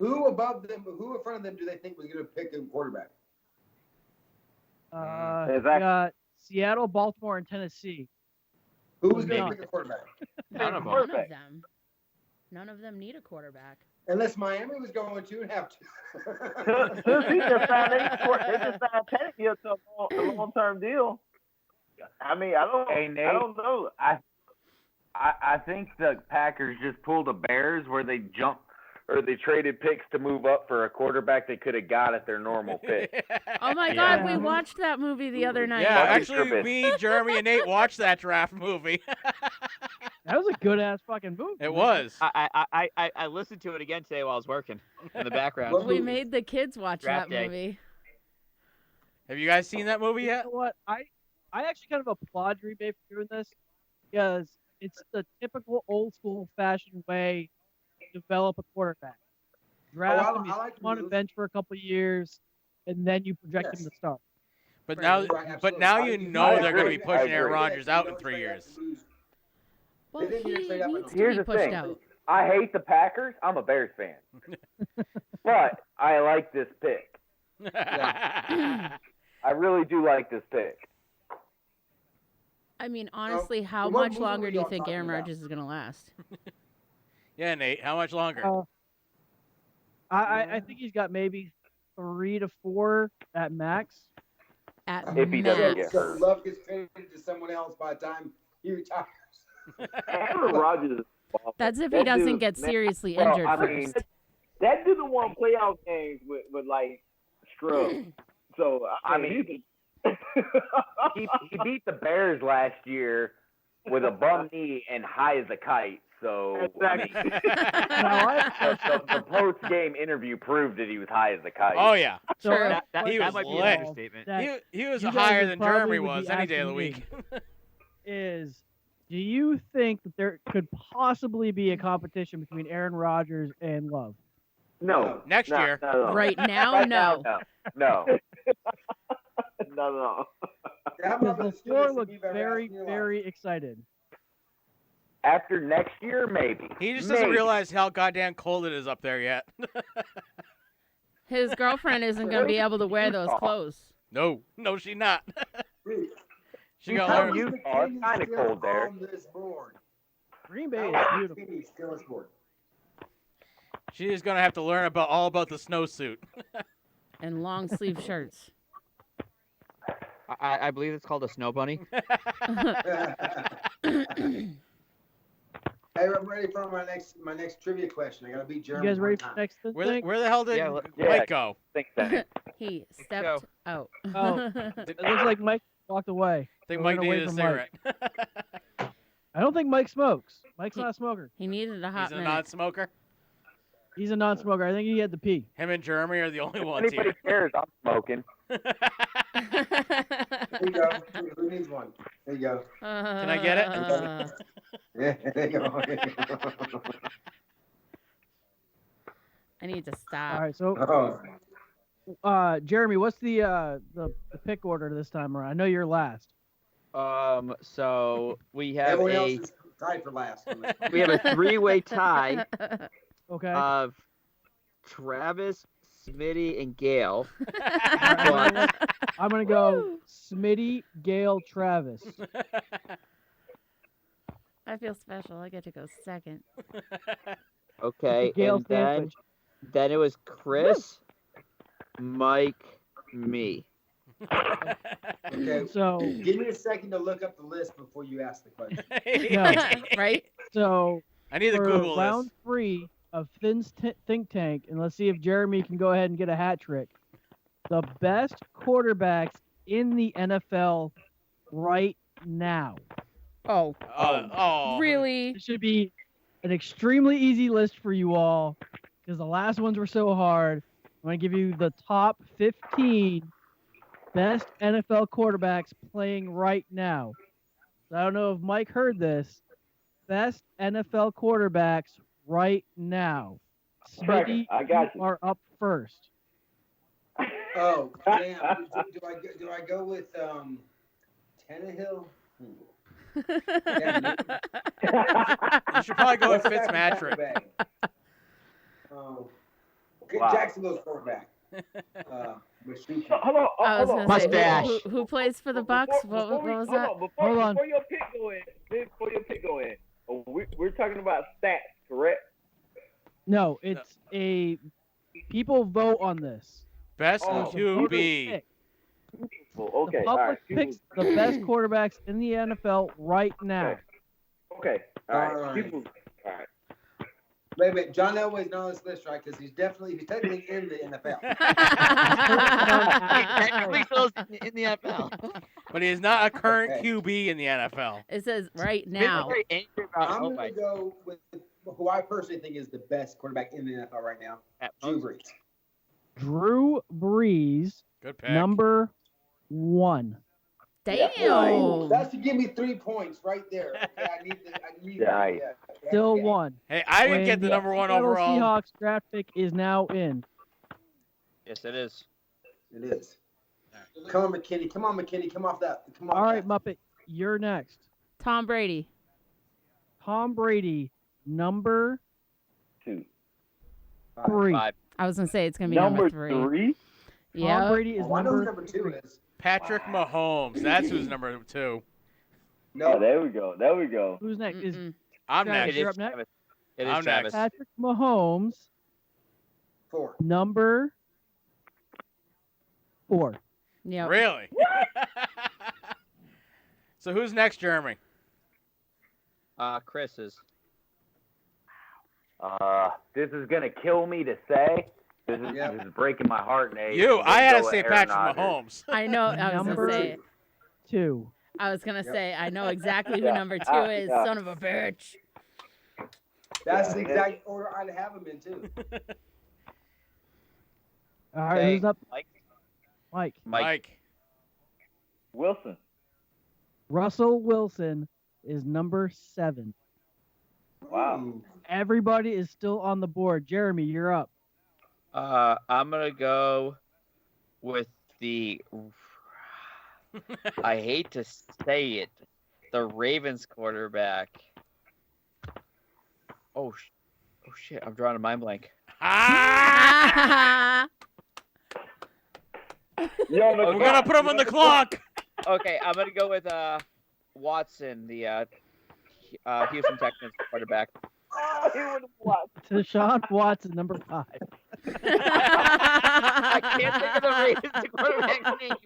Who above them? Who in front of them do they think was going to pick a quarterback? We got Seattle, Baltimore, and Tennessee. Who was going None. to pick a quarterback? None of them. None of them. None of them need a quarterback. Unless Miami was going to and have to. He just signed Tannehill to a long-term deal. I mean, Hey, Nate. I don't know. I think the Packers just pulled a Bears where they jumped or they traded picks to move up for a quarterback they could have got at their normal pick. Oh my God, we watched that movie the other night. Yeah, Marcus actually, Trubisky. me, Jeremy, and Nate watched that draft movie. That was a good ass fucking movie. It was. I listened to it again today while I was working in the background. We made the kids watch Draft that day. movie. Have you guys seen that movie You yet? know what? I actually kind of applaud Green Bay for doing this because it's the typical old school fashioned way to develop a quarterback. Draft him, I like he's on the a move. bench for a couple of years, and then you project Yes. him to start. But Right. now, Right, but absolutely. now I you agree. know I they're going to be agree. I pushing Aaron agree. Rodgers out in 3 years. Well, They didn't he even trade up needs to Here's be the pushed thing. out. I hate the Packers. I'm a Bears fan. But I like this pick. I really do like this pick. I mean, honestly, how what much movie longer were do you y'all think talking Aaron about? Rodgers is going to last? Yeah, Nate. How much longer? I think he's got maybe 3 to 4 at max. At If he doesn't max. get hurt. Love gets traded to someone else by the time he retires. Aaron Rodgers. That's if he That doesn't dude- get seriously Well, injured I mean, first. That didn't want playoff games with like scrubs. So I mean, he beat the Bears last year with a bum knee and high as a kite. So Exactly. the post game interview proved that he was high as a kite. Oh yeah, So True. That He was might be lit. an understatement. that he was you guys higher would than probably Jeremy would was be any day of the asking week. is, do you think that there could possibly be a competition between Aaron Rodgers and Love? no. Next no, year. No. Right now, Right no. now, no. No. That Because was the floor the looked you've ever very, asked in your life. very excited. After next year, maybe. He just doesn't Maybe. realize how goddamn cold it is up there yet. His girlfriend isn't going to be able to wear those clothes. No, she not. She How gonna is learn. the Oh, it's king kinda still cold there. on this board? Green Bay How is is the beautiful. king still on this board? She's gonna have to learn all about the snowsuit. And long sleeve shirts. I believe it's called a snow bunny. Hey, I'm ready for my next trivia question. I gotta beat You Jeremy. guys one ready for time. next thing? Where the hell did Yeah, Mike go? Think that. He go. stepped out. Oh. It looks like Mike walked away. I think So Mike we're gonna wait needed a for cigarette. I don't think Mike smokes. Mike's not a smoker. He needed a hot He's a minute. non-smoker. He's a non-smoker. I think he had to pee. Him and Jeremy are the only ones Anybody here. cares? I'm smoking. There you go. Who needs one? There you go. Can I get it? Yeah, there you go. I need to All stop. right, so Oh, Jeremy, what's the pick order this time around? I know you're last. So we have everyone a else is tied for last. we have a 3-way tie Okay. of Travis, Smitty, and Gail. I'm gonna go Smitty, Gale, Travis. I feel special. I get to go second. Okay, Gail and then it was Chris, Mike, me. Okay, So give me a second to look up the list before you ask the question. no. Right? So I need to for Google round this. 3 of Finn's think tank, and let's see if Jeremy can go ahead and get a hat trick. The best quarterbacks in the NFL right now. Oh, Oh, really? It should be an extremely easy list for you all because the last ones were so hard. I'm going to give you the top 15 best NFL quarterbacks playing right now. I don't know if Mike heard this. Best NFL quarterbacks right now. Smitty, I got you. are up first. Oh, damn. Do I go with Tannehill? Yeah, you should probably go with what's that Fitzmagic. quarterback? Okay, Wow. Jacksonville's quarterback. Rasheed. Hold on. I was hold on. gonna say, Mustache. who plays for the Bucks? What was that? Hold on. Before your pick go in, we're talking about stats, correct? No, it's a people vote on this. Best Oh. QB. Pick. Well, The okay. All public right. picks the best quarterbacks in the NFL right now. Okay. All right. All right. People. All right. Wait a minute. John Elway's not on this list, right? Because he's technically in the NFL. Technically still in the NFL. But he is not a current Okay. QB in the NFL. It says right now. I'm going to go with who I personally think is the best quarterback in the NFL right now, Drew Brees. Drew Brees, Good pick. number 1. Damn. That should give me 3 points right there. Okay, I need Nice. Still yeah. 1. Hey, I didn't And get the number 1 Seattle overall. Seahawks draft pick is now in. Yes, it is. It is. Come on, McKinney. Come on, McKinney. Come off that. Come on. All right, Muppet, you're next. Tom Brady. Tom Brady, number 2. 3. 5. I was gonna say it's gonna be Number number 3. Tom Yeah. Brady is Oh, I know who number number 2 is. Patrick Mahomes. That's who's number 2. No, Oh, there we go. Who's next? Is I'm Travis, next. you're up next? Travis. It is I'm Travis. Patrick Mahomes, 4. number 4. Yeah. Really? So who's next, Jeremy? Chris is. This is gonna kill me to say. This is breaking my heart, Nate. You. I'm gonna I had go to with say Aaron Patrick Rodgers. Mahomes. I know. I was Number gonna say it. 2. I was gonna say I know exactly who Yeah. number 2 is. Yeah. Son of a bitch. That's the exact order I'd have him in, too. All right, Okay. who's up? Mike. Mike. Wilson. Russell Wilson is number 7. Wow. Ooh. Everybody is still on the board. Jeremy, you're up. I'm gonna go with the. I hate to say it, the Ravens quarterback. Oh shit! I'm drawing a mind blank. Ah! Yo, We're gonna put him on the clock. Okay, I'm gonna go with Watson, the Houston Texans quarterback. Deshaun Watson, number 5. I can't think of the Ravens quarterback's name.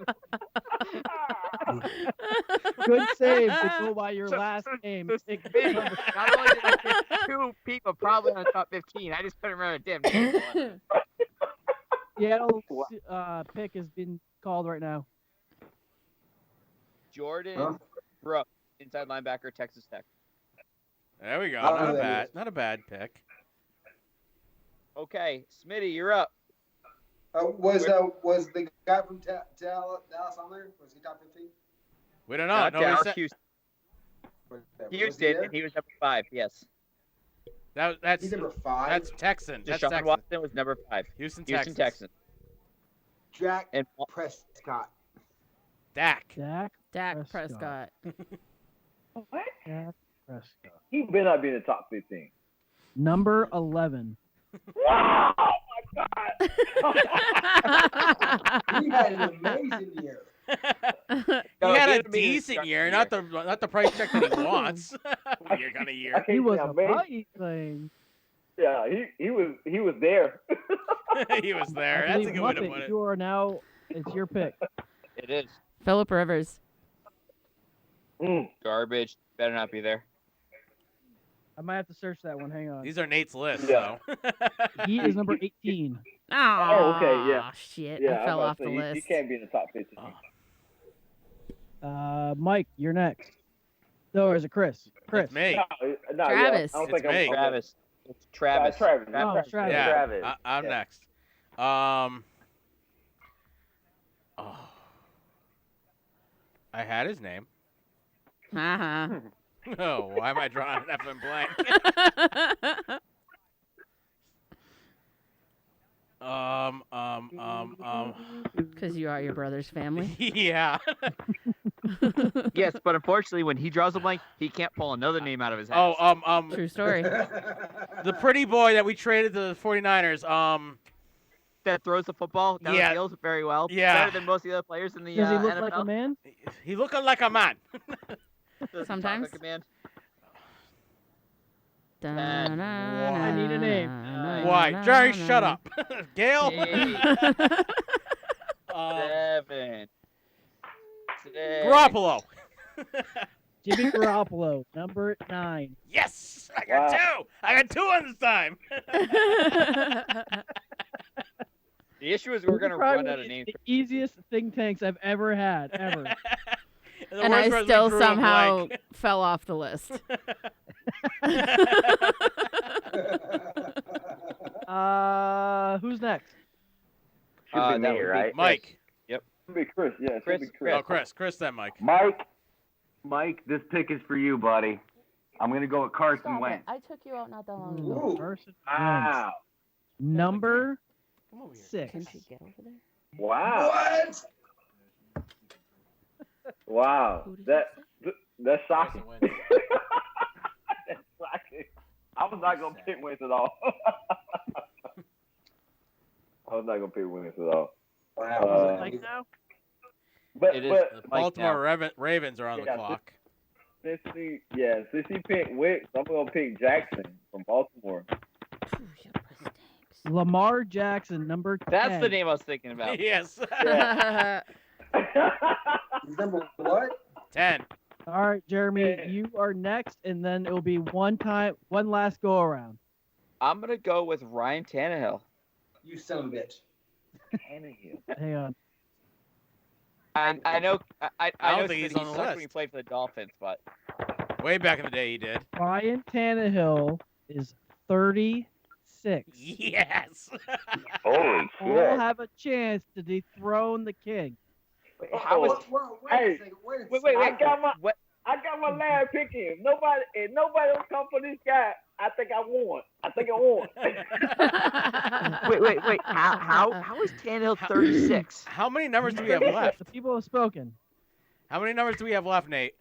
Good save to go by your last name. Pick number- Not only did I pick 2 people probably on the top 15, I just couldn't remember a damn name. Seattle pick has been called right now. Jordan Brooks, inside linebacker, Texas Tech. There we go. Oh, Not a there bad. it is. Not a bad pick. Okay, Smitty, you're up. Was the guy from Dallas on there? Was he top 15? We don't know. Not Nobody Dallas, said Houston. Was he Houston, there? and he was number 5. Yes. that's He's number 5. that's Texan. That's Deshaun Texan. Watson was number 5. Houston, Houston Texans. Texans. Jack And Prescott. Dak. Dak Prescott. What? Dak Prescott. He better not be in the top 15. Number 11. Wow! Oh my God! He had an amazing year. He No, had he a had to be the decent second year, year. not the price check that he wants. You're gonna I year. can't He was say a amazing. mighty thing. Yeah, he was there. He was there. I That's a believe good way to Muppet, put it. You are now. It's your pick. It is. Philip Rivers. Garbage. Better not be there. I might have to search that one. Hang on. These are Nate's list. Yeah. So. He is number 18. Oh, okay, yeah. Shit. Yeah, I fell was off about to the say, list. He can't be in the top 15. Mike, you're next. No, or is it Chris? Chris. It's me. No, Travis. Yeah, I don't It's think me. I'm Travis. It's Travis. Travis. Oh, it's Travis. Yeah, Travis. I'm Yeah. next. I had his name. Uh-huh. Oh, why am I drawing an effing blank? Because you are your brother's family. Yeah. Yes, but unfortunately, when he draws a blank, he can't pull another name out of his hat. Oh, True story. the pretty boy that we traded to the 49ers. That throws the football down Yeah. the field very well. Yeah. Better than most of the other players in the Does he look NFL. like a man? He looking like a man. Does he talk Sometimes. like a man? I need a name. Why? Jerry, shut up. Gail. 8, Um, 7, 6. Garoppolo. Jimmy Garoppolo, number 9. Yes, I got two. I got two on this time. The issue is we're going to run out of names. The easiest think tanks I've ever had, ever. The And worst I was we still drew a somehow blank. fell off the list. Who's next? Should be That me, would be right? Mike. Should be Chris. Yeah, it should Chris, be Chris. Oh, Chris, then Mike. Mike, this pick is for you, buddy. I'm gonna go with Carson Wentz. I took you out not that long ago. Ooh. Carson Wentz. Wow. Number Come over here. 6. Can she get over there? Wow. What? Wow. Who did That's shocking. Carson Wentz. That's shocking. I was not gonna pick Wentz at all. I was not gonna pick Wentz at all. Wow. Like now? But It is- The Mike Baltimore Ravens are on the Yeah, clock. since he picked Wentz, I'm gonna pick Jackson from Baltimore. Lamar Jackson, number 10. That's the name I was thinking about. Yes. He's number what? 10. All right, Jeremy, Yeah. you are next, and then it'll be one last go around. I'm going to go with Ryan Tannehill. You son of a bitch. Hang on. And I know I don't know think that he's on the sucked when he list. played for the Dolphins, but Way back in the day, he did. Ryan Tannehill is 36. Yes. Holy All shit! have a chance to dethrone the king. how is Wait Hey, a second. Wait a wait, second. I got my what? lad picking him. Nobody don't come for this guy. I think I won. Wait. How is Tannehill 36? How many numbers do we have left? The people have spoken. How many numbers do we have left, Nate?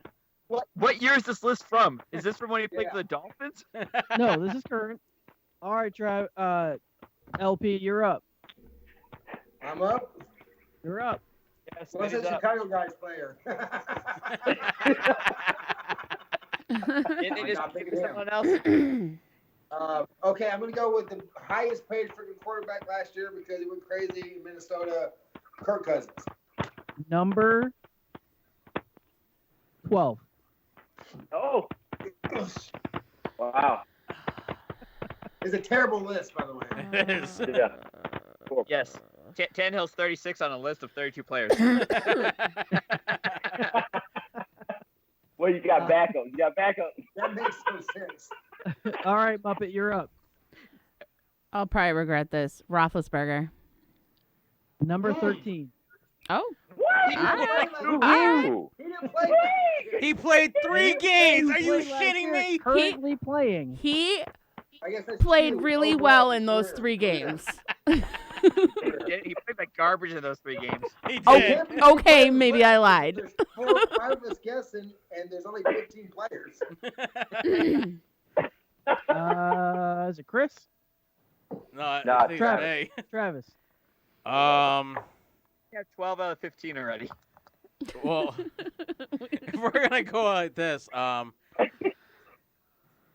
What year is this list from? Is this from when he played Yeah. for the Dolphins? No, this is current. All right, LP, you're up. I'm up. You're up. Yes, What's that Chicago guy's player? Did they I'm just not pick picking him. someone else? Okay, I'm going to go with the highest paid freaking quarterback last year because he went crazy in Minnesota, Kirk Cousins. Number 12. Oh. Wow. It's a terrible list, by the way. It is. Yeah. Yes. Tannehill's 36 on a list of 32 players. Well, you got backup. You got backup. That makes no sense. All right, Muppet, you're up. I'll probably regret this. Roethlisberger. Number 13. Oh. What? He didn't play. He played 3 games. Are you Played last shitting year, me? Currently playing. He I guess that's played true. really Overall well in those career. 3 games. He played like garbage in those 3 games. He Oh, did. okay, maybe I lied. There's 4 or 5 of us guessing, and there's only 15 players. Is it Chris? No, I Nah, think Travis. it's me. Travis. We have 12 out of 15 already. Well, if we're gonna go like this,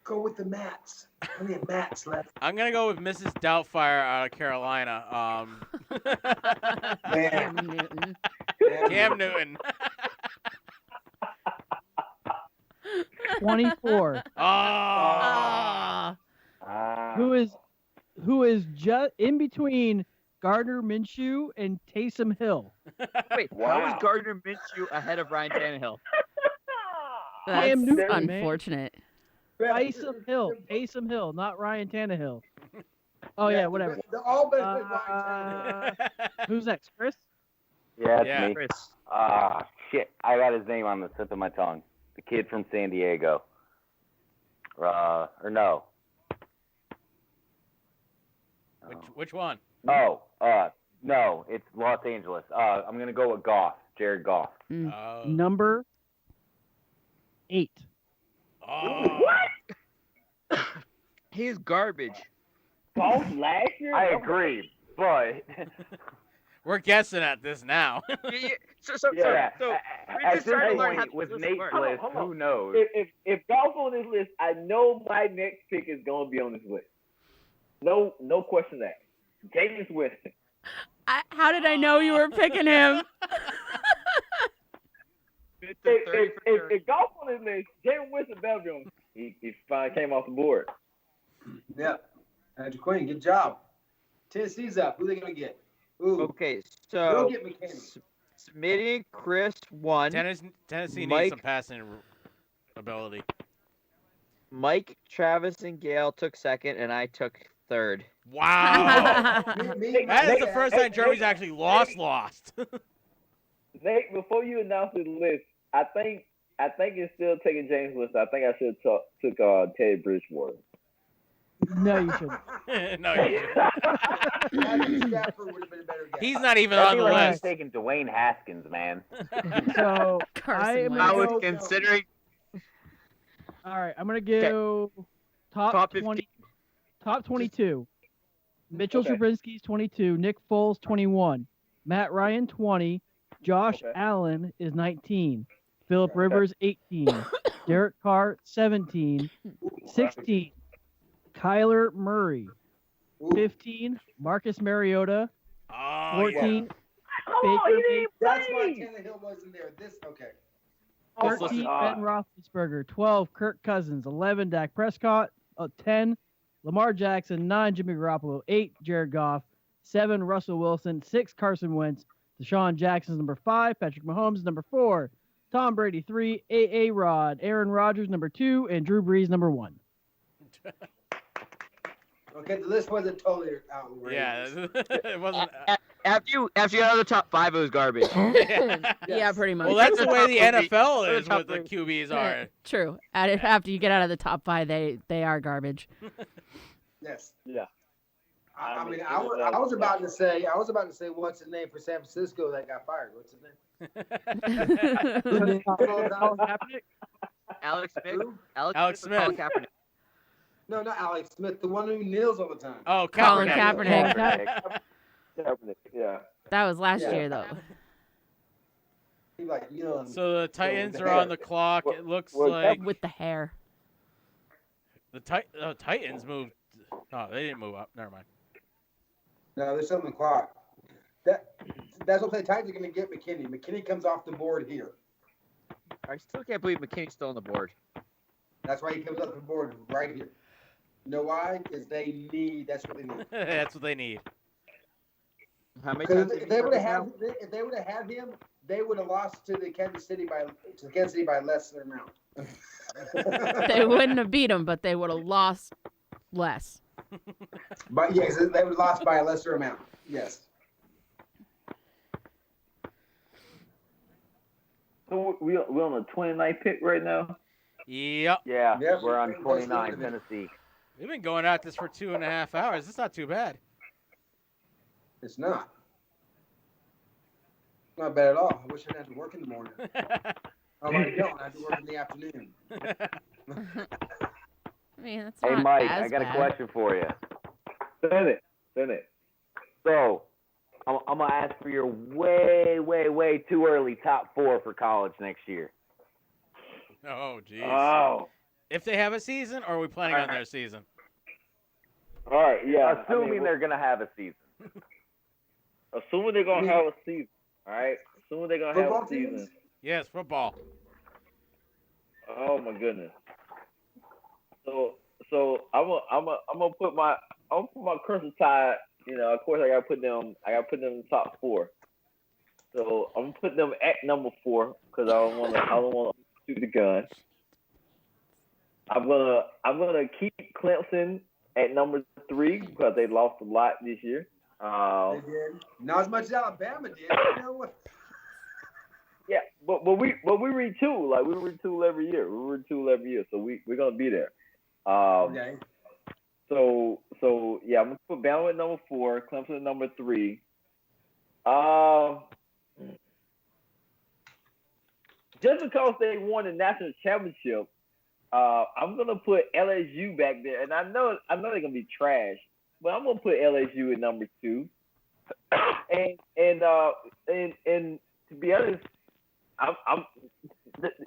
Go with the Mats. How many Mats left? I'm gonna go with Mrs. Doubtfire out of Carolina. Cam Newton. Cam Newton. 24. Oh. Who is just in between Gardner Minshew and Taysom Hill? Wait, how is Gardner Minshew ahead of Ryan Tannehill? That's Cam Newton, man. unfortunate. Taysom Hill, not Ryan Tannehill. Oh yeah, whatever. They're all better than Ryan Tannehill. Who's next, Chris? Yeah, it's Yeah. me. Chris. Shit. I got his name on the tip of my tongue. The kid from San Diego. Or no. Which one? No, it's Los Angeles. I'm gonna go with Goff, Jared Goff. Number 8. Oh. He's garbage. Golf last year? I agree, but We're guessing at this now. So yeah. we At just this started to learn how point, to with use Nate's words. list, Hold on. who knows? If golf on this list, I know my next pick is gonna be on this list. No question that. James Winston. How did I know you were picking him? If golf on this list, James Winston better be on. He finally came off the board. Yeah. Andrew Quinn, good job. Tennessee's up. Who are they going to get? Ooh. Okay, Go so get McKinney. Smitty and Chris won. Tennessee Mike- needs some passing ability. Mike, Travis, and Gail took second, and I took third. Wow. Me, That is the Nate, first time Jeremy's actually lost. Nate, before you announce the list, I think it's still taking James Winston. I think I should have took Teddy Bridgewater. No, you shouldn't. No, you didn't. Matthew Stafford would have been a better guess. He's not even I on feel the like he's list. taking Dwayne Haskins, man. So Carson I am Wentz. I gonna was go, considering all right, I'm gonna go top Top 20, top 22. Mitchell Okay. Trubisky's 22, Nick Foles 21, Matt Ryan 20, Josh Okay. Allen is 19, Philip Rivers 18, Derek Carr 17, 16, Kyler Murray 15, Marcus Mariota Oh, 14, Oh, Baker he didn't That's why play. Tannehill wasn't there. Okay. 13, Ben Roethlisberger, 12, Kirk Cousins, 11, Dak Prescott, 10, Lamar Jackson, 9, Jimmy Garoppolo, 8, Jared Goff, 7, Russell Wilson, 6, Carson Wentz, Deshaun Jackson's number 5, Patrick Mahomes number 4, Tom Brady 3, A.A. Rod, Aaron Rodgers number 2, and Drew Brees number 1. Okay, the list wasn't totally outrageous. Yeah, it wasn't. after you got out of the top 5, it was garbage. Yeah, pretty much. Well, that's the way the Top three. NFL is Top with the three. QBs are. True. After you get out of the top 5, they are garbage. Yes. Yeah. I mean, I was about to say, what's his name for San Francisco that got fired? What's his name? Colin Kaepernick? Alex Smith. Who? Alex Smith. Colin Kaepernick. No, not Alex Smith, the one who kneels all the time. Oh, Colin Kaepernick. Kaepernick. Kaepernick, yeah. That was last Yeah. year, though. He like kneeling. So the Titans the are on hair. the clock. It looks well, like With the hair. the Titans moved. No, they didn't move up. Never mind. No, there's something on the clock. That's what the Titans are going to get McKinney. McKinney comes off the board here. I still can't believe McKinney's still on the board. That's why he comes up the board right here. You know why? Because that's what they need. That's what they need. How many Because times if they would have had him, they would have lost to Kansas City by less than an amount. They wouldn't have beat him, but they would have lost less. But yes, they would have lost by a lesser amount. Yes. So we're on the 29th pick right now. Yep. Yeah, Yep. we're on 29, Tennessee. We've been going at this for 2.5 hours. It's not too bad. It's not. Not bad at all. I wish I didn't have to work in the morning. Oh, I don't. I have to work in the afternoon. I mean, that's Hey, not Mike, as I got bad. a question for you. Send it. So, I'm going to ask for your way too early top 4 for college next year. Oh, jeez. Oh. If they have a season, or are we planning on their season? All right, yeah. Assuming they're going to have a season. Assuming they're going to have a season. All right? Assuming they're going to have Football a season. teams? Yes, football. Oh, my goodness. So I'm gonna put my Crimson Tide. You know, of course, I gotta put them in the top 4. So I'm gonna put them at number 4 because I don't want to shoot the gun. I'm gonna keep Clemson at number 3 because they lost a lot this year. They did. Not as much as Alabama did. You know what? Yeah, but we retool. Like we retool every year. So we're gonna be there. Okay. So yeah, I'm gonna put Bama at number 4, Clemson at number 3. Just because they won the national championship, I'm gonna put LSU back there, and I know they're gonna be trash, but I'm gonna put LSU at number 2. And to be honest,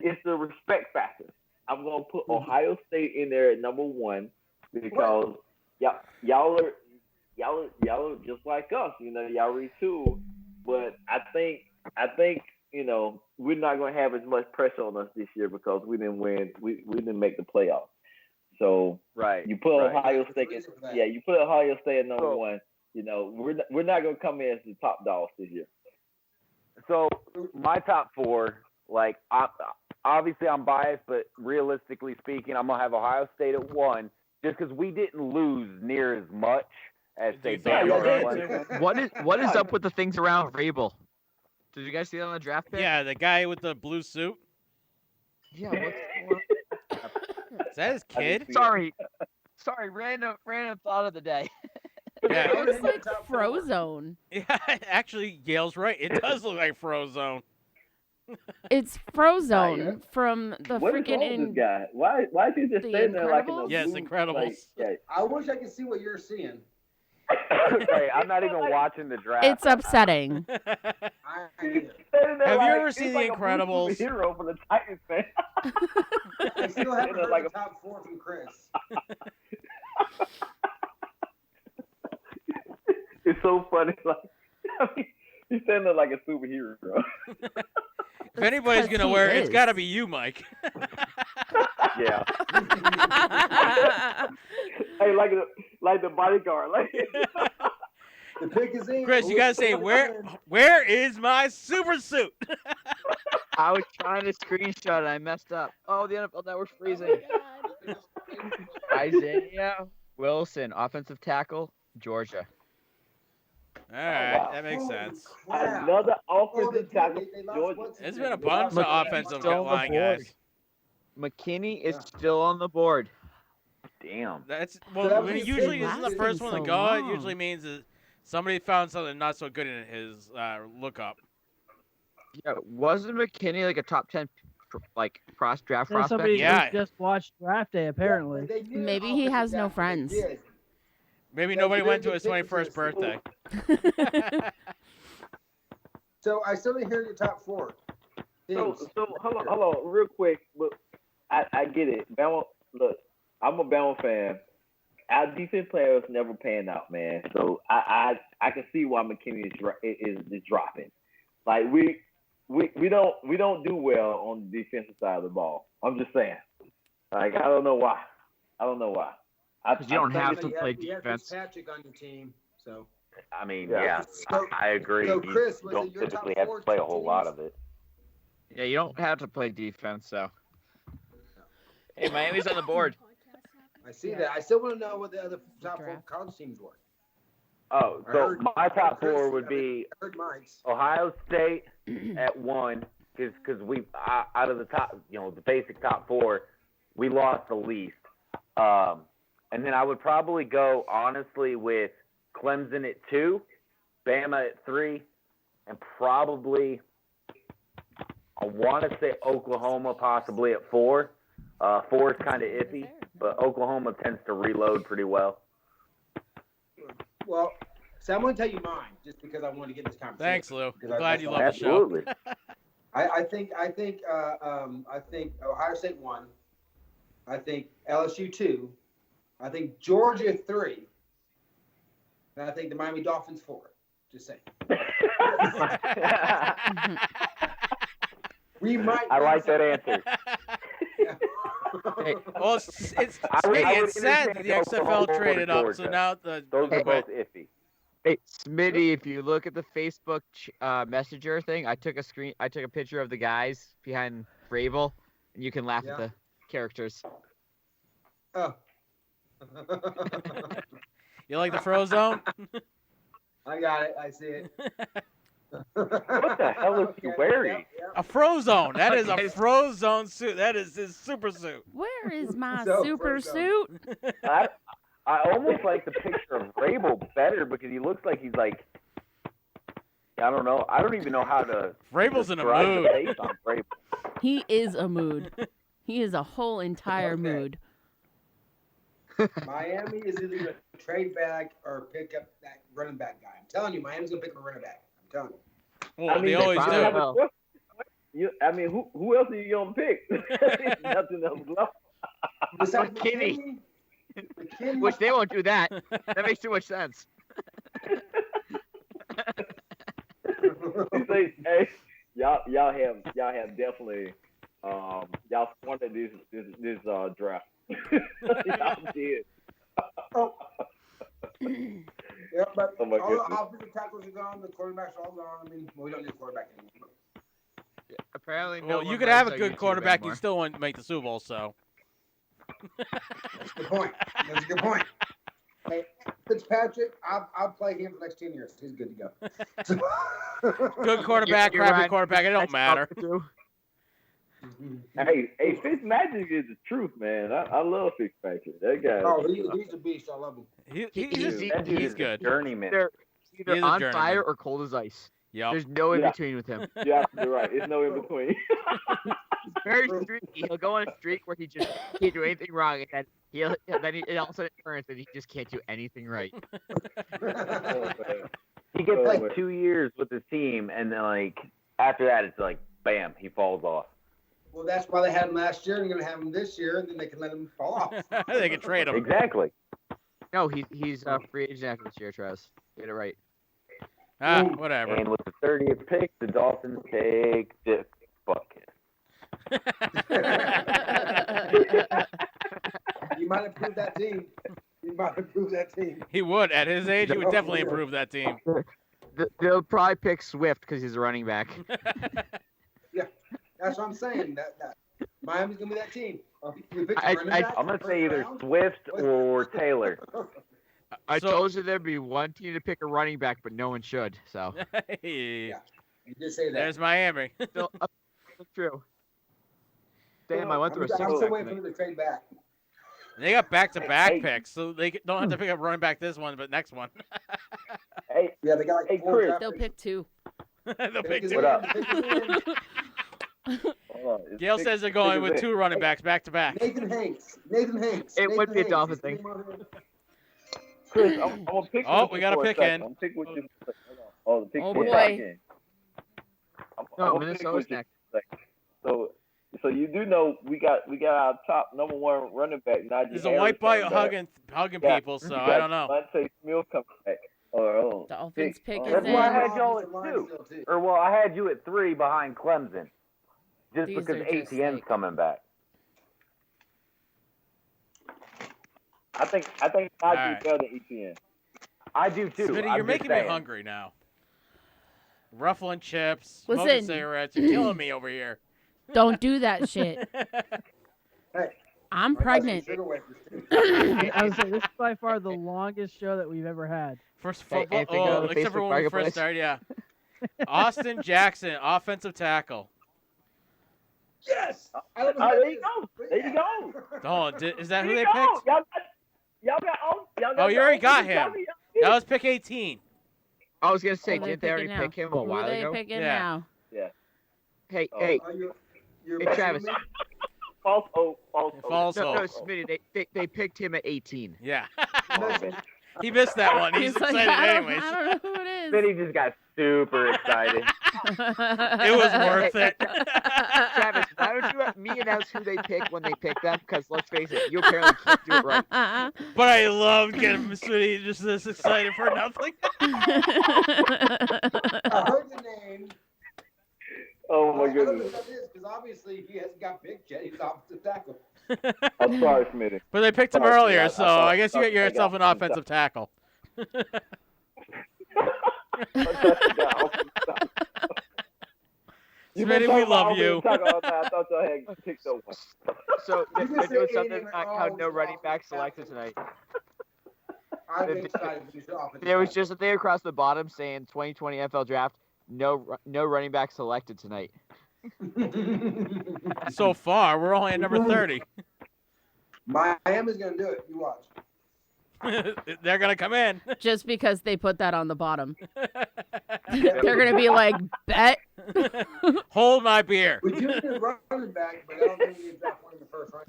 it's the respect factor. I'm gonna put Ohio State in there at number 1 because y'all are just like us. You know, y'all retool, but I think you know we're not gonna have as much pressure on us this year because we didn't win. We didn't make the playoffs. So you put Ohio State. You put Ohio State at number 1. You know, we're not gonna come in as the top dogs this year. So my top 4, like obviously I'm biased, but realistically speaking, I'm gonna have Ohio State at 1, just because we didn't lose near as much as say Bama. What is up with the things around Vrabel? Did you guys see that on the draft pick? Yeah, the guy with the blue suit. Yeah. What's going on? Is that his kid? Sorry, random thought of the day. Yeah. It looks like Frozone. Yeah, actually, Gail's right. It does look like Frozone. It's Frozone from the What is freaking wrong with this guy? Why is he just The standing there like in a Incredibles? Yes, blue, Incredibles. Like, I wish I could see what you're seeing. Hey, I'm not even watching the draft. It's upsetting. I either. Have you ever seen The Incredibles? Hero for the Titans fan. I still haven't heard Like the top 4 from Chris. It's so funny. Like, I mean, he's standing there like a superhero. If anybody's Because gonna he wear it, it's is. got to be you, Mike. Yeah. Hey, like the bodyguard. Like The pick is in. Chris, you gotta say where is my super suit? I was trying to screenshot it. I messed up. Oh, the NFL Network's freezing. Isaiah Wilson, offensive tackle, Georgia. All right, that makes sense. another offensive tackle. Georgia. There's been a bunch of offensive Still on the line board. guys. McKinney is still on the board. Damn. That's So well. that when was it usually his isn't the last first thing one to so go. It long. usually means that somebody found something not so good in his lookup. Yeah, wasn't McKinney like a top 10 like draft There's prospect? somebody Yeah. who just watched draft day, apparently. They did Maybe he offensive has no tackle. They friends. did. Maybe That's nobody a very went to good his pick for 21st Tennessee. birthday. So I still didn't hear your top 4. So teams. hold on, real quick. Look, I get it. Bama, look, I'm a Bama fan. Our defense players never pan out, man. So I can see why McKinney is dropping. Like we don't do well on the defensive side of the ball. I'm just saying. Like I don't know why. Because you don't think have it's- to play You have defense. Fitzpatrick on your team, so. I mean, Yeah. yeah, So- I agree. so, Chris, you was don't it your top typically have four to play a whole lot teams? of it. Yeah, you don't have to play defense, so. Hey, Miami's on the board. I see that. I still want to know what the other top 4 Draft. college teams were. Oh, I so heard- my top Chris, 4 would be I heard Mike's. Ohio State at 1, because we out of the top, the basic top 4, we lost the least. And then I would probably go honestly with Clemson at 2, Bama at 3, and probably I want to say Oklahoma possibly at 4. 4 is kind of iffy, but Oklahoma tends to reload pretty well. Well, so I'm going to tell you mine, just because I wanted to get this conversation. Thanks, Lou. Because I'm glad you love the show. Absolutely. I think Ohio State 1. I think LSU 2. I think Georgia 3. And I think the Miami Dolphins 4. Just saying. We might. I like that answer. Hey, Well, it's I would it's sad that entertain the XFL Oklahoma traded up, so Georgia. now the Those are but- both iffy. Hey, Smitty, if you look at the Facebook Messenger thing, I took a picture of the guys behind Vrabel, and you can laugh Yeah. at the characters. Oh. you like the Frozone? I got it. I see it. What the hell is he wearing? A Frozone. That is a Guys. Frozone suit. That is his super suit. Where is my So, super Frozen. suit? I almost like the picture of Rabel better because he looks like he's like, I don't know. I don't even know how to Vrabel's in a describe the mood. face on Vrabel. He is a mood. He is a whole entire Okay. mood. Miami is either going to trade back or pick up that running back guy. I'm telling you, Miami's going to pick up a running back. I'm telling you. Well, they always probably do. have who else are you gonna pick? Nothing else left. Besides McKinney. McKinney, Which they won't do that. That makes too much sense. He says, hey, y'all have definitely y'all wanted this draft. Y'all did. Yeah, but Oh my all the goodness. offensive tackles are gone. The quarterbacks are all gone. I mean, well, we don't need a quarterback anymore. Apparently, no Well, one you could likes have a our good YouTube quarterback. You anymore. still wouldn't make the Super Bowl. So That's a good point. That's a good point. Hey, Fitzpatrick, I'll play him for the next 10 years. He's good to go. good quarterback, You're crappy right. quarterback. It don't That's matter. true. Hey, Fitzmagic is the truth, man. I love Fitzpatrick. That guy. Oh, he's a beast. I love him. That dude He's is good. a journeyman. They're He either is a on journeyman. fire or cold as ice. Yep. There's no in Yeah. between with him. Yeah, you're right. It's no in between. He's very streaky. He'll go on a streak where he just can't do anything wrong, and then he all of a sudden it turns and he just can't do anything right. Oh, man. He gets Oh, like man. 2 years with his team, and then like after that, it's like bam, he falls off. Well, that's why they had him last year. And they're going to have him this year, and then they can let him fall off. they can trade him. Exactly. No, he's a free agent after this year, Travis. Get it right. Whatever. And with the 30th pick, the Dolphins take Dick Bucket. You might improve that team. You might improve that team. He would. At his age, he would No, definitely yeah. improve that team. They'll probably pick Swift because he's a running back. That's what I'm saying. That Miami's going to be that team. We picked a I- running I- back I'm gonna first say either round. Swift or Taylor. I So- told you there'd be one team to pick a running back, but no one should. So Hey, Yeah. You did say that. there's Miami. still true. Damn, I went through a I'm still six. waiting for them to trade back. They got back-to-back Hey. picks, so they don't have to pick up running back this one, but next one. Hey, Yeah, they got like Hey, 4 Chris. draft They'll picks. pick two. They'll pick Pickers two. What up? in, pickers in. hold on. It's Gail pick- says they're going pick with is two it. running backs back-to-back. Nathan Hanks. Nathan Hanks. It would Nathan be a Hanks. Dolphin His thing. name over here. Chris, I'm gonna pick. Oh, with we you got a for pick second. in. I'm pick with you. Hold on. Oh, the pick Oh, for a boy. second. I'm No, gonna pick Minnesota's with you next. for a second. So you do know we got our top number one running back. Najee There's a Harris white boy coming back. hugging Yeah. people, so We I got don't know. Devontae Smith coming back. Dolphins pick is That's why I in. had y'all at 2. Or, well, I had you at 3 behind Clemson. Just These because are just ATN's like- coming back. I think I do right. better than ETN. I do too. Smitty, I'm you're making just saying. me hungry now. Ruffling chips, smoking Listen. cigarettes. You're killing me over here. Don't do that shit. Hey, I'm I got some pregnant. sugar wafers, too. I was saying, this is by far the longest show that we've ever had. First Hey, football. anything good on the Except for Facebook when we first Marketplace? started, yeah. Austin Jackson, offensive tackle. Yes! I don't know Oh, who there that you is, go. but There yeah. you go. Oh, is that who There they you go. picked? Y'all got Oh, you already got y'all him. got- That was pick 18. I was gonna say, Who didn't they already picking pick him a Who while they ago? picking Yeah. now? Hey, Oh, hey, You're Hey, Travis. messing False hope. False hope. False no, hope. Smitty, they picked him at 18. Yeah. with me? He missed that one. He's He's like, excited I don't anyways. know who it is. Then he just got super excited. It was worth it. Travis, why don't you me announce who they pick when they pick them? Because let's face it, you apparently can't do it right. But I loved getting Smitty just this excited for nothing. I heard the name. Oh my I don't know who goodness. that is because obviously he hasn't got picked yet. He's offensive tackle. I'm sorry, Smitty. But they picked him Sorry, earlier, I so thought- I guess you I got yourself got- an offensive tackle. Smitty, we love you. I thought y'all had picked up one. So You they're just doing say something anything, about oh, how no he's running back offensive selected tackle. tonight. I'm excited because he's offensive There was tackle. just a thing across the bottom saying 2020 NFL Draft, no running back selected tonight. So far, we're only at number 30. Miami's gonna do it. You watch. They're gonna come in. Just because they put that on the bottom. They're going to be like, bet. Hold my beer. We do need a running back, but I don't think we need to draft one in the first round.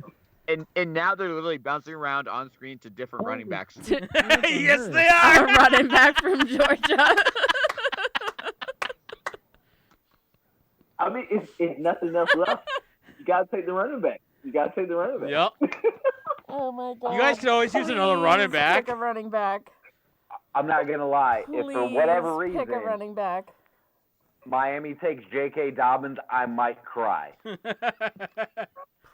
And now they're literally bouncing around on screen to different running backs. Yes, they A are. running back from Georgia. I mean, it's nothing else left. You gotta take the running back. Yep. Oh my god. You guys could always use another running back. Pick a running back. I'm not going to lie. If for whatever Please reason pick a running back. Miami takes J.K. Dobbins, I might cry.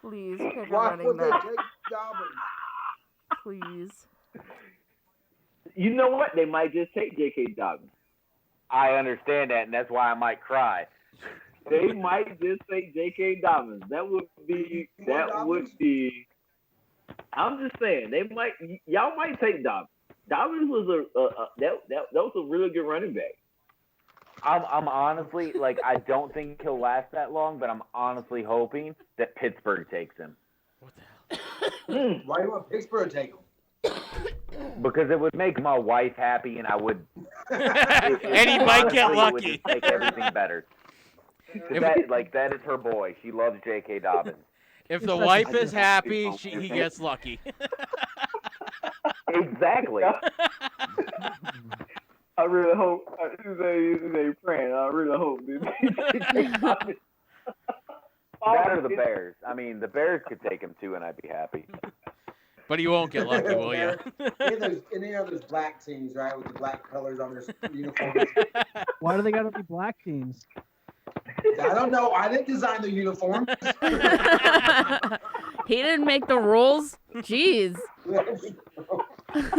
Please pick a Why running would they back. take Dobbins? Please. You know what? They might just take J.K. Dobbins. I understand that, and that's why I might cry. They might just take J.K. Dobbins. That would be. I'm just saying they might. Y'all might take Dobbins. Dobbins was that was a really good running back. I'm honestly, like, I don't think he'll last that long, but I'm honestly hoping that Pittsburgh takes him. What the hell? Why do you want Pittsburgh to take him? Because it would make my wife happy, and I would. And he might get honestly, it would lucky. just make everything better. That is her boy. She loves J.K. Dobbins. If the wife is happy, he gets lucky. Exactly. I really hope. They praying. I really hope. That or the Bears. I mean, the Bears could take him too, and I'd be happy. But you won't get lucky, will you? Any of those black teams, right, with the black colors on their uniforms. Why do they gotta be black teams? I don't know. I didn't design the uniform. He didn't make the rules. Jeez.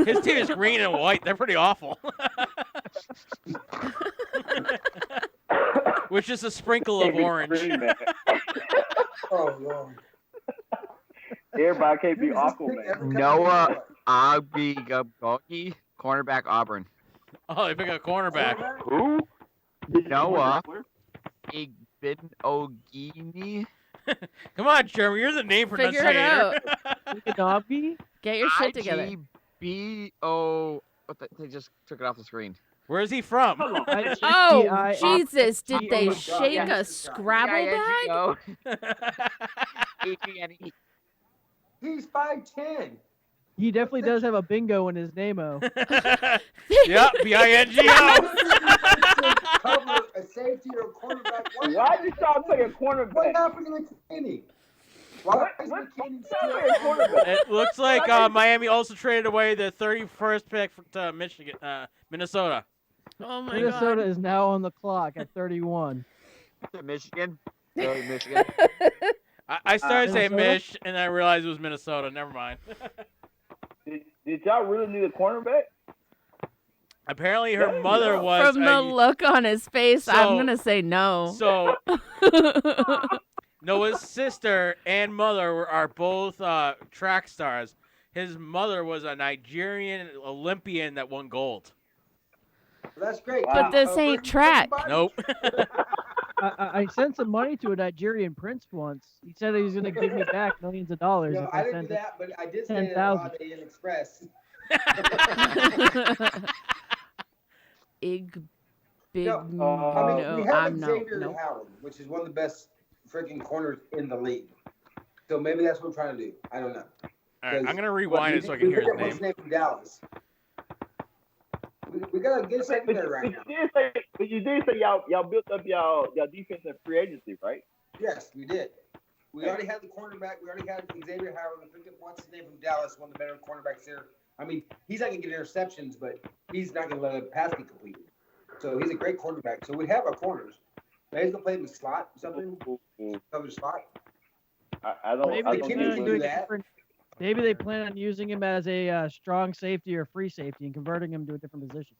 His team is green and white. They're pretty awful. Which is a sprinkle of orange. Oh, Lord. Everybody can't be Aquaman. Noah Agbogi, cornerback Auburn. Oh, they pick a cornerback. Who? Noah Ogini. Come on, Jeremy. You're the name Figure it pronunciator. out. Get your shit together. IGBO. What they just took it off the screen. Where is he from? Oh, Jesus. Did they Oh my God. shake Yeah. a Scrabble bag? AGNE. He's 5'10". He definitely does have a bingo in his name-o. Yep, B-I-N-G-O. Cover a safety or a cornerback. Why did y'all take a cornerback? What happened to McKinney? Why is McKinney still It looks like Miami also traded away the 31st pick to Minnesota. Oh my Minnesota god. is now on the clock at 31. Michigan. Really, Michigan. I started saying Minnesota? Mich, and I realized it was Minnesota. Never mind. Did y'all really need a cornerback? Apparently, her mother was. From the look on his face, I'm So- gonna say no. So Noah's sister and mother are both track stars. His mother was a Nigerian Olympian that won gold. That's great. But this ain't track. Nope. I sent some money to a Nigerian prince once. He said he was going to give me back millions of dollars. No, if I didn't sent do it. that, but I did stay at 10,000. Holiday Inn Express. Big, big. No, I mean, no, we have I'm no. Xavier Nope. Howard, which is one of the best freaking corners in the league. So maybe that's what we're trying to do. I don't know. All right, I'm gonna rewind it so I can hear his What's name. from Dallas? We gotta get a secondary right now. But you did say y'all built up y'all defense in free agency, right? Yes, we did. We already had the cornerback. We already had Xavier Howard. We picked up what's his name from Dallas, one of the better cornerbacks there. I mean, he's not gonna get interceptions, but he's not gonna let a pass be completed. So he's a great cornerback. So we have our corners. Maybe he's gonna play him in slot, something. Cover the slot. I don't. Maybe I they don't McKinney plan can on do doing that. different. Maybe they plan on using him as a strong safety or free safety and converting him to a different position.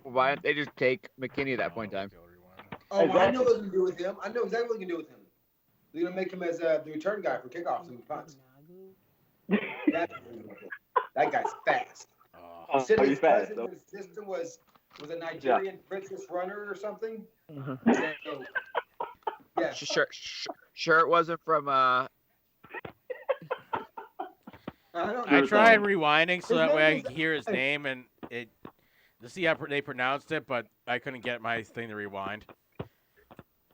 Why don't they just take McKinney at that point in time? Oh, I know what we can do with him. I know exactly what we can do with him. We're gonna make him as the return guy for kickoffs and punts. That guy's fast. Said his fast, cousin, though. his sister was a Nigerian princess runner or something. So, yeah. Sure, it wasn't from. I don't I know. tried rewinding so His that way I name could was- hear his name and it to see how they pronounced it, but I couldn't get my thing to rewind.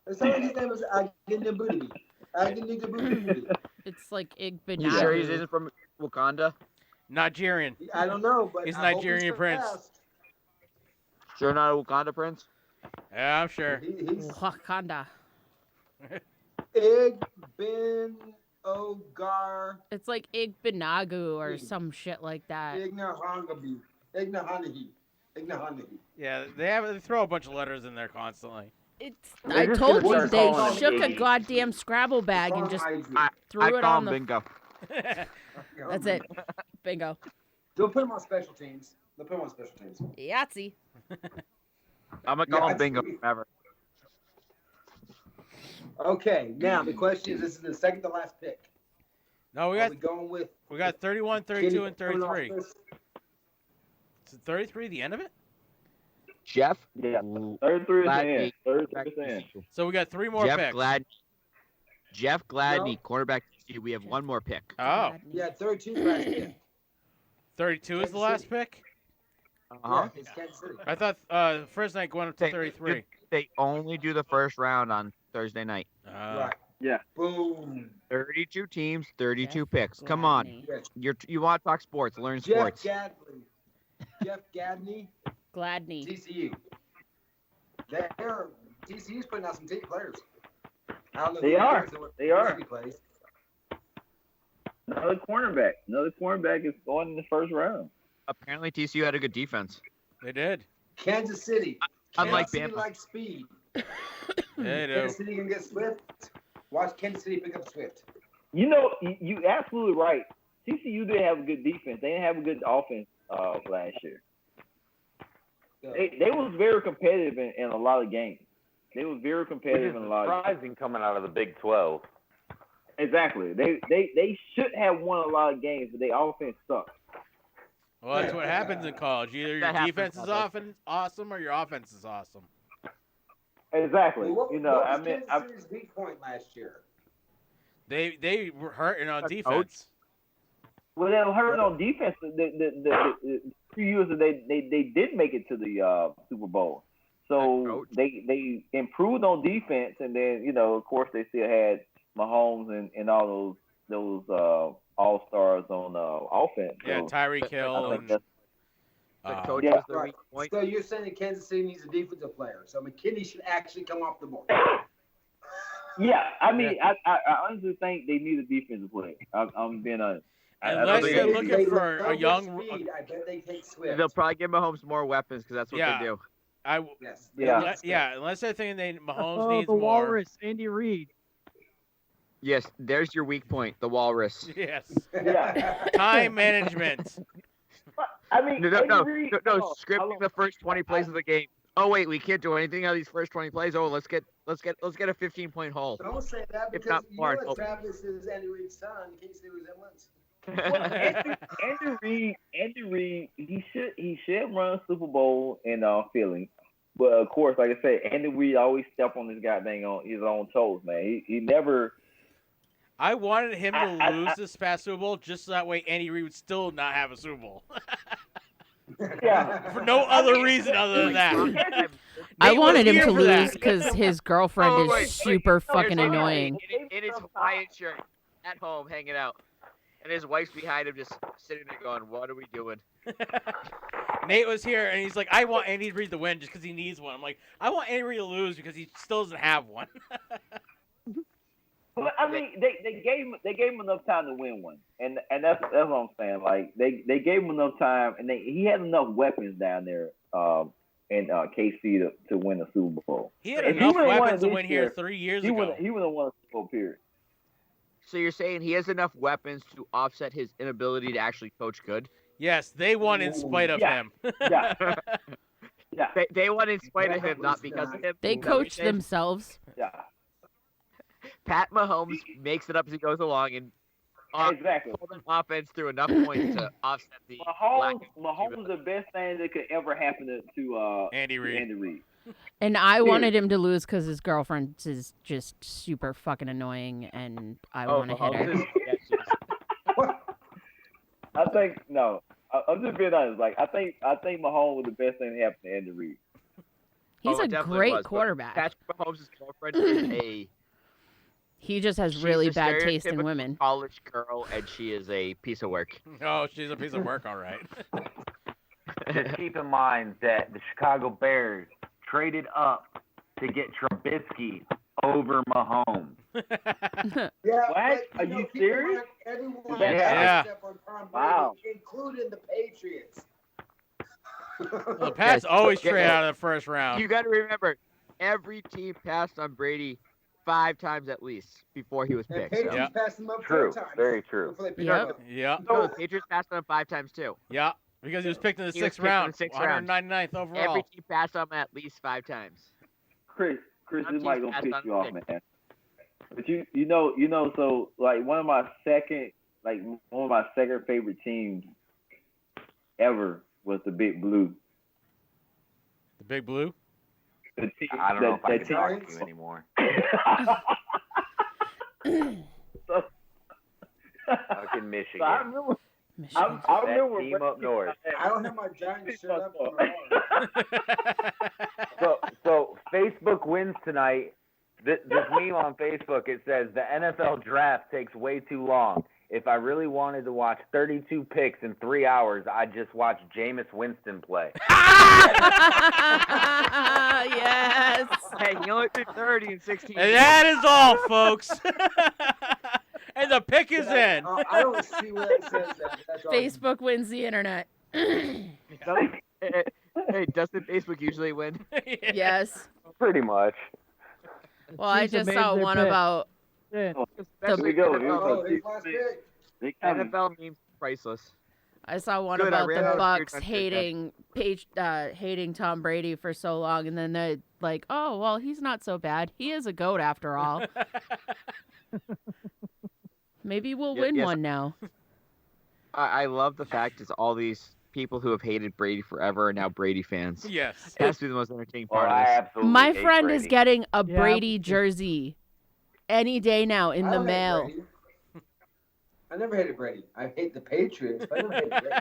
It sounded like his name was Agindabudi. Agindabudi. It's like You sure he Igbenadu. isn't from Wakanda? Nigerian. I don't know, but He's a I hope Nigerian prince. fast. Sure, not a Wakanda prince. Yeah, I'm sure. He's Wakanda. Igben Ogar It's like Igbenagu or some shit like that. Ignahangabi. Ignahangabi. Yeah, they throw a bunch of letters in there constantly. It's. They're I just told gonna you start they calling him shook a Iggy. goddamn Scrabble bag and just threw I it call on him the. bingo. That's it. Bingo. They'll put him on special teams. Yahtzee. I'm gonna call Yeah, him bingo I see. forever. Okay, now the question is: this is the second to last pick. No, we Are got we going with 31, 32, and Kenny coming 33. off this? Is 33 the end of it? Jeff. Yeah, 33 is the Gladney. end. 33 is the end. So we got 3 more Jeff picks. Gladney, No. cornerback. We have one more pick. Oh, Yeah, 32 is the last pick. 32 is the last pick? Uh-huh. Yeah, it's Kansas City. I thought first night going up to 33. They only do the first round on Thursday night. Right. Yeah. Boom. 32 teams, 32 Jeff picks. Come on. Gladney. You want to talk sports, learn Jeff sports. Gadley. Jeff Gadney, Gladney. TCU. TCU's putting out some team players. I don't know They who are. is and what They are. position he plays. Another cornerback is going in the first round. Apparently, TCU had a good defense. They did. Kansas City. Unlike Kansas City Bama. likes speed. They do. Kansas City can get Swift. Watch Kansas City pick up Swift. You know, you absolutely right. TCU did have a good defense. They didn't have a good offense last year. So, They was very competitive in a lot of games. They was very competitive in a lot of games. Surprising coming out of the Big 12. Exactly. They should have won a lot of games, but their offense sucked. Well, that's what happens in college. Either your That happens defense is nowadays. awesome or your offense is awesome. Exactly. what, You know, what I was mean, Kansas City's weak point last year? They were hurting on Coach. defense. well, they were hurting on defense. The 2 years that they did make it to the Super Bowl, so Coach. they improved on defense, and then of course they still had Mahomes and all those all stars on offense. Yeah, So Tyreek I Hill think and that's The coach Yeah. was the weak point. So you're saying that Kansas City needs a defensive player. So McKinney should actually come off the board. Yeah, I mean, I honestly think they need a defensive player. I'm being honest. Unless think they're they- looking for a They'll young. get speed. I bet they take Swift. They'll probably give Mahomes more weapons because that's what Yeah. they do. Yes. Yeah, unless they're thinking Mahomes Oh, needs the more. Walrus, Andy Reid. Yes, there's your weak point, the walrus. Yes. Yeah. Time management. I mean, No, Andy Reid- hold on, scripting the first 20 plays of the game. Oh wait, we can't do anything out of these first 20 plays. Oh, let's get a 15-point haul. Don't say that If because not you more, know oh. that Travis is Andy Reid's son. In case there was that once. Andy Reid, he should run a Super Bowl in Philly, but of course, like I said, Andy Reid always step on his goddamn on his own toes, man. He never. I wanted him to lose this past Super Bowl just so that way Andy Reid would still not have a Super Bowl. Yeah. For no other reason other than that. I Nate wanted was him here to for that. lose because his girlfriend Oh, is wait, super fucking annoying. In his Hawaiian shirt, at home, hanging out. And his wife's behind him just sitting there going, what are we doing? Nate was here and he's like, I want Andy Reid to win just because he needs one. I'm like, I want Andy Reid to lose because he still doesn't have one. But I mean, they gave him enough time to win one, and that's what I'm saying. Like they gave him enough time, and he had enough weapons down there in KC to win a Super Bowl. He had If enough would've won weapons to this win here year, 3 years He ago. would have won a Super Bowl. Period. So you're saying he has enough weapons to offset his inability to actually coach good? Yes, they won in spite of Yeah. him. Yeah. Yeah. They won in spite of him, not because of him. They Is that what coach you're saying? themselves. Yeah. Pat Mahomes makes it up as he goes along and Exactly. pulled an offense through enough points to offset the Mahomes is the best thing that could ever happen to Andy Reid. Andy Reid. And I wanted him to lose because his girlfriend is just super fucking annoying, and I want to hit her. Mahomes is, I think no. I'm just being honest. Like I think Mahomes was the best thing that happened to Andy Reid. He's it a definitely great was, but quarterback. Patrick Mahomes' girlfriend is a He just has she's really a bad taste in stereotypical women. college girl, and she is a piece of work. Oh, she's a piece of work, all right. Just keep in mind that the Chicago Bears traded up to get Trubisky over Mahomes. Yeah, What? but, Are know, you keep in serious? mind, Everyone Yeah. except for Tom Brady, Wow. including the Patriots. The Pats always trade out of the first round. You got to remember, every team passed on Brady 5 times at least before he was And picked. Patriots So. Yeah. passed them up True. 4 times. Very true. Before they picked Yep. him up. Yeah, No, the Patriots passed on him 5 times too. yeah. Because he was picked in the He was sixth picked in round, the sixth round. 199th overall. Every team passed on him at least 5 times. Chris, Some this might teams gonna passed piss on you off, pick. man. But you know, so like one of my second favorite teams ever was the Big Blue. The Big Blue. The team, I don't know if I that can talk to team- you anymore. so, Fucking Michigan. so I remember. Michigan. I remember team up north. I don't have my Giants shirt up on my arm. So Facebook wins tonight. This meme on Facebook, it says the NFL draft takes way too long. If I really wanted to watch 32 picks in 3 hours, I'd just watch Jameis Winston play. Yes. Hey, he only did 30 in 16. And that is all, folks. And the pick is in. I don't see where it says that. That's all. Facebook wins the internet. Hey, doesn't Facebook usually win? Yes. Pretty much. Well, I Teams have just made saw their one pick. about Yeah. Especially Here we go. NFL, His last pick. They coming. NFL memes priceless. I saw one Good, I about ran the out of Bucks beer hating Tom Brady for so long, and then they're like, "Oh, well, he's not so bad. He is a goat after all. Maybe we'll win yes. one now." I love the fact is all these people who have hated Brady forever are now Brady fans. Yes. That's the most entertaining Or part I of this. absolutely My hate friend is Brady. getting a Yeah. Brady jersey any day now in I the don't hate mail. Brady. I never hated Brady. I hate the Patriots, but I never hated Brady.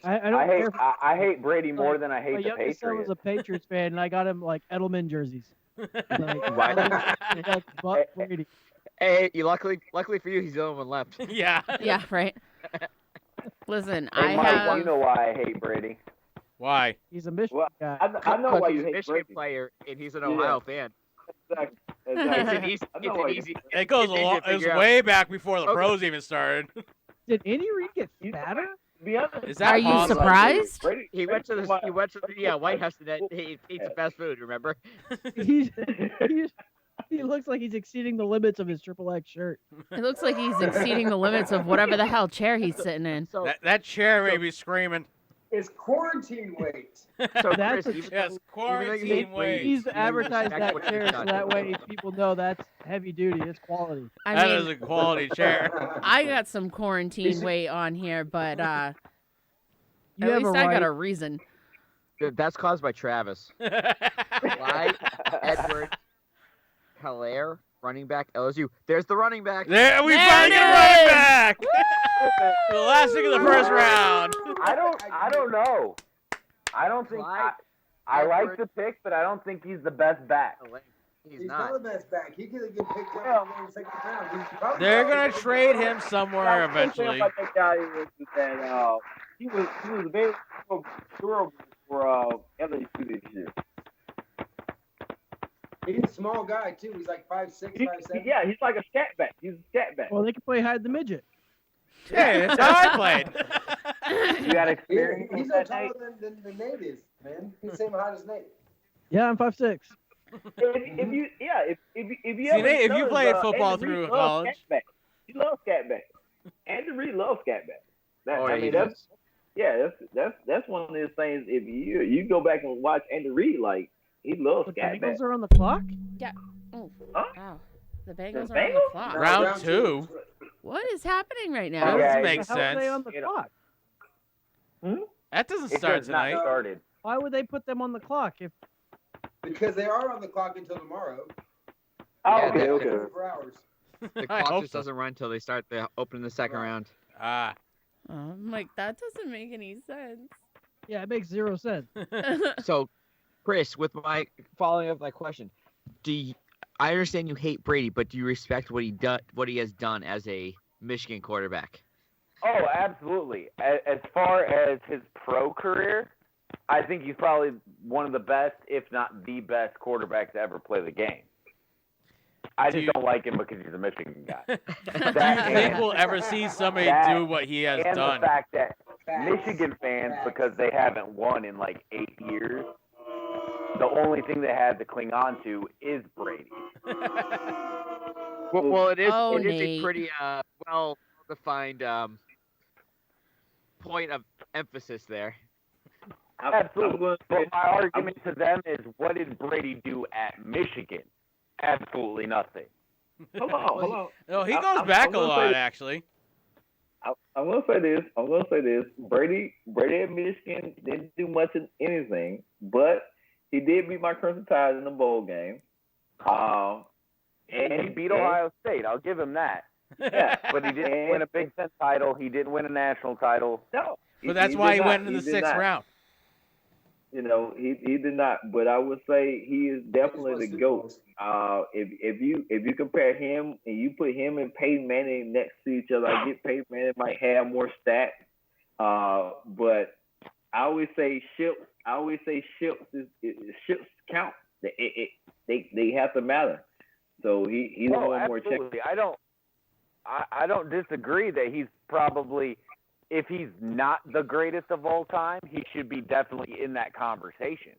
I don't care. I hate Brady more than I My hate the youngest son was Patriots. a Patriots fan, and I got him like Edelman jerseys. Like, Why? like Buck Brady. Hey, you luckily for you, he's the only one left. Yeah. Yeah, right. Listen, Hey, I Mike, have. you know why I hate Brady? Why? He's a Michigan Well, guy. I know why He's you a hate Michigan Brady. player and he's an Yeah. Ohio fan. Exactly. It's an easy. It goes a easy to long. It was figure out. way back before the Okay. pros even started. Did Andy Reid get fatter? To be honest, Is that Are you possible? surprised? He went to the White House and he ate the fast food. Remember? He's, he looks like he's exceeding the limits of his Triple X shirt. It looks like he's exceeding the limits of whatever the hell chair he's sitting in. So That chair may be screaming. It's quarantine weight. so That's Chris, a- even Yes, though you quarantine hate He weight. needs to advertise respect that what chair he's so done. that way people know that's heavy duty. It's quality. I That mean, is a quality chair. I got some quarantine weight on here, but You at have least a I got right. a reason. that's caused by Travis. Clyde Edward Hilaire, running back LSU. There's the running back. There we There finally it get a running is! back. The last pick of the first round. I don't know. I don't think Clyde I like Edwards- the pick, but I don't think he's the best back. He's He's not. not the best back. He could get picked up in the second round. He's probably They're already gonna picked trade up. him somewhere eventually. About that guy is that he was very durable for LSU this year. He's a small guy too. He's like 5'6", 5'7". Yeah, he's like a scat back. He's a scat back. Well, they can play hide the midget. Hey, that's how I played. You got experience He's with no that, taller Nate? than Nate is, man. He's the same height as Nate. Yeah, I'm 5'6". If you See, ever Nate, if you notice, played football Andy Reid through loves college. scat back. He loves scat back. Andy Reid loves scat back. Oh, I yeah, mean, he that's does. that's one of those things. If you go back and watch Andy Reid, like he loves The scat back. Bengals are on the clock? Oh, Huh? wow. The Bengals The are on the Bengals? clock. Round two. What is happening right That now? Okay. doesn't make How are they on sense. the clock? That doesn't It start has not tonight. started. Why would they put them on the clock? If Because they are on the clock until tomorrow. Oh, Yeah, okay, they- okay. 24 hours. The I clock hope just so. doesn't run until they start the opening the second round. Ah. Oh, I'm like, that doesn't make any sense. yeah, it makes 0 sense. So, Chris, with my following up my question, I understand you hate Brady, but do you respect what he has done as a Michigan quarterback? Oh, absolutely. As far as his pro career, I think he's probably one of the best, if not the best, quarterback to ever play the game. I Do just you- don't like him because he's a Michigan guy. Do you That think and- we'll ever see somebody that do what he has and done? the fact that Facts. Michigan fans, Facts. because they haven't won in like 8 years, the only thing they had to cling on to is Brady. Well, it is. Oh, it is Nate. a pretty well-defined point of emphasis there. Absolutely. But my argument to them is, what did Brady do at Michigan? Absolutely nothing. Hold on. No, he I- goes I'm back a gonna lot, say- actually. I'm gonna say this. Brady at Michigan didn't do much of anything, but he did beat my Crimson Tide in the bowl game. And he beat Ohio State. I'll give him that. Yeah, But he didn't win a Big Ten title. He didn't win a national title. No, But that's why he did went not. into the He did sixth not. round. You know, he did not. But I would say he is definitely the GOAT. If you compare him and you put him and Peyton Manning next to each other, I get Peyton Manning might have more stats. But I always say ships. Ships count. They have to matter. So he's Oh, one more check. absolutely. I don't disagree that he's probably, if he's not the greatest of all time, he should be definitely in that conversation.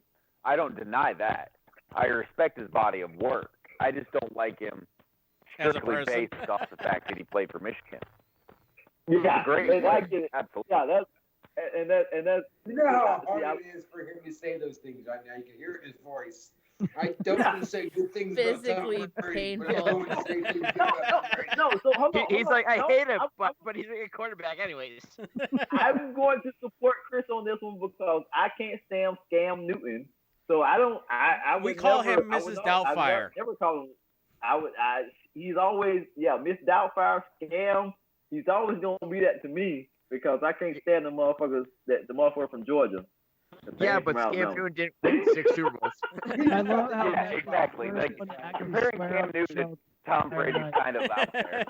I don't deny that. I respect his body of work. I just don't like him As a strictly person. based off the fact that he played for Michigan. Yeah, Great. and I get it. Absolutely. Yeah, that's You know how hard yeah, it is for him to say those things right now. You can hear it in his voice. I don't want to say good things Physically about Tom Brady, but painful. I don't want to say things good about Tom Brady. No, so hold on. He's hold like, on. I No, hate him, I'm- but he's a quarterback anyways. I'm going to support Chris on this one because I can't stand Scam Newton. So I don't. I We would call never, him I would Mrs. not- I Doubtfire. never call him. He's always Miss Doubtfire, Scam. He's always gonna be that to me because I can't stand the motherfucker from Georgia. The Yeah, man but from Alabama. Cam Newton didn't win 6 Super Bowls. I love how Yeah, that's exactly. the Like, first one to actually comparing swear Cam on the Newton to show. Tom Brady kind of out there.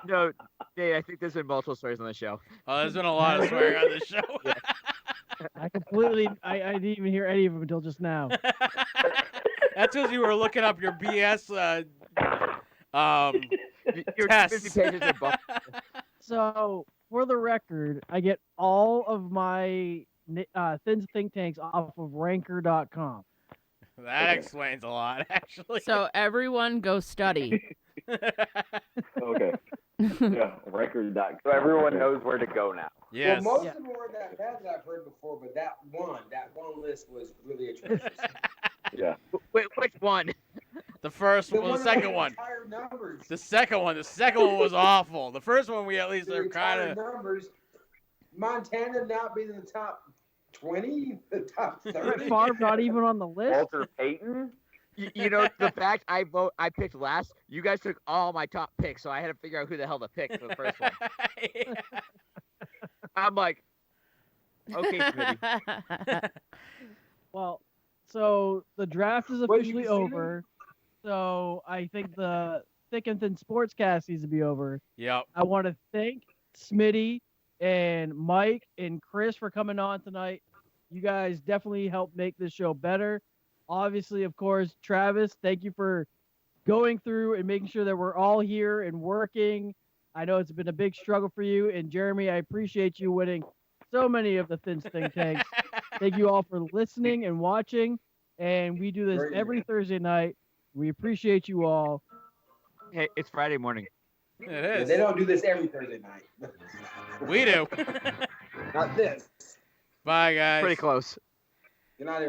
No, Dave, I think there's been multiple stories on the show. Oh, there's been a lot of swearing on this show. I didn't even hear any of them until just now. That's because you were looking up your BS Your tests. 50 pages of book. So, for the record, I get all of my Thins Think Tanks off of Ranker.com. That explains a lot, actually. So everyone go study. Okay. Yeah, record.com. So everyone knows where to go now. Yes. Well, most of them weren't that bad that I've heard before, but that one list was really atrocious. Yeah. Wait, which one? The first one, the that second had one. entire numbers. The second one was awful. The first one we at least The are kind entire of. numbers. Montana not being in the top 20, the top 30. Favre not even on the list. Walter Payton? You know, the fact I picked last, you guys took all my top picks, so I had to figure out who the hell to pick for the first one. I'm like, okay, Smitty. Well, so the draft is Well, you officially can see over. So I think the Thick and Thin Sportscast needs to be over. Yep. I want to thank Smitty and Mike and Chris for coming on tonight. You guys definitely helped make this show better. Obviously, of course, Travis, thank you for going through and making sure that we're all here and working. I know it's been a big struggle for you. And Jeremy, I appreciate you winning so many of the Thin Think Tanks. Thank you all for listening and watching. And we do this Great, every man. Thursday night. We appreciate you all. Hey, it's Friday morning. It Yeah, is. they don't do this every Thursday night. We do. Not this. Bye, guys. Pretty close. Good night,